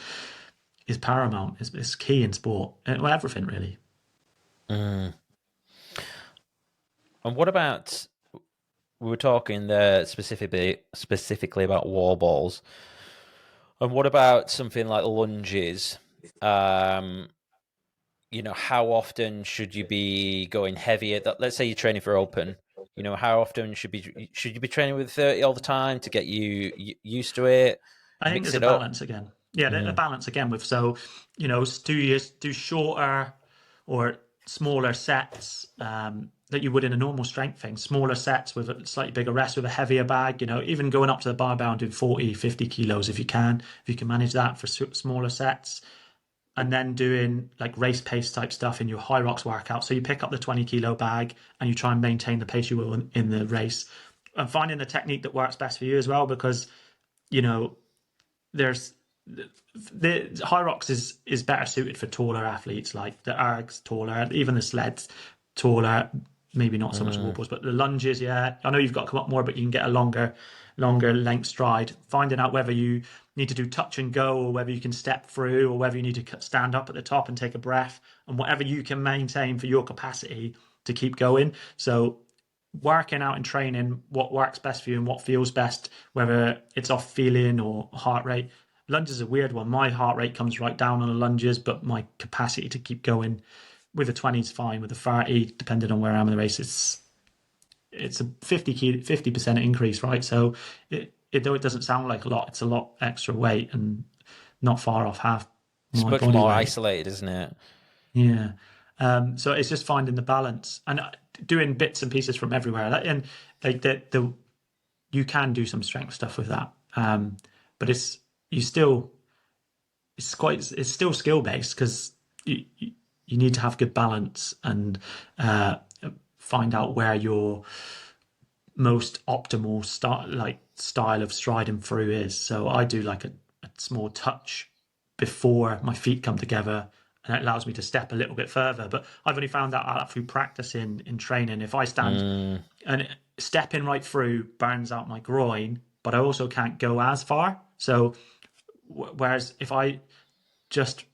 [SPEAKER 1] paramount. Is key in sport and everything really.
[SPEAKER 2] And what about, we were talking specifically about wall balls. And what about something like lunges? How often should you be going heavier? Let's say you're training for open. How often should you be training with 30 all the time to get you used to it?
[SPEAKER 1] I think there's a balance again. Yeah, a balance again with do shorter or smaller sets that you would in a normal strength thing, smaller sets with a slightly bigger rest with a heavier bag, even going up to the barbell and doing 40, 50 kilos if you can manage that for smaller sets, and then doing like race pace type stuff in your HYROX workout. So you pick up the 20 kilo bag and you try and maintain the pace you will in the race, and finding the technique that works best for you as well, because, there's the HYROX is better suited for taller athletes, like the ergs taller, even the sleds taller, maybe not so much warballs, but the lunges, yeah. I know you've got to come up more, but you can get a longer length stride. Finding out whether you need to do touch and go or whether you can step through or whether you need to stand up at the top and take a breath, and whatever you can maintain for your capacity to keep going. So working out and training what works best for you and what feels best, whether it's off feeling or heart rate. Lunges is a weird one. My heart rate comes right down on the lunges, but my capacity to keep going with a 20 is fine. With a 30, depending on where I am in the race, it's a 50% increase, right? So though it doesn't sound like a lot, it's a lot extra weight and not far off half.
[SPEAKER 2] It's much more isolated, isn't it?
[SPEAKER 1] Yeah. So it's just finding the balance and doing bits and pieces from everywhere. And like you can do some strength stuff with that, but it's still skill based, because you need to have good balance and style of striding through is. So I do like a small touch before my feet come together, and it allows me to step a little bit further. But I've only found that out through practice in training. If I stand and stepping right through burns out my groin, but I also can't go as far. So whereas if I just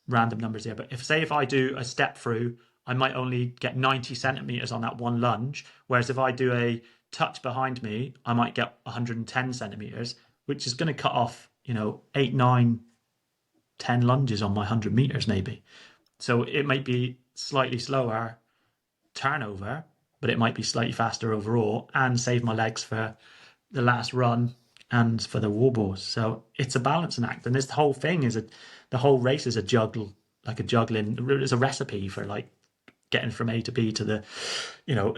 [SPEAKER 1] random numbers here, but if I do a step through, I might only get 90 centimeters on that one lunge. Whereas if I do a touch behind me, I might get 110 centimeters, which is going to cut off, 8, 9, 10 lunges on my 100 meters maybe. So it might be slightly slower turnover, but it might be slightly faster overall and save my legs for the last run and for the wall balls. So it's a balancing act. And this whole thing the whole race is a juggling. It's a recipe for like getting from A to B to the,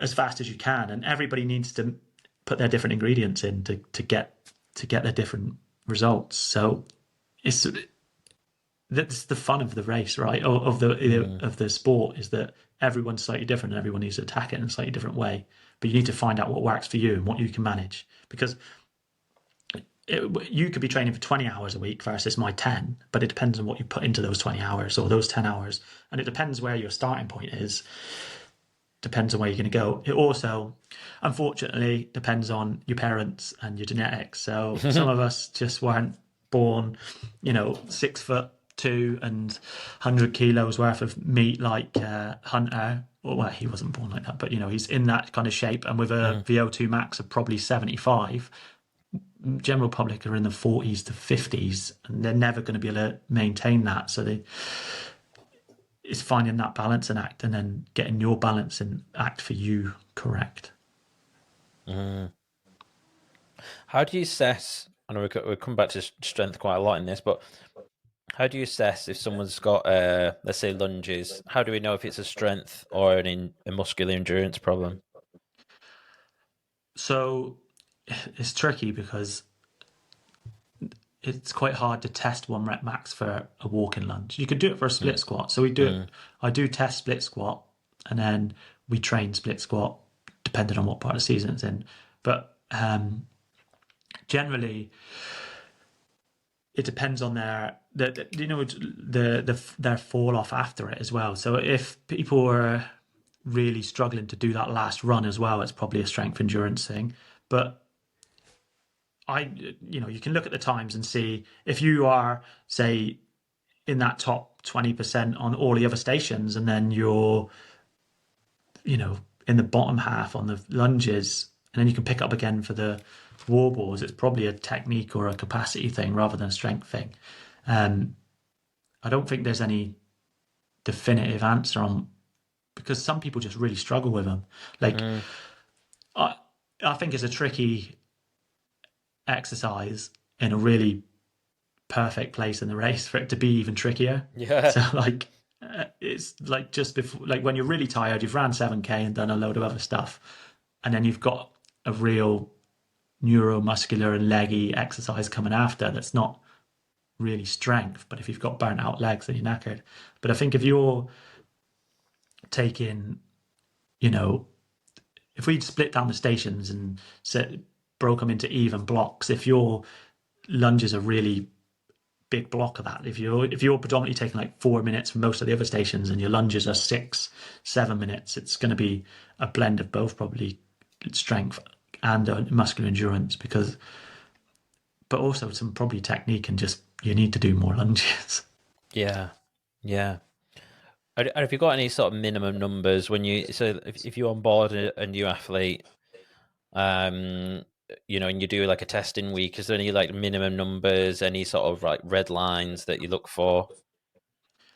[SPEAKER 1] as fast as you can. And everybody needs to put their different ingredients in to get their different results. So that's the fun of the race, right? Of the sport, is that everyone's slightly different and everyone needs to attack it in a slightly different way. But you need to find out what works for you and what you can manage, because you could be training for 20 hours a week versus my 10, but it depends on what you put into those 20 hours or those 10 hours. And it depends where your starting point is, depends on where you're going to go. It also, unfortunately, depends on your parents and your genetics. So some of us just weren't born, 6'2" and 100 kilos worth of meat like Hunter. Well, he wasn't born like that, but he's in that kind of shape, and with a VO2 max of probably 75. General public are in the 40s to 50s, and they're never going to be able to maintain that. So it's finding that balancing act and then getting your balancing act for you correct.
[SPEAKER 2] How do you assess? I know we'll come back to strength quite a lot in this, but how do you assess if someone's got, let's say, lunges? How do we know if it's a strength or a muscular endurance problem?
[SPEAKER 1] So it's tricky because it's quite hard to test 1 rep max for a walking lunge. You could do it for a split squat. So we do it. I do test split squat, and then we train split squat depending on what part of the season it's in. But generally, it depends on their fall off after it as well. So if people were really struggling to do that last run as well, it's probably a strength endurance thing. But you can look at the times and see if you are, say, in that top 20% on all the other stations, and then you're, in the bottom half on the lunges, and then you can pick up again for the wall balls. It's probably a technique or a capacity thing rather than a strength thing. I don't think there's any definitive answer on, because some people just really struggle with them. Like, I think it's a tricky exercise in a really perfect place in the race for it to be even trickier.
[SPEAKER 2] Yeah.
[SPEAKER 1] So it's like just before, like when you're really tired, you've ran 7K and done a load of other stuff, and then you've got a real neuromuscular and leggy exercise coming after that's not really strength. But if you've got burnt out legs, then you're knackered. But I think if you're taking, if we'd split down the stations and broke them into even blocks, if your lunges are really big block of that, if you're predominantly taking like 4 minutes from most of the other stations and your lunges are 6-7 minutes, it's going to be a blend of both, probably strength and muscular endurance, but also some probably technique, and just you need to do more lunges.
[SPEAKER 2] Yeah. Have you got any sort of minimum numbers when if you onboard a new athlete, and you do like a testing week, is there any like minimum numbers, any sort of like red lines that you look for?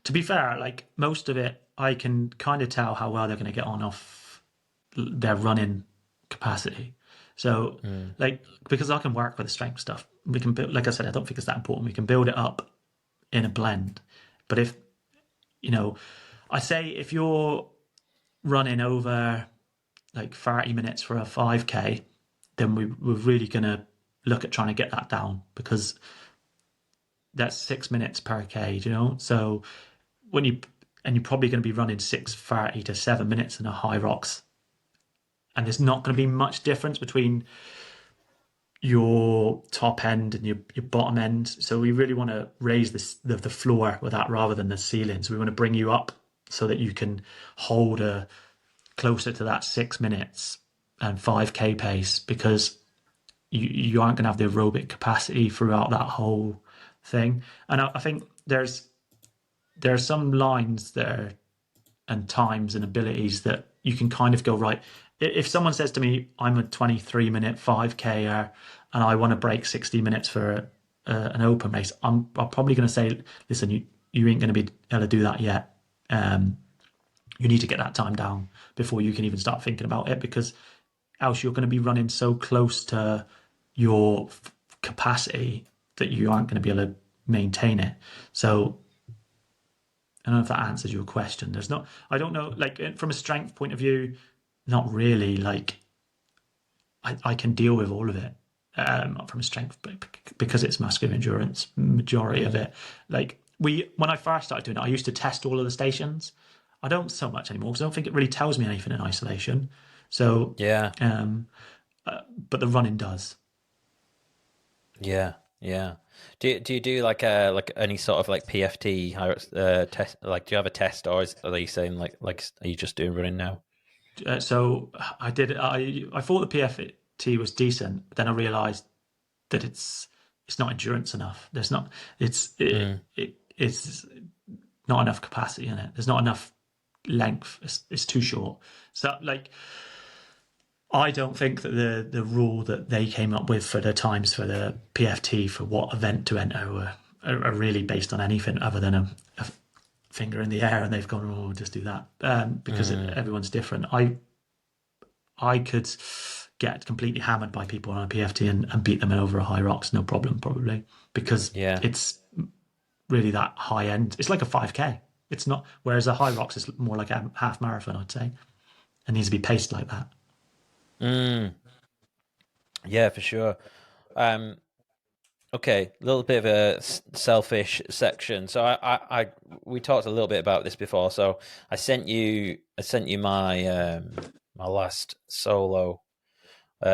[SPEAKER 1] To be fair, like most of it, I can kind of tell how well they're going to get on off their running capacity. So because I can work with the strength stuff, we can build, like I said, I don't think it's that important. We can build it up in a blend. But if, I say if you're running over like 30 minutes for a 5K, then we're really going to look at trying to get that down, because that's 6 minutes per K, So you're probably going to be running 6:30 to 7 minutes in a HYROX, and there's not going to be much difference between your top end and your bottom end. So we really want to raise the floor with that rather than the ceiling. So we want to bring you up so that you can hold a closer to that 6 minutes and 5K pace, because you aren't going to have the aerobic capacity throughout that whole thing. And I think there are some lines there and times and abilities that you can kind of go, right. If someone says to me, I'm a 23-minute 5K and I want to break 60 minutes for an open race, I'm probably going to say, listen, you ain't going to be able to do that yet. You need to get that time down before you can even start thinking about it, because else you're going to be running so close to your capacity that you aren't going to be able to maintain it. So I don't know if that answers your question. I don't know, like from a strength point of view, not really. Like I can deal with all of it from a strength, because it's muscular endurance, majority of it. Like when I first started doing it, I used to test all of the stations. I don't so much anymore because I don't think it really tells me anything in isolation. So
[SPEAKER 2] Yeah.
[SPEAKER 1] But the running does.
[SPEAKER 2] Yeah. Yeah. Do you do like any sort of like PFT test? Like, do you have a test, or are you saying like are you just doing running now?
[SPEAKER 1] So I did. I thought the PFT was decent, but then I realised that it's not endurance enough. There's not. It's not enough capacity in it. There's not enough length. It's too short. So like, I don't think that the rule that they came up with for the times for the PFT for what event to enter are really based on anything other than a finger in the air, and they've gone, oh, just do that, because everyone's different. I could get completely hammered by people on a PFT and beat them over a HYROX, no problem, probably, because
[SPEAKER 2] Yeah.
[SPEAKER 1] it's really that high end. It's like a 5K. It's not, whereas a HYROX is more like a half marathon, I'd say. It needs to be paced like that.
[SPEAKER 2] Yeah, for sure. Okay, a little bit of a selfish section. So we talked a little bit about this before. So I sent you my my last solo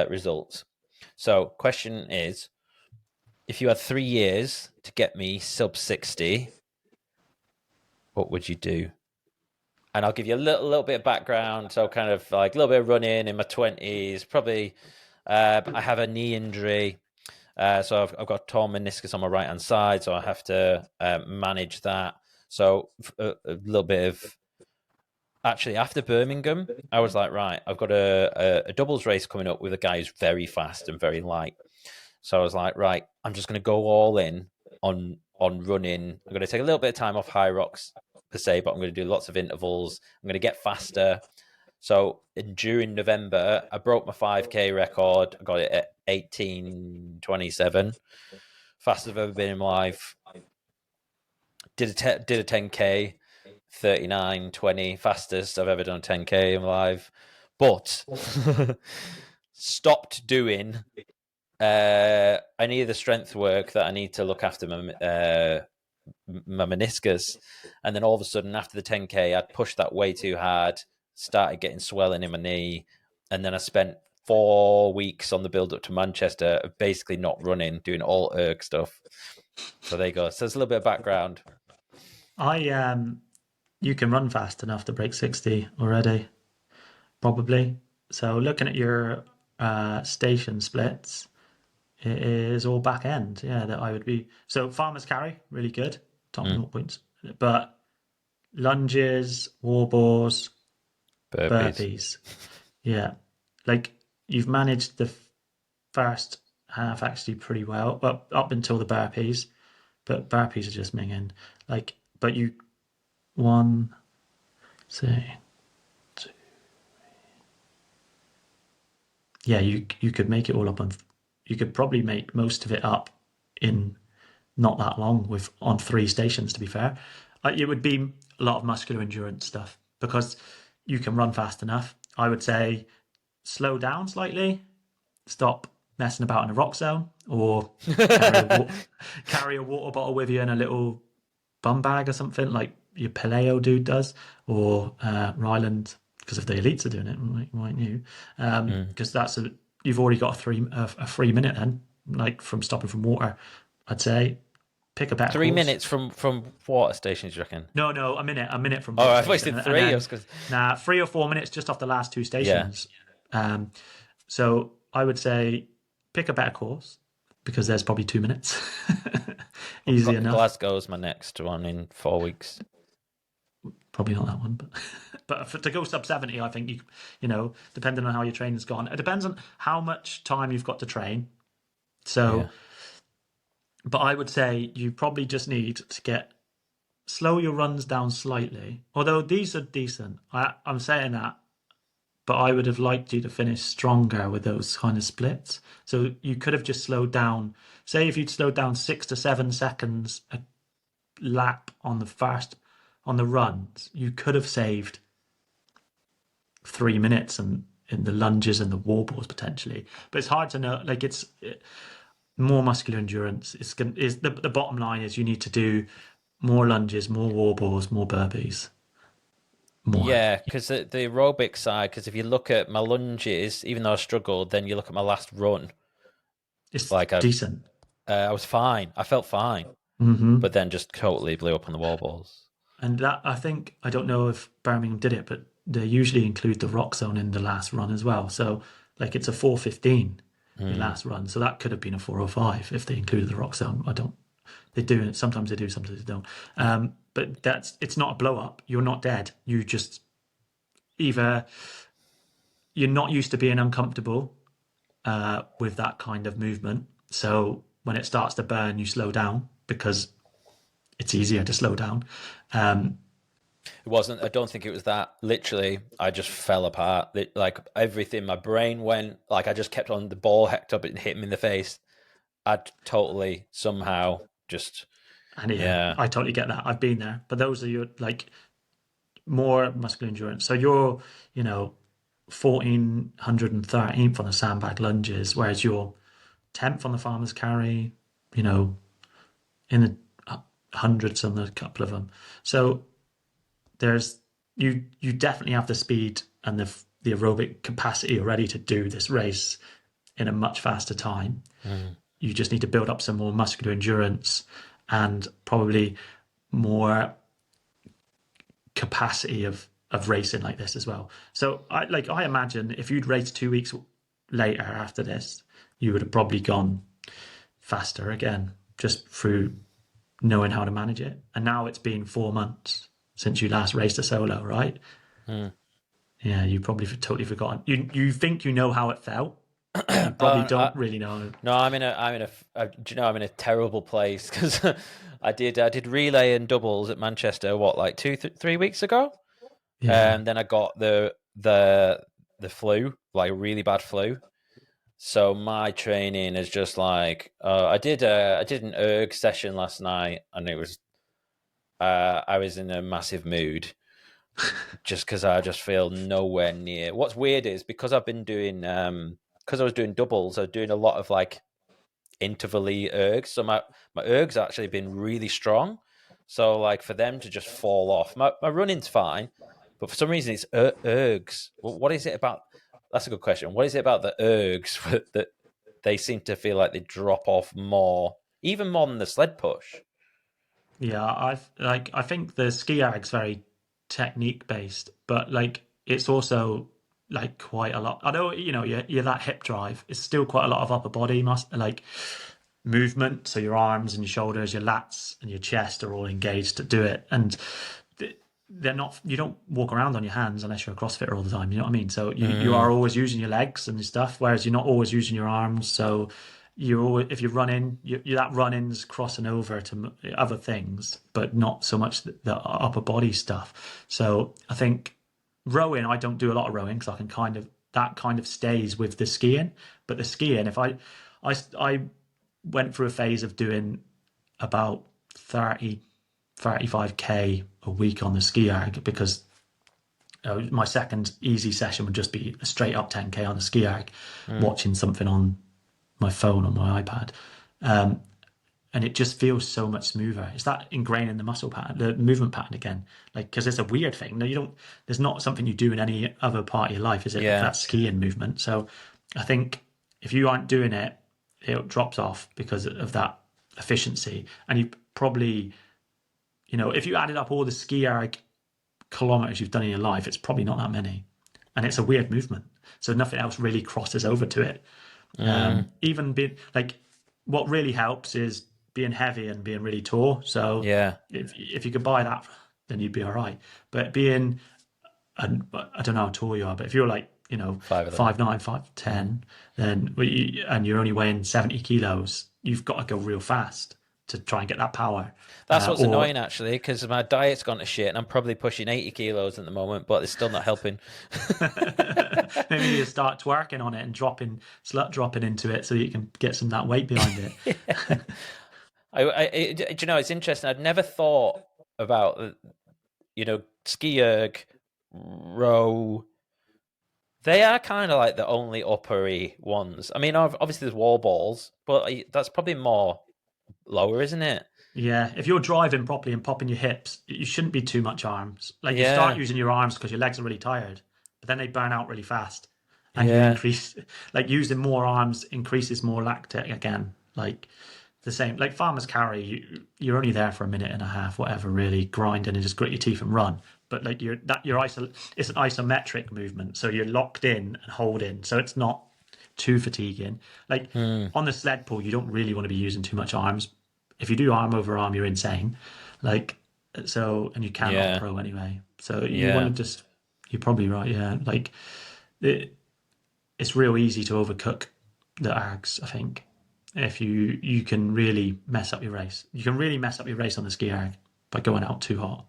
[SPEAKER 2] results. So question is, if you had 3 years to get me sub 60, what would you do? And I'll give you a little bit of background. So kind of like a little bit of running in my 20s. Probably I have a knee injury. So I've got torn meniscus on my right hand side, so I have to manage that. So a little bit of actually after Birmingham, I was like, right, I've got a doubles race coming up with a guy who's very fast and very light. So I was like, right, I'm just going to go all in on running. I'm going to take a little bit of time off HYROX per se, but I'm going to do lots of intervals. I'm going to get faster. So during November, I broke my 5K record. I got it at 18:27, fastest I've ever been in my life. Did a 10K, 39:20, fastest I've ever done a 10K in my life. But stopped doing any of the strength work that I need to look after my meniscus. And then all of a sudden, after the 10K, I'd pushed that way too hard, started getting swelling in my knee. And then I spent 4 weeks on the build up to Manchester, basically not running, doing all erg stuff. So there you go. So there's a little bit of background.
[SPEAKER 1] You can run fast enough to break 60 already, probably. So looking at your station splits, it is all back end. Yeah, that I would be. So farmer's carry, really good, top 0 points. But lunges, war balls, burpees. Yeah, like you've managed the first half actually pretty well, up until the burpees. But burpees are just minging. Like, but you one, say, two. Yeah, you could make it all up on. You could probably make most of it up in not that long with on 3 stations. To be fair, it would be a lot of muscular endurance stuff because you can run fast enough. I would say slow down slightly, stop messing about in a rock zone, or carry a water bottle with you in a little bum bag or something like your paleo dude does, or Ryland, because if the elites are doing it, why you? Because you've already got a 3 minute then, like from stopping from water. I'd say pick a better
[SPEAKER 2] 3
[SPEAKER 1] course.
[SPEAKER 2] minutes from water stations, you reckon?
[SPEAKER 1] No, a minute from
[SPEAKER 2] Oh,
[SPEAKER 1] water
[SPEAKER 2] I
[SPEAKER 1] station,
[SPEAKER 2] wasted
[SPEAKER 1] and
[SPEAKER 2] 3.
[SPEAKER 1] then 3 or 4 minutes just off the last two
[SPEAKER 2] Yeah.
[SPEAKER 1] stations. So I would say pick a better course because there's probably 2 minutes. Easy enough.
[SPEAKER 2] Glasgow's my next one in 4 weeks.
[SPEAKER 1] Probably not that one, but to go sub 70, I think you know, depending on how your training's gone, it depends on how much time you've got to train. So,
[SPEAKER 2] Yeah.
[SPEAKER 1] but I would say you probably just need to slow your runs down slightly. Although these are decent, I'm saying that, but I would have liked you to finish stronger with those kind of splits. So you could have just slowed down. Say if you'd slowed down 6 to 7 seconds a lap on the runs, you could have saved 3 minutes and in the lunges and the wall balls potentially. But it's hard to know. Like more muscular endurance. The bottom line is you need to do more lunges, more wall balls, more burpees. More.
[SPEAKER 2] Yeah, because the aerobic side, because if you look at my lunges, even though I struggled, then you look at my last run.
[SPEAKER 1] It's
[SPEAKER 2] like
[SPEAKER 1] decent.
[SPEAKER 2] I was fine. I felt fine. But then just totally blew up on the wall balls.
[SPEAKER 1] And that, I don't know if Birmingham did it, but they usually include the rock zone in the last run as well. So like it's a 4:15 the last run. So that could have been a 4:05 if they included the rock zone. They do. Sometimes they do, sometimes they don't. But it's not a blow up. You're not dead. You just either you're not used to being uncomfortable with that kind of movement. So when it starts to burn, you slow down because it's easier to slow down.
[SPEAKER 2] It wasn't. I don't think it was that. Literally, I just fell apart. Like everything, my brain went. Like I just kept on. The ball hecked up and hit me in the face. I'd totally somehow just.
[SPEAKER 1] And yeah, I totally get that. I've been there. But those are your like more muscular endurance. So you're 1413th on the sandbag lunges, whereas you're 10th on the farmer's carry. In the hundreds on a couple of them. So there's you definitely have the speed and the aerobic capacity already to do this race in a much faster time. You just need to build up some more muscular endurance and probably more capacity of racing like this as well. So I imagine if you'd raced 2 weeks later after this, you would have probably gone faster again, just through knowing how to manage it. And now it's been 4 months since you last raced a solo, right? Yeah, you probably totally forgotten. You think you know how it felt. You probably don't really know.
[SPEAKER 2] No, I'm in a terrible place because I did relay and doubles at Manchester. Like 3 weeks ago?
[SPEAKER 1] Yeah.
[SPEAKER 2] And then I got the flu, like really bad flu. So my training is just like I did an erg session last night, and it was I was in a massive mood just because I just feel nowhere near. What's weird is because I've been doing because I was doing doubles, I was doing a lot of like interval-y ergs. So my ergs actually been really strong. So like for them to just fall off, my running's fine, but for some reason it's ergs. What is it about? That's a good question. What is it about the ergs that they seem to feel like they drop off more, even more than the sled push?
[SPEAKER 1] Yeah, I think the ski erg's very technique based, but like it's also like quite a lot. I know you're that hip drive. It's still quite a lot of upper body like movement. So your arms and your shoulders, your lats and your chest are all engaged to do it, and they're not. You don't walk around on your hands unless you're a CrossFitter all the time. You know what I mean? So you are always using your legs and stuff, whereas you're not always using your arms. So if you're running, that running's crossing over to other things, but not so much the upper body stuff. So I think rowing, I don't do a lot of rowing because I can that kind of stays with the skiing. But the skiing, if I went through a phase of doing about 35k a week on the ski erg because my second easy session would just be a straight up 10k on the ski erg, watching something on my phone or my iPad, and it just feels so much smoother. It's that ingraining the muscle pattern, the movement pattern again, like because it's a weird thing. No, you don't. There's not something you do in any other part of your life, is it?
[SPEAKER 2] Yeah.
[SPEAKER 1] That skiing movement. So I think if you aren't doing it, it drops off because of that efficiency. And you probably, if you added up all the ski erg kilometers you've done in your life, it's probably not that many. And it's a weird movement. So nothing else really crosses over to it. Even being like, what really helps is being heavy and being really tall. So if you could buy that, then you'd be all right. But being, I don't know how tall you are, but if you're like, 5'9", 5'10", then and you're only weighing 70 kilos, you've got to go real fast to try and get that power.
[SPEAKER 2] That's what's annoying, actually, because my diet's gone to shit, and I'm probably pushing 80 kilos at the moment, but it's still not helping.
[SPEAKER 1] Maybe you start twerking on it and slut dropping into it so you can get some of that weight behind it.
[SPEAKER 2] Do you know, it's interesting. I'd never thought about, ski erg, row. They are kind of like the only uppery ones. I mean, obviously there's wall balls, but that's probably more lower, isn't it?
[SPEAKER 1] Yeah, if you're driving properly and popping your hips, you shouldn't be too much arms. Like you start using your arms because your legs are really tired, but then they burn out really fast. And you increase, like using more arms increases more lactate again. Like the same, like farmer's carry, you're only there for a minute and a half, whatever, really grinding and just grit your teeth and run. But like it's an isometric movement, so you're locked in and holding, so it's not too fatiguing. Like on the sled pull, you don't really want to be using too much arms. If you do arm over arm, you're insane. Like so, and you can't on pro anyway. So you want to just, you're probably right. Yeah, like it's real easy to overcook the ergs, I think. If you can really mess up your race, you can really mess up your race on the ski erg by going out too hot.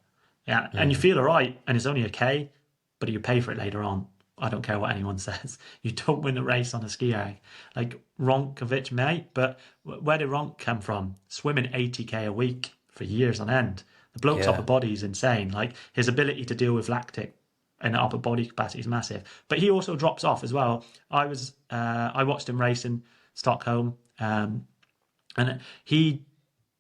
[SPEAKER 1] Yeah, and you feel all right, and it's only a K, but you pay for it later on. I don't care what anyone says. You don't win the race on a ski erg. Like Ronkovic may, but where did Ronk come from? Swimming 80K a week for years on end. The bloke's upper body is insane. Like his ability to deal with lactic and upper body capacity is massive. But he also drops off as well. I watched him race in Stockholm, and he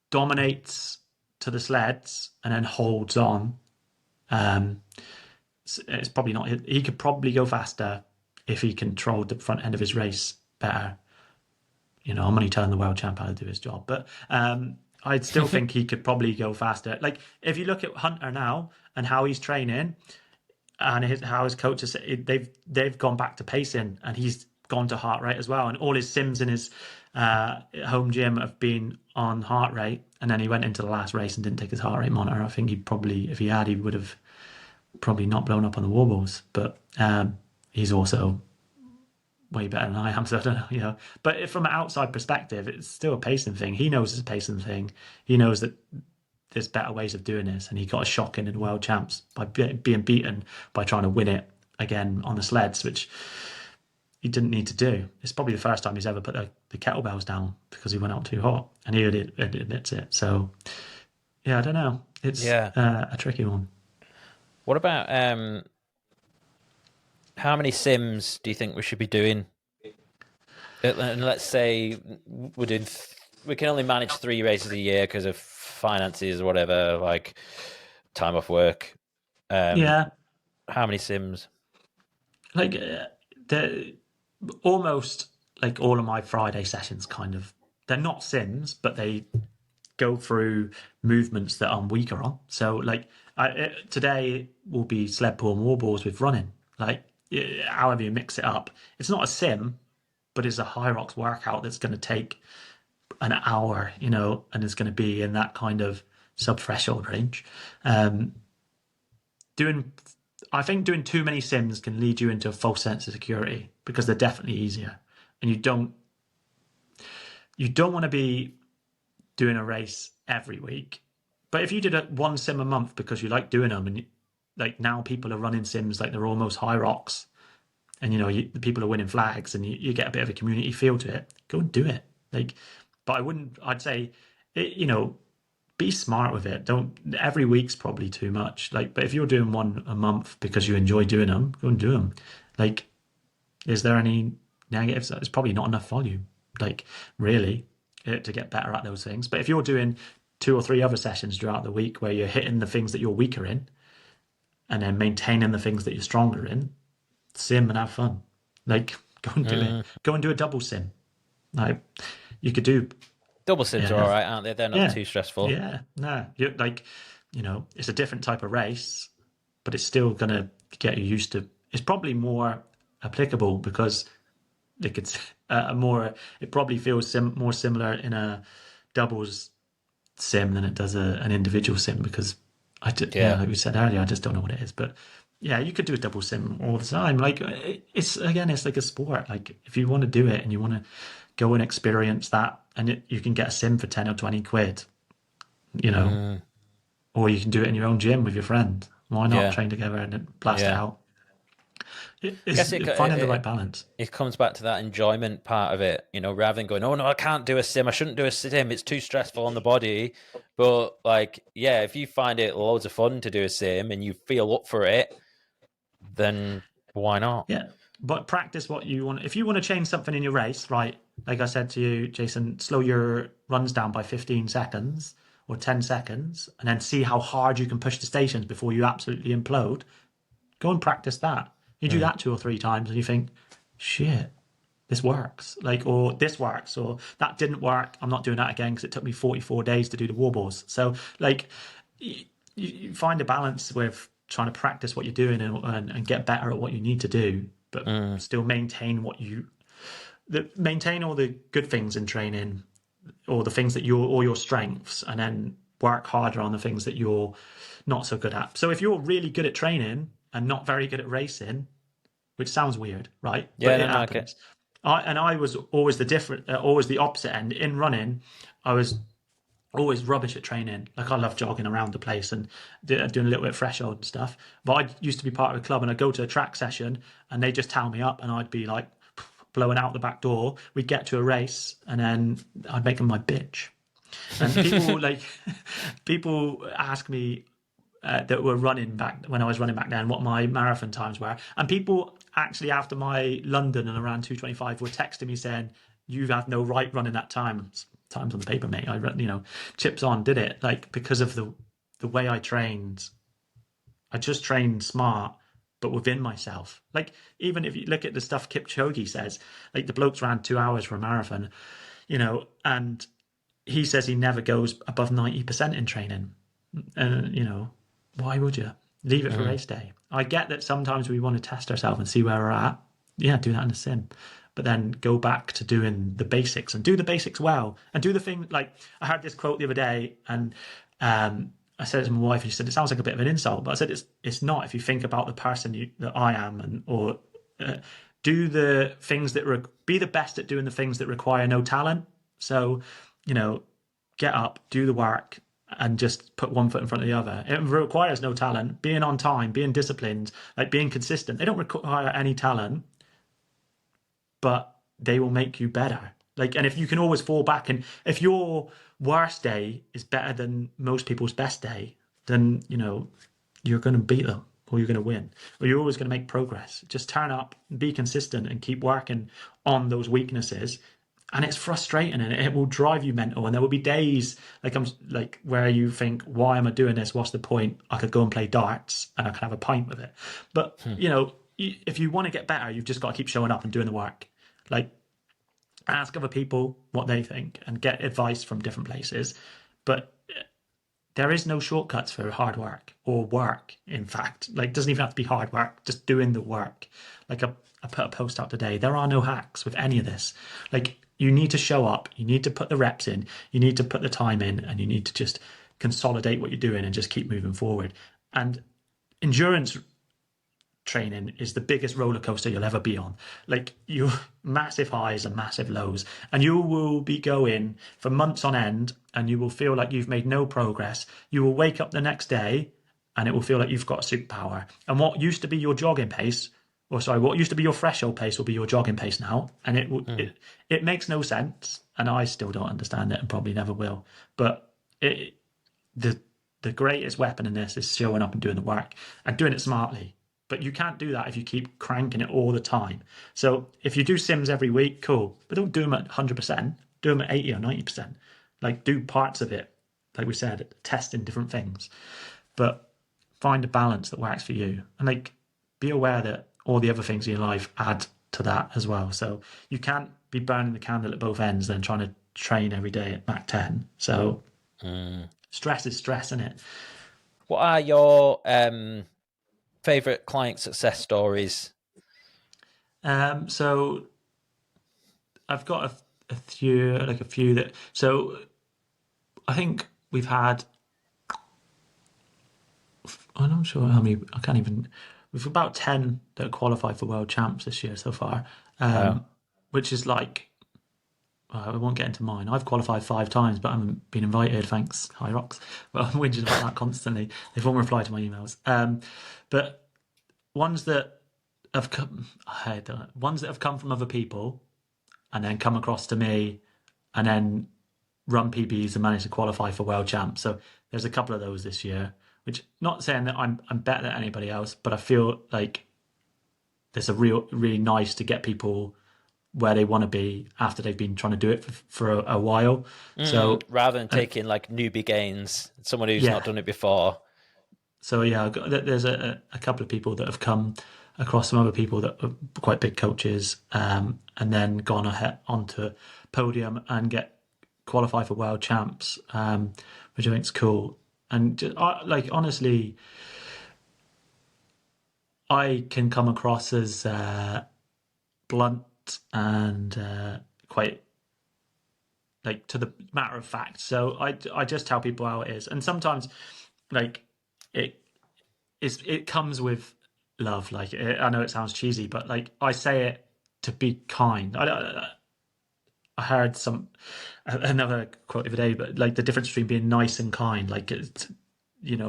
[SPEAKER 1] dominates to the sleds and then holds on. It's probably not. He could probably go faster if he controlled the front end of his race better. I'm only telling the world champ how to do his job, but I'd still think he could probably go faster. Like if you look at Hunter now and how he's training, and how his coaches, they've gone back to pacing, and he's gone to heart rate as well, and all his sims in his home gym have been on heart rate, and then he went into the last race and didn't take his heart rate monitor. I think he probably, if he had, he would have probably not blown up on the warballs, but he's also way better than I am, so I don't know, But from an outside perspective, it's still a pacing thing. He knows it's a pacing thing. He knows that there's better ways of doing this, and he got a shock in the world champs by being beaten by trying to win it again on the sleds, which he didn't need to do. It's probably the first time he's ever put the kettlebells down because he went out too hot, and he admits it. So, I don't know. It's a tricky one.
[SPEAKER 2] What about how many sims do you think we should be doing? And let's say we can only manage 3 races a year because of finances or whatever, like time off work. How many sims?
[SPEAKER 1] Like almost like all of my Friday sessions, kind of, they're not sims, but they go through movements that I'm weaker on. So like today will be sled pull and wall balls with running. Like however you mix it up, it's not a sim, but it's a HYROX workout that's going to take an hour, and it's going to be in that kind of sub-threshold range. I think doing too many sims can lead you into a false sense of security because they're definitely easier, and you don't want to be doing a race every week. But if you did one sim a month because you like doing them, and like now people are running sims like they're almost HYROX, and the people are winning flags, and you get a bit of a community feel to it, go and do it. Like, but I'd say, be smart with it. Every week's probably too much. Like, but if you're doing one a month because you enjoy doing them, go and do them. Like, is there any negatives? It's probably not enough volume, like really, to get better at those things. But if you're doing 2 or 3 other sessions throughout the week where you're hitting the things that you're weaker in and then maintaining the things that you're stronger in, sim and have fun. Like, Go and do it. Go and do a double sim. Like you could do.
[SPEAKER 2] Double sims are all right, aren't they? They're not too stressful.
[SPEAKER 1] Yeah, no, you're like, it's a different type of race, but it's still gonna get you used to. It's probably more applicable because it could more. It probably feels more similar in a doubles sim than it does an individual sim because like we said earlier, I just don't know what it is. But yeah, you could do a double sim all the time. Like it's like a sport. Like if you want to do it and you want to go and experience that, and you can get a sim for 10 or 20 quid, or you can do it in your own gym with your friend. Why not train together and blast it out? It's finding the right balance.
[SPEAKER 2] It comes back to that enjoyment part of it, rather than going, oh no, I can't do a sim, I shouldn't do a sim, it's too stressful on the body. But like, yeah, if you find it loads of fun to do a sim and you feel up for it, then why not?
[SPEAKER 1] Yeah, but practice what you want. If you want to change something in your race, right? Like I said to you, Jason, slow your runs down by 15 seconds or 10 seconds, and then see how hard you can push the stations before you absolutely implode. Go and practice that. You do that 2 or 3 times and you think, shit, this works. Like, or this works, or that didn't work. I'm not doing that again because it took me 44 days to do the warballs. So, like, you find a balance with trying to practice what you're doing and get better at what you need to do, but still maintain maintain all the good things in training, or the things that all your strengths, and then work harder on the things that you're not so good at. So if you're really good at training and not very good at racing, which sounds weird, right?
[SPEAKER 2] Yeah,
[SPEAKER 1] but it happens. I was always always the opposite end. In running, I was always rubbish at training. Like I love jogging around the place and doing a little bit of threshold and stuff. But I used to be part of a club and I'd go to a track session and they just towel me up and I'd be like blowing out the back door. We'd get to a race and then I'd make them my bitch. And people ask me that were running back when I was running back then, what my marathon times were. And people actually after my London and around 2:25 were texting me saying, you have no right running that times on the paper, mate. I chips on, did it. Like, because of the way I trained, I just trained smart, but within myself. Like, even if you look at the stuff Kipchoge says, like the bloke's ran 2 hours for a marathon, and he says he never goes above 90% in training. And, why would you? Leave it for race day. I get that sometimes we want to test ourselves and see where we're at. Yeah, do that in a sim. But then go back to doing the basics and do the basics well. And do the thing, like, I heard this quote the other day and I said it to my wife and she said, it sounds like a bit of an insult. But I said, it's not if you think about the person that I am, or do the things that be the best at doing the things that require no talent. So, get up, do the work, and just put one foot in front of the other. It requires no talent. Being on time, being disciplined, like being consistent. They don't require any talent, but they will make you better. Like, and if you can always fall back, and if your worst day is better than most people's best day, then, you're going to beat them, or you're going to win, or you're always going to make progress. Just turn up, be consistent, and keep working on those weaknesses. And it's frustrating and it will drive you mental. And there will be days where you think, why am I doing this? What's the point? I could go and play darts and I could have a pint with it. But, if you want to get better, you've just got to keep showing up and doing the work. Like, ask other people what they think and get advice from different places. But there is no shortcuts for hard work, or work, in fact. Like, it doesn't even have to be hard work, just doing the work. Like, I put a post out today. There are no hacks with any of this. Like, you need to show up, you need to put the reps in, you need to put the time in, and you need to just consolidate what you're doing and just keep moving forward. And endurance training is the biggest roller coaster you'll ever be on. Like, you massive highs and massive lows, and you will be going for months on end and you will feel like you've made no progress. You will wake up the next day and it will feel like you've got a superpower. And what used to be your jogging pace, what used to be your threshold pace will be your jogging pace now. And it makes no sense. And I still don't understand it and probably never will. But the greatest weapon in this is showing up and doing the work and doing it smartly. But you can't do that if you keep cranking it all the time. So if you do sims every week, cool. But don't do them at 100%. Do them at 80 or 90%. Like, do parts of it, like we said, testing different things. But find a balance that works for you. And, like, be aware that all the other things in your life add to that as well. So you can't be burning the candle at both ends, then trying to train every day at Mach 10. So stress is stress, isn't it?
[SPEAKER 2] What are your favorite client success stories?
[SPEAKER 1] So I've got a few, like a few that. So I think we've had. I'm not sure how many. I can't even. We've about 10 that qualified for world champs this year so far,
[SPEAKER 2] Wow.
[SPEAKER 1] which is like. I won't get into mine. I've qualified 5 times, but I haven't been invited. Thanks, HYROX. But I'm whinging about that constantly. They won't reply to my emails. But ones that have come, I don't know, ones that have come from other people and then come across to me and then run PBs and manage to qualify for world champs. So there's a couple of those this year, which not saying that I'm better than anybody else, but I feel like it's really nice to get people where they want to be after they've been trying to do it for a while. So
[SPEAKER 2] Rather than taking like newbie gains, someone who's not
[SPEAKER 1] yeah,
[SPEAKER 2] done it before.
[SPEAKER 1] so yeah, there's a couple of people that have come across some other people that are quite big coaches, and then gone ahead onto podium and get qualified for world champs, which I think is cool. And like honestly, I can come across as blunt and quite like to the matter of fact. So I just tell people how it is, and sometimes like it it comes with love. Like I know it sounds cheesy, but like I say it to be kind. I heard another quote the other day, but like the difference between being nice and kind, like it's,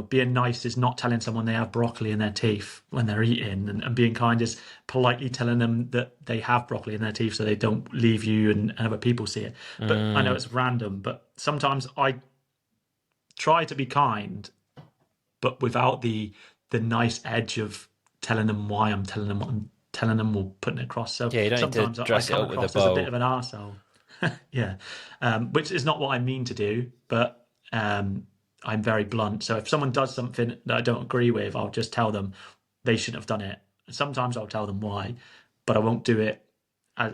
[SPEAKER 1] being nice is not telling someone they have broccoli in their teeth when they're eating, and being kind is politely telling them that they have broccoli in their teeth so they don't leave you and other people see it. But I know it's random, but sometimes I try to be kind, but without the nice edge of telling them why I'm telling them what I'm telling them or putting it across. So
[SPEAKER 2] Yeah, you don't need to
[SPEAKER 1] sometimes I
[SPEAKER 2] dress it
[SPEAKER 1] come
[SPEAKER 2] up with a
[SPEAKER 1] across as a bit
[SPEAKER 2] bow.
[SPEAKER 1] of an arsehole. Yeah, which is not what I mean to do, but I'm very blunt. So if someone does something that I don't agree with, I'll just tell them they shouldn't have done it. Sometimes I'll tell them why, but I won't do it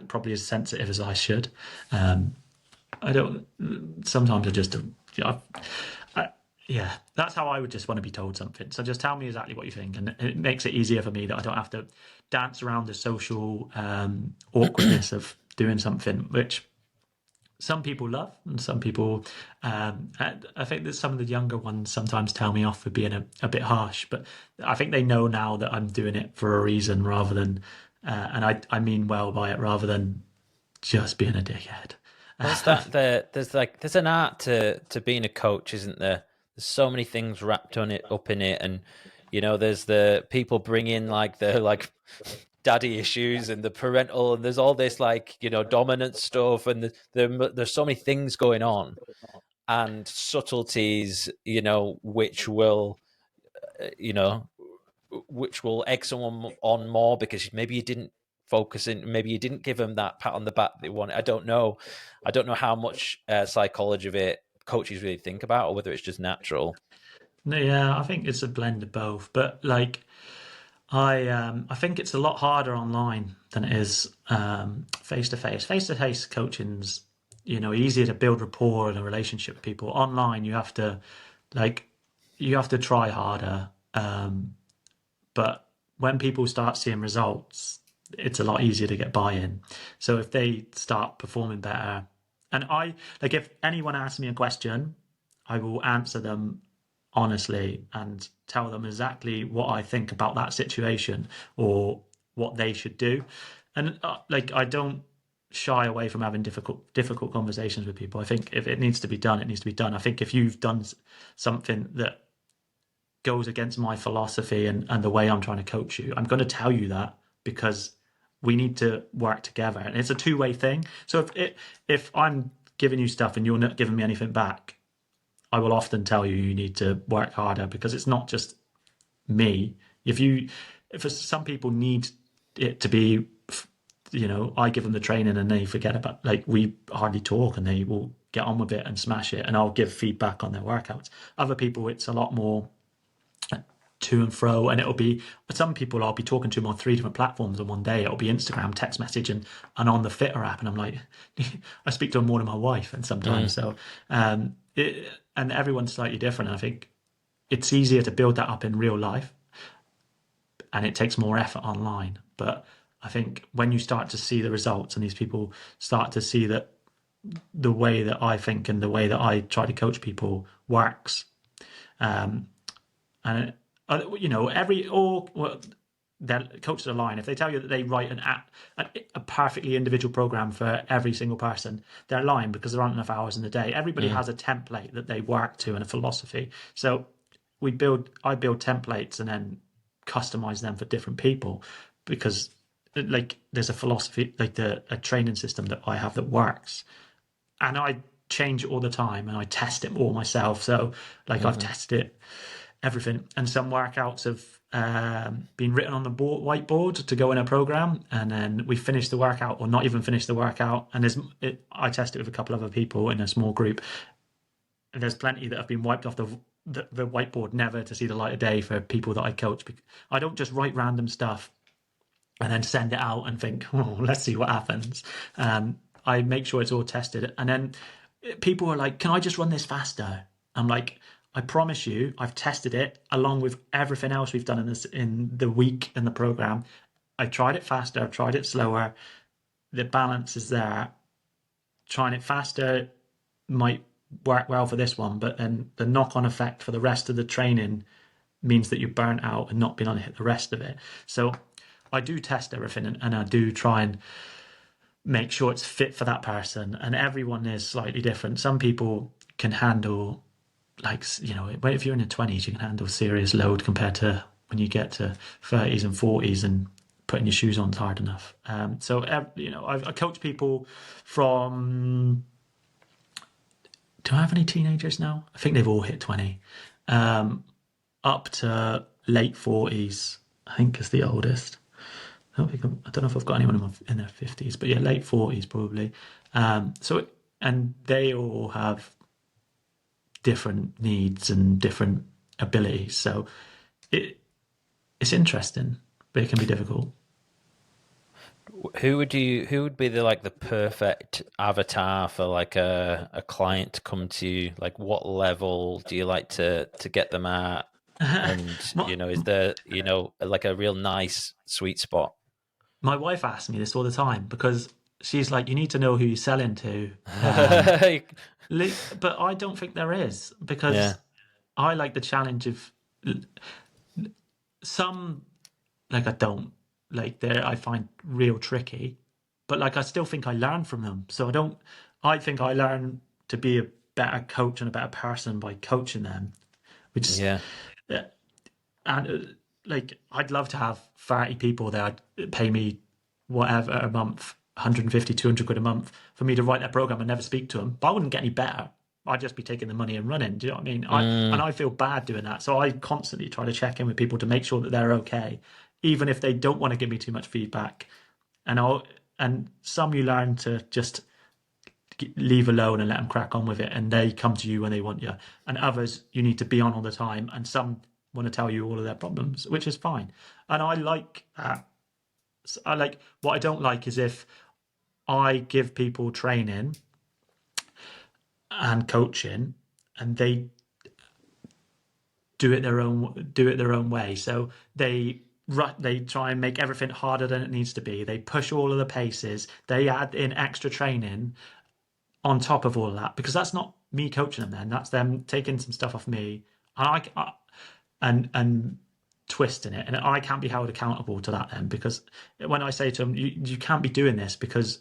[SPEAKER 1] probably as sensitive as I should. I don't. Sometimes I just don't. Yeah, that's how I would just want to be told something. So just tell me exactly what you think, and it makes it easier for me that I don't have to dance around the social awkwardness of doing something, which some people love, and some people. I think that some of the younger ones sometimes tell me off for being a bit harsh, but I think they know now that I'm doing it for a reason rather than, and I mean well by it rather than just being a dickhead.
[SPEAKER 2] Well, there's an art to being a coach, isn't there? There's so many things wrapped on it up in it, and there's the people bring in like the like daddy issues and the parental, and there's all this like dominant stuff, and there's so many things going on and subtleties, which will you know which will egg someone on more because maybe you didn't focus in, maybe you didn't give them that pat on the back they wanted. I don't know how much psychology of it coaches really think about, or whether it's just natural.
[SPEAKER 1] No, yeah, I think it's a blend of both, but like I think it's a lot harder online than it is face to face. Face to face coaching's easier to build rapport and a relationship with people. Online, like you have to try harder. But when people start seeing results, it's a lot easier to get buy-in. So if they start performing better, and I like if anyone asks me a question, I will answer them honestly and tell them exactly what I think about that situation or what they should do. And like I don't shy away from having difficult conversations with people. I think if it needs to be done, it needs to be done. I think if you've done something that goes against my philosophy and the way I'm trying to coach you, I'm going to tell you that because we need to work together, and it's a two-way thing. So if I'm giving you stuff and you're not giving me anything back, I will often tell you you need to work harder because it's not just me. If some people need it to be, I give them the training and they forget about, like, we hardly talk and they will get on with it and smash it, and I'll give feedback on their workouts. Other people, it's a lot more to and fro, and it'll be some people I'll be talking to them on 3 different platforms in one day. It'll be Instagram, text message, and on the Fitter app, and I'm like, I speak to them more than my wife, and sometimes and everyone's slightly different. And I think it's easier to build that up in real life, and it takes more effort online. But I think when you start to see the results, and these people start to see that the way that I think and the way that I try to coach people works, and their coaches are lying if they tell you that they write a perfectly individual program for every single person. They're lying, because there aren't enough hours in the day. Everybody has a template that they work to and a philosophy. So I build templates and then customize them for different people, because like there's a philosophy, like a training system that I have that works, and I change it all the time, and I test it all myself. So like I've tested everything, and some workouts have been written on the whiteboard to go in a program, and then we finish the workout or not even finish the workout, and I test it with a couple of other people in a small group, and there's plenty that have been wiped off the whiteboard, never to see the light of day, for people that I coach. I don't just write random stuff and then send it out and think, oh, let's see what happens. I make sure it's all tested, and then people are like, can I just run this faster? I'm like, I promise you, I've tested it along with everything else we've done in the week in the program. I've tried it faster, I've tried it slower. The balance is there. Trying it faster might work well for this one, but then the knock-on effect for the rest of the training means that you're burnt out and not being able to hit the rest of it. So I do test everything, and I do try and make sure it's fit for that person. And everyone is slightly different. Some people can handle, like, if you're in your 20s, you can handle serious load compared to when you get to 30s and 40s, and putting your shoes on is hard enough. I coach people from, do I have any teenagers now? I think they've all hit 20, up to late 40s, I think is the oldest. I don't know if I've got anyone in their 50s, but yeah, late 40s probably. And they all have different needs and different abilities. So it's interesting, but it can be difficult.
[SPEAKER 2] Who would be the perfect avatar for like a client to come to you? Like, what level do you like to get them at? And is there like a real nice sweet spot?
[SPEAKER 1] My wife asks me this all the time, because she's like, you need to know who you're selling to. But I don't think there is, because I like the challenge of some, like, I don't like there, I find real tricky, but like I still think I learn from them. So I think I learn to be a better coach and a better person by coaching them, which is, and like I'd love to have 30 people that pay me whatever a month, 150, 200 quid a month, for me to write their program and never speak to them. But I wouldn't get any better. I'd just be taking the money and running. Do you know what I mean? And I feel bad doing that. So I constantly try to check in with people to make sure that they're okay, even if they don't want to give me too much feedback. And some you learn to just leave alone and let them crack on with it, and they come to you when they want you. And others you need to be on all the time, and some want to tell you all of their problems, which is fine. And I like that. What I don't like is if I give people training and coaching and they do it their own way. So they try and make everything harder than it needs to be. They push all of the paces. They add in extra training on top of all of that, because that's not me coaching them. Then that's them taking some stuff off me, and twisting it, and I can't be held accountable to that then, because when I say to them, you can't be doing this, because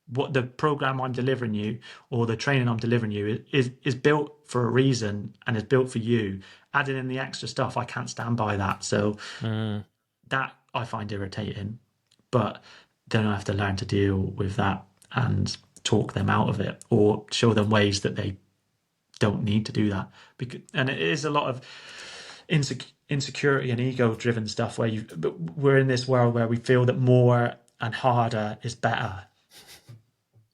[SPEAKER 1] what the program I'm delivering you, or the training I'm delivering you, is built for a reason and is built for you. Adding in the extra stuff, I can't stand by that. So that I find irritating, but then I have to learn to deal with that and talk them out of it, or show them ways that they don't need to do that. And it is a lot of insecurity and ego-driven stuff, where we're in this world where we feel that more and harder is better,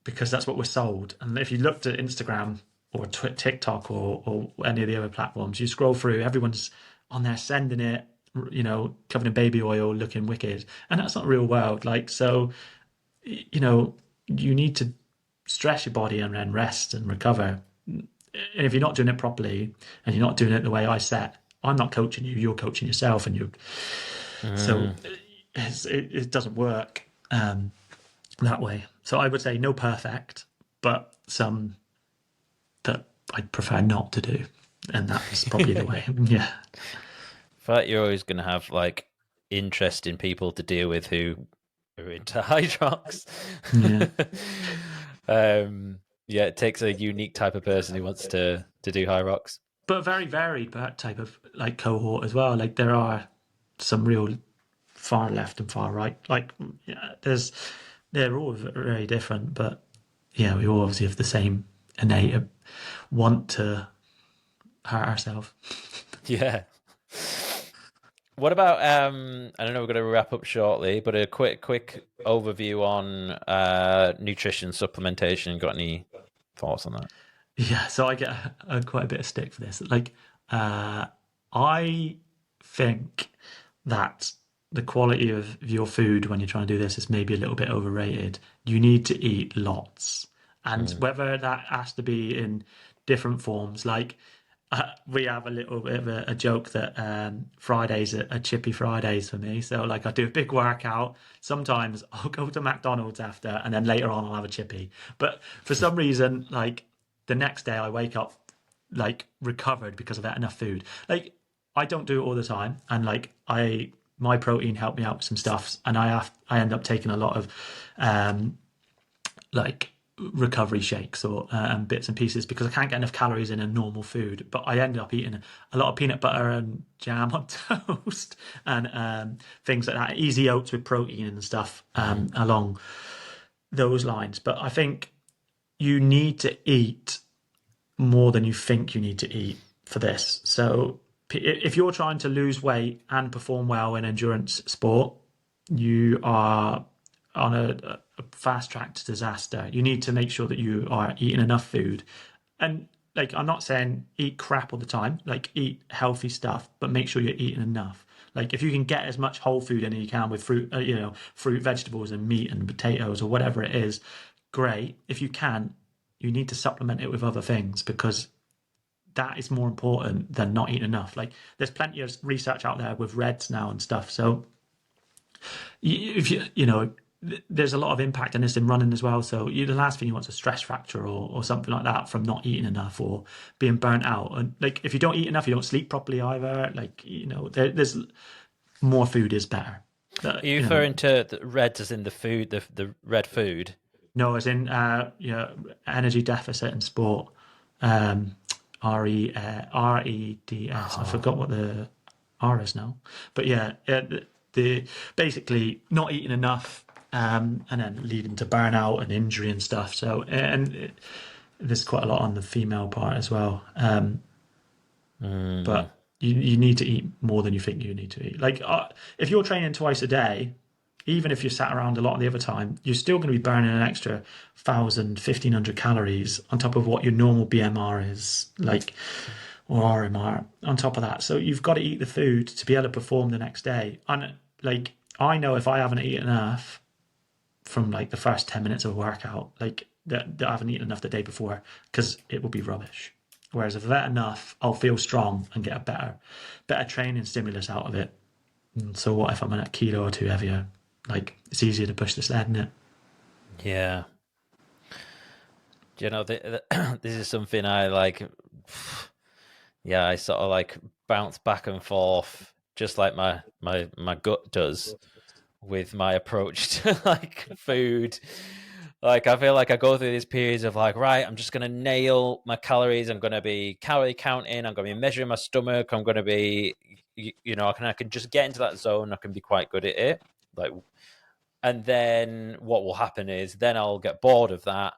[SPEAKER 1] because that's what we're sold. And if you looked at Instagram or TikTok or any of the other platforms, you scroll through, everyone's on there sending it, covered in baby oil, looking wicked, and that's not real world. Like, so, you need to stress your body and then rest and recover. And if you're not doing it properly and you're not doing it the way I set, I'm not coaching you, you're coaching yourself, and so it doesn't work that way. So I would say no perfect, but some that I'd prefer not to do, and that's probably the way. Yeah.
[SPEAKER 2] But you're always going to have like interesting people to deal with who are into HYROX.
[SPEAKER 1] Yeah.
[SPEAKER 2] Yeah, it takes a unique type of person who wants to do HYROX.
[SPEAKER 1] But a very varied type of like cohort as well. Like there are some real far left and far right. Like they're all very different, but yeah, we all obviously have the same innate want to hurt ourselves.
[SPEAKER 2] Yeah. What about I don't know, we're going to wrap up shortly, but a quick overview on nutrition supplementation. Got any thoughts on that?
[SPEAKER 1] Yeah, so I get quite a bit of stick for this. Like, I think that the quality of your food when you're trying to do this is maybe a little bit overrated. You need to eat lots, and whether that has to be in different forms, like we have a little bit of a joke that Fridays are chippy Fridays for me. So like I do a big workout. Sometimes I'll go to McDonald's after, and then later on I'll have a chippy. But for some reason, like the next day I wake up like recovered because I've had enough food. Like I don't do it all the time, and like my protein helped me out with some stuff, and I end up taking a lot of like recovery shakes or bits and pieces because I can't get enough calories in a normal food. But I ended up eating a lot of peanut butter and jam on toast and things like that, easy oats with protein and stuff along those lines. But I think you need to eat more than you think you need to eat for this. So if you're trying to lose weight and perform well in endurance sport, you are on a fast track to disaster. You need to make sure that you are eating enough food. And like, I'm not saying eat crap all the time, like eat healthy stuff, but make sure you're eating enough. Like if you can get as much whole food in as you can with fruit, fruit, vegetables and meat and potatoes or whatever it is, great. If you can, you need to supplement it with other things because that is more important than not eating enough. Like there's plenty of research out there with reds now and stuff. So if there's a lot of impact on this in running as well. So the last thing you want is a stress fracture or something like that from not eating enough or being burnt out. And like if you don't eat enough, you don't sleep properly either. Like there's more food is better.
[SPEAKER 2] Are you referring to the reds as in the food, the red food?
[SPEAKER 1] No, as in energy deficit in sport. REDS. I forgot what the R is now, but yeah, the basically not eating enough. And then leading to burnout and injury and stuff. So, there's quite a lot on the female part as well. But you need to eat more than you think you need to eat. Like, if you're training twice a day, even if you're sat around a lot of the other time, you're still going to be burning an extra 1,500 calories on top of what your normal BMR is, like, or RMR on top of that. So you've got to eat the food to be able to perform the next day. And like, I know if I haven't eaten enough from like the first 10 minutes of a workout, like that I haven't eaten enough the day before because it will be rubbish. Whereas if I've had enough, I'll feel strong and get a better training stimulus out of it. And so what if I'm in a kilo or two heavier? Like it's easier to push the sled, isn't it?
[SPEAKER 2] Yeah. Do you know, this is something I like. Yeah, I sort of like bounce back and forth, just like my gut does with my approach to like food. Like I feel like I go through these periods of like, right, I'm just gonna nail my calories. I'm gonna be calorie counting. I'm gonna be measuring my stomach. I'm gonna be, I can just get into that zone. I can be quite good at it. Like, and then what will happen is then I'll get bored of that,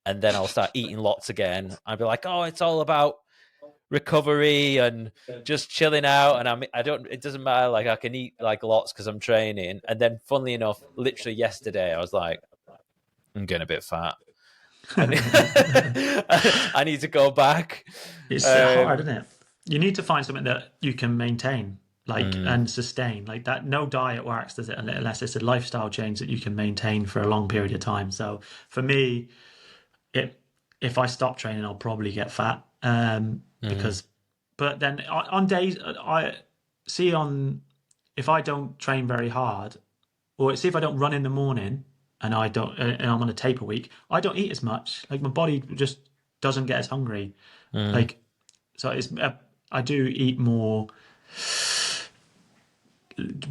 [SPEAKER 2] and then I'll start eating lots again. I'll be like, oh, it's all about recovery and just chilling out, and it doesn't matter, like I can eat like lots because I'm training. And then funnily enough, literally yesterday I was like, I'm getting a bit fat. I need to go back.
[SPEAKER 1] It's hard, isn't it? you need to find something that you can maintain, like,
[SPEAKER 2] Mm,
[SPEAKER 1] and sustain. Like that, no diet works, does it? Unless it's a lifestyle change that you can maintain for a long period of time. So for me, it if I stop training, I'll probably get fat.
[SPEAKER 2] mm,
[SPEAKER 1] Because, but then on days I see on if I don't train very hard, or see if I don't run in the morning and I don't, and I'm on a taper week, I don't eat as much. Like my body just doesn't get as hungry.
[SPEAKER 2] mm.
[SPEAKER 1] Like so, I do eat more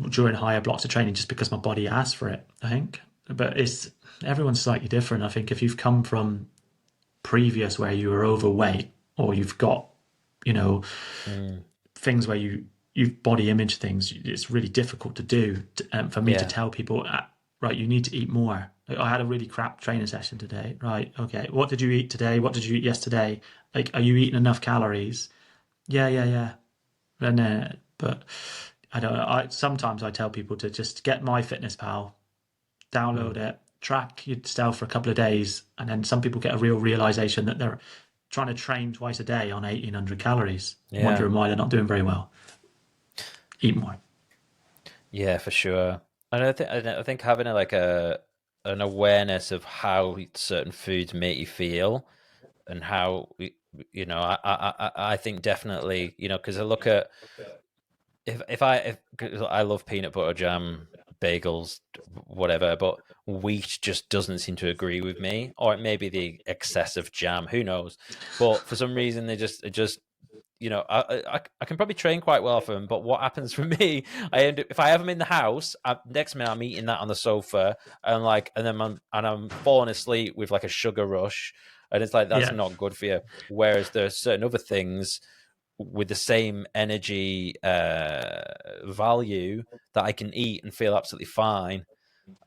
[SPEAKER 1] during higher blocks of training just because my body asks for it. I think, but it's everyone's slightly different. I think if you've come from previous where you were overweight, or you've got, you know,
[SPEAKER 2] Mm.
[SPEAKER 1] things where you body image things, it's really difficult to do. For me to
[SPEAKER 2] Yeah.
[SPEAKER 1] tell people, right, you need to eat more. Like, I had a really crap training session today. Right, okay, what did you eat today? What did you eat yesterday? Like, are you eating enough calories? Yeah, yeah, yeah. And but I don't. I sometimes I tell people to just get My Fitness Pal, download
[SPEAKER 2] Mm.
[SPEAKER 1] it, track yourself for a couple of days, and then some people get a real realization that they're trying to train twice a day on 1,800 calories,
[SPEAKER 2] Yeah.
[SPEAKER 1] wondering why they're not doing very well. Eat more.
[SPEAKER 2] Yeah, for sure. And I think having like a an awareness of how certain foods make you feel and how I think definitely, because I look at if 'cause I love peanut butter jam, bagels, whatever, but wheat just doesn't seem to agree with me, or it may be the excessive jam, who knows? But for some reason, it just I can probably train quite well for them, but what happens for me, I end up, if I have them in the house, next minute I'm eating that on the sofa, and then I'm falling asleep with like a sugar rush, and it's like that's
[SPEAKER 1] Yeah,
[SPEAKER 2] not good for you. Whereas there are certain other things with the same energy value that I can eat and feel absolutely fine.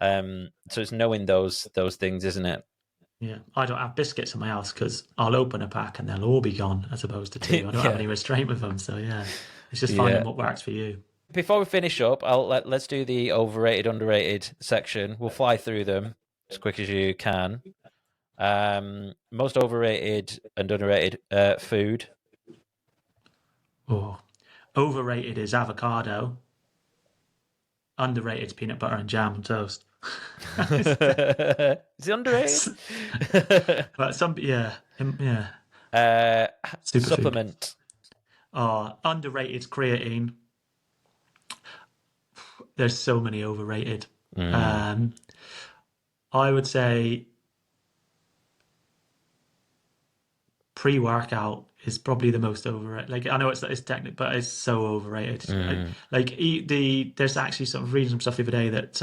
[SPEAKER 2] So it's knowing those things, isn't it?
[SPEAKER 1] yeah. I don't have biscuits in my house because I'll open a pack and they'll all be gone, as opposed to two. I don't have
[SPEAKER 2] Yeah,
[SPEAKER 1] any restraint with them, so yeah, it's just finding
[SPEAKER 2] yeah.
[SPEAKER 1] what works for you.
[SPEAKER 2] Before we finish up, let's do the overrated, underrated section. We'll fly through them as quick as you can. Most overrated and underrated food.
[SPEAKER 1] Oh, overrated is avocado. Underrated is peanut butter and jam and toast.
[SPEAKER 2] Is it underrated?
[SPEAKER 1] But some, yeah, yeah,
[SPEAKER 2] uh,
[SPEAKER 1] superfood.
[SPEAKER 2] supplement.
[SPEAKER 1] Underrated is creatine. There's so many overrated.
[SPEAKER 2] Mm,
[SPEAKER 1] Um, I would say pre-workout is probably the most overrated. Like I know it's technical, but it's so overrated.
[SPEAKER 2] mm,
[SPEAKER 1] Like there's actually sort of reading some stuff the other day that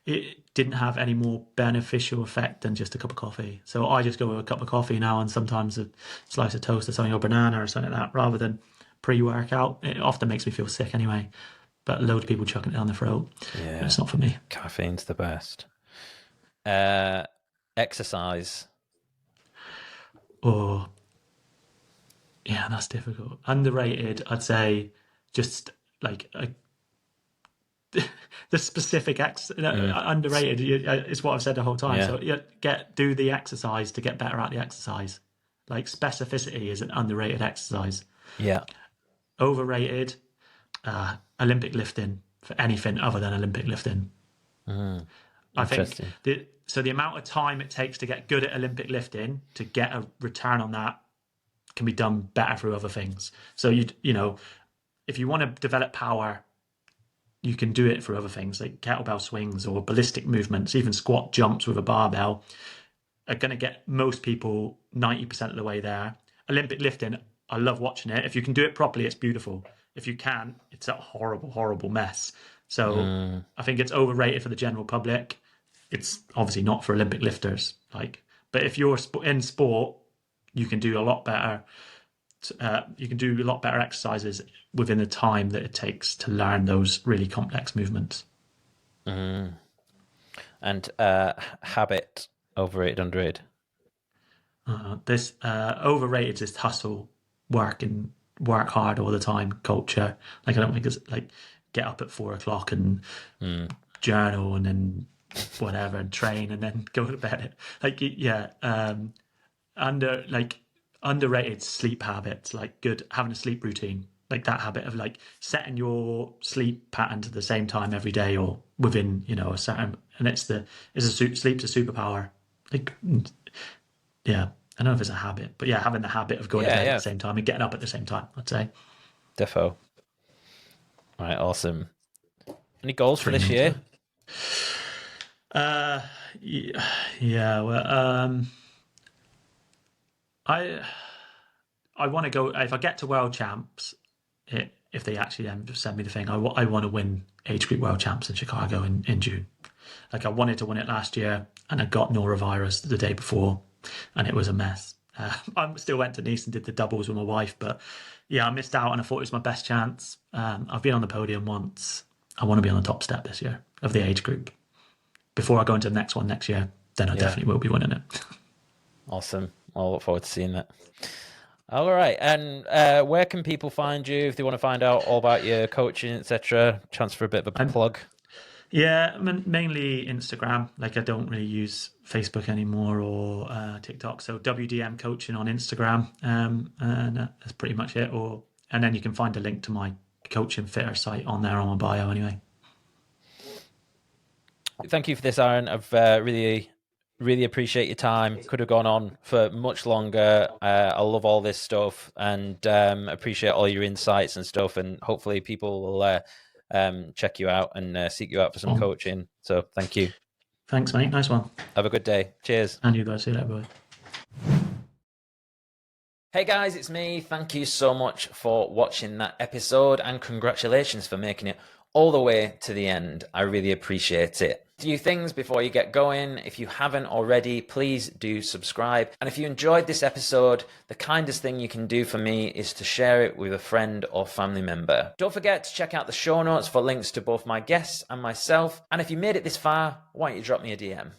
[SPEAKER 1] it didn't have any more beneficial effect than just a cup of coffee. So I just go with a cup of coffee now and sometimes a slice of toast or something, or banana or something like that, rather than pre-workout. It often makes me feel sick anyway. But loads of people chucking it down the throat.
[SPEAKER 2] yeah,
[SPEAKER 1] It's not for me.
[SPEAKER 2] caffeine's the best. Uh, exercise.
[SPEAKER 1] Oh, yeah, that's difficult. Underrated, I'd say, just like the specific
[SPEAKER 2] Mm,
[SPEAKER 1] underrated is what I've said the whole time.
[SPEAKER 2] yeah,
[SPEAKER 1] So yeah, do the exercise to get better at the exercise. Like specificity is an underrated exercise.
[SPEAKER 2] yeah.
[SPEAKER 1] Overrated, Olympic lifting for anything other than Olympic lifting.
[SPEAKER 2] Mm,
[SPEAKER 1] I think
[SPEAKER 2] interesting.
[SPEAKER 1] the amount of time it takes to get good at Olympic lifting to get a return on that can be done better through other things. So you know if you want to develop power, you can do it through other things like kettlebell swings or ballistic movements, even squat jumps with a barbell are going to get most people 90% of the way there. Olympic lifting, I love watching it. If you can do it properly, it's beautiful. If you can, it's a horrible, horrible mess. So
[SPEAKER 2] Mm,
[SPEAKER 1] I think it's overrated for the general public. It's obviously not for Olympic lifters. But if you're in sport, you can do a lot better. You can do a lot better exercises within the time that it takes to learn those really complex movements.
[SPEAKER 2] mm. And habit. Overrated, underrated.
[SPEAKER 1] This overrated is hustle, work hard all the time culture. Like I don't think it's like get up at 4 o'clock and
[SPEAKER 2] Mm,
[SPEAKER 1] journal and then whatever and train and then go to bed. Like yeah, under like underrated sleep habits, like having a sleep routine, like that habit of like setting your sleep pattern to the same time every day or within, a certain, and sleep's a superpower. Like, yeah, I don't know if it's a habit, but yeah, having the habit of going to bed at the same time and getting up at the same time, I'd say.
[SPEAKER 2] Defo. All right, awesome. Any goals for this year?
[SPEAKER 1] Yeah. Well, I want to go, if I get to world champs, if they actually then send me the thing, I want to win age group world champs in Chicago in June. Like I wanted to win it last year, and I got norovirus the day before, and it was a mess. I still went to Nice and did the doubles with my wife, but yeah, I missed out, and I thought it was my best chance. I've been on the podium once. I want to be on the top step this year of the age group. Before I go into the next one next year, then I definitely will be winning it.
[SPEAKER 2] Awesome. I'll look forward to seeing that. All right. And where can people find you if they want to find out all about your coaching, etc.? Chance for a bit of a plug.
[SPEAKER 1] Yeah, mainly Instagram. Like I don't really use Facebook anymore or TikTok. So WDM Coaching on Instagram, and that's pretty much it. And then you can find a link to my Coaching Fitter site on there on my bio anyway.
[SPEAKER 2] Thank you for this, Aaron. I've really appreciate your time. Could have gone on for much longer. I love all this stuff and appreciate all your insights and stuff. And hopefully people will check you out and seek you out for some coaching. So thank you.
[SPEAKER 1] Thanks, mate. Nice one.
[SPEAKER 2] Have a good day. Cheers.
[SPEAKER 1] And you guys. See you later, boy.
[SPEAKER 2] Hey guys, it's me. Thank you so much for watching that episode and congratulations for making it all the way to the end. I really appreciate it. A few things before you get going. If you haven't already, please do subscribe. And if you enjoyed this episode, the kindest thing you can do for me is to share it with a friend or family member. Don't forget to check out the show notes for links to both my guests and myself. And if you made it this far, why don't you drop me a DM?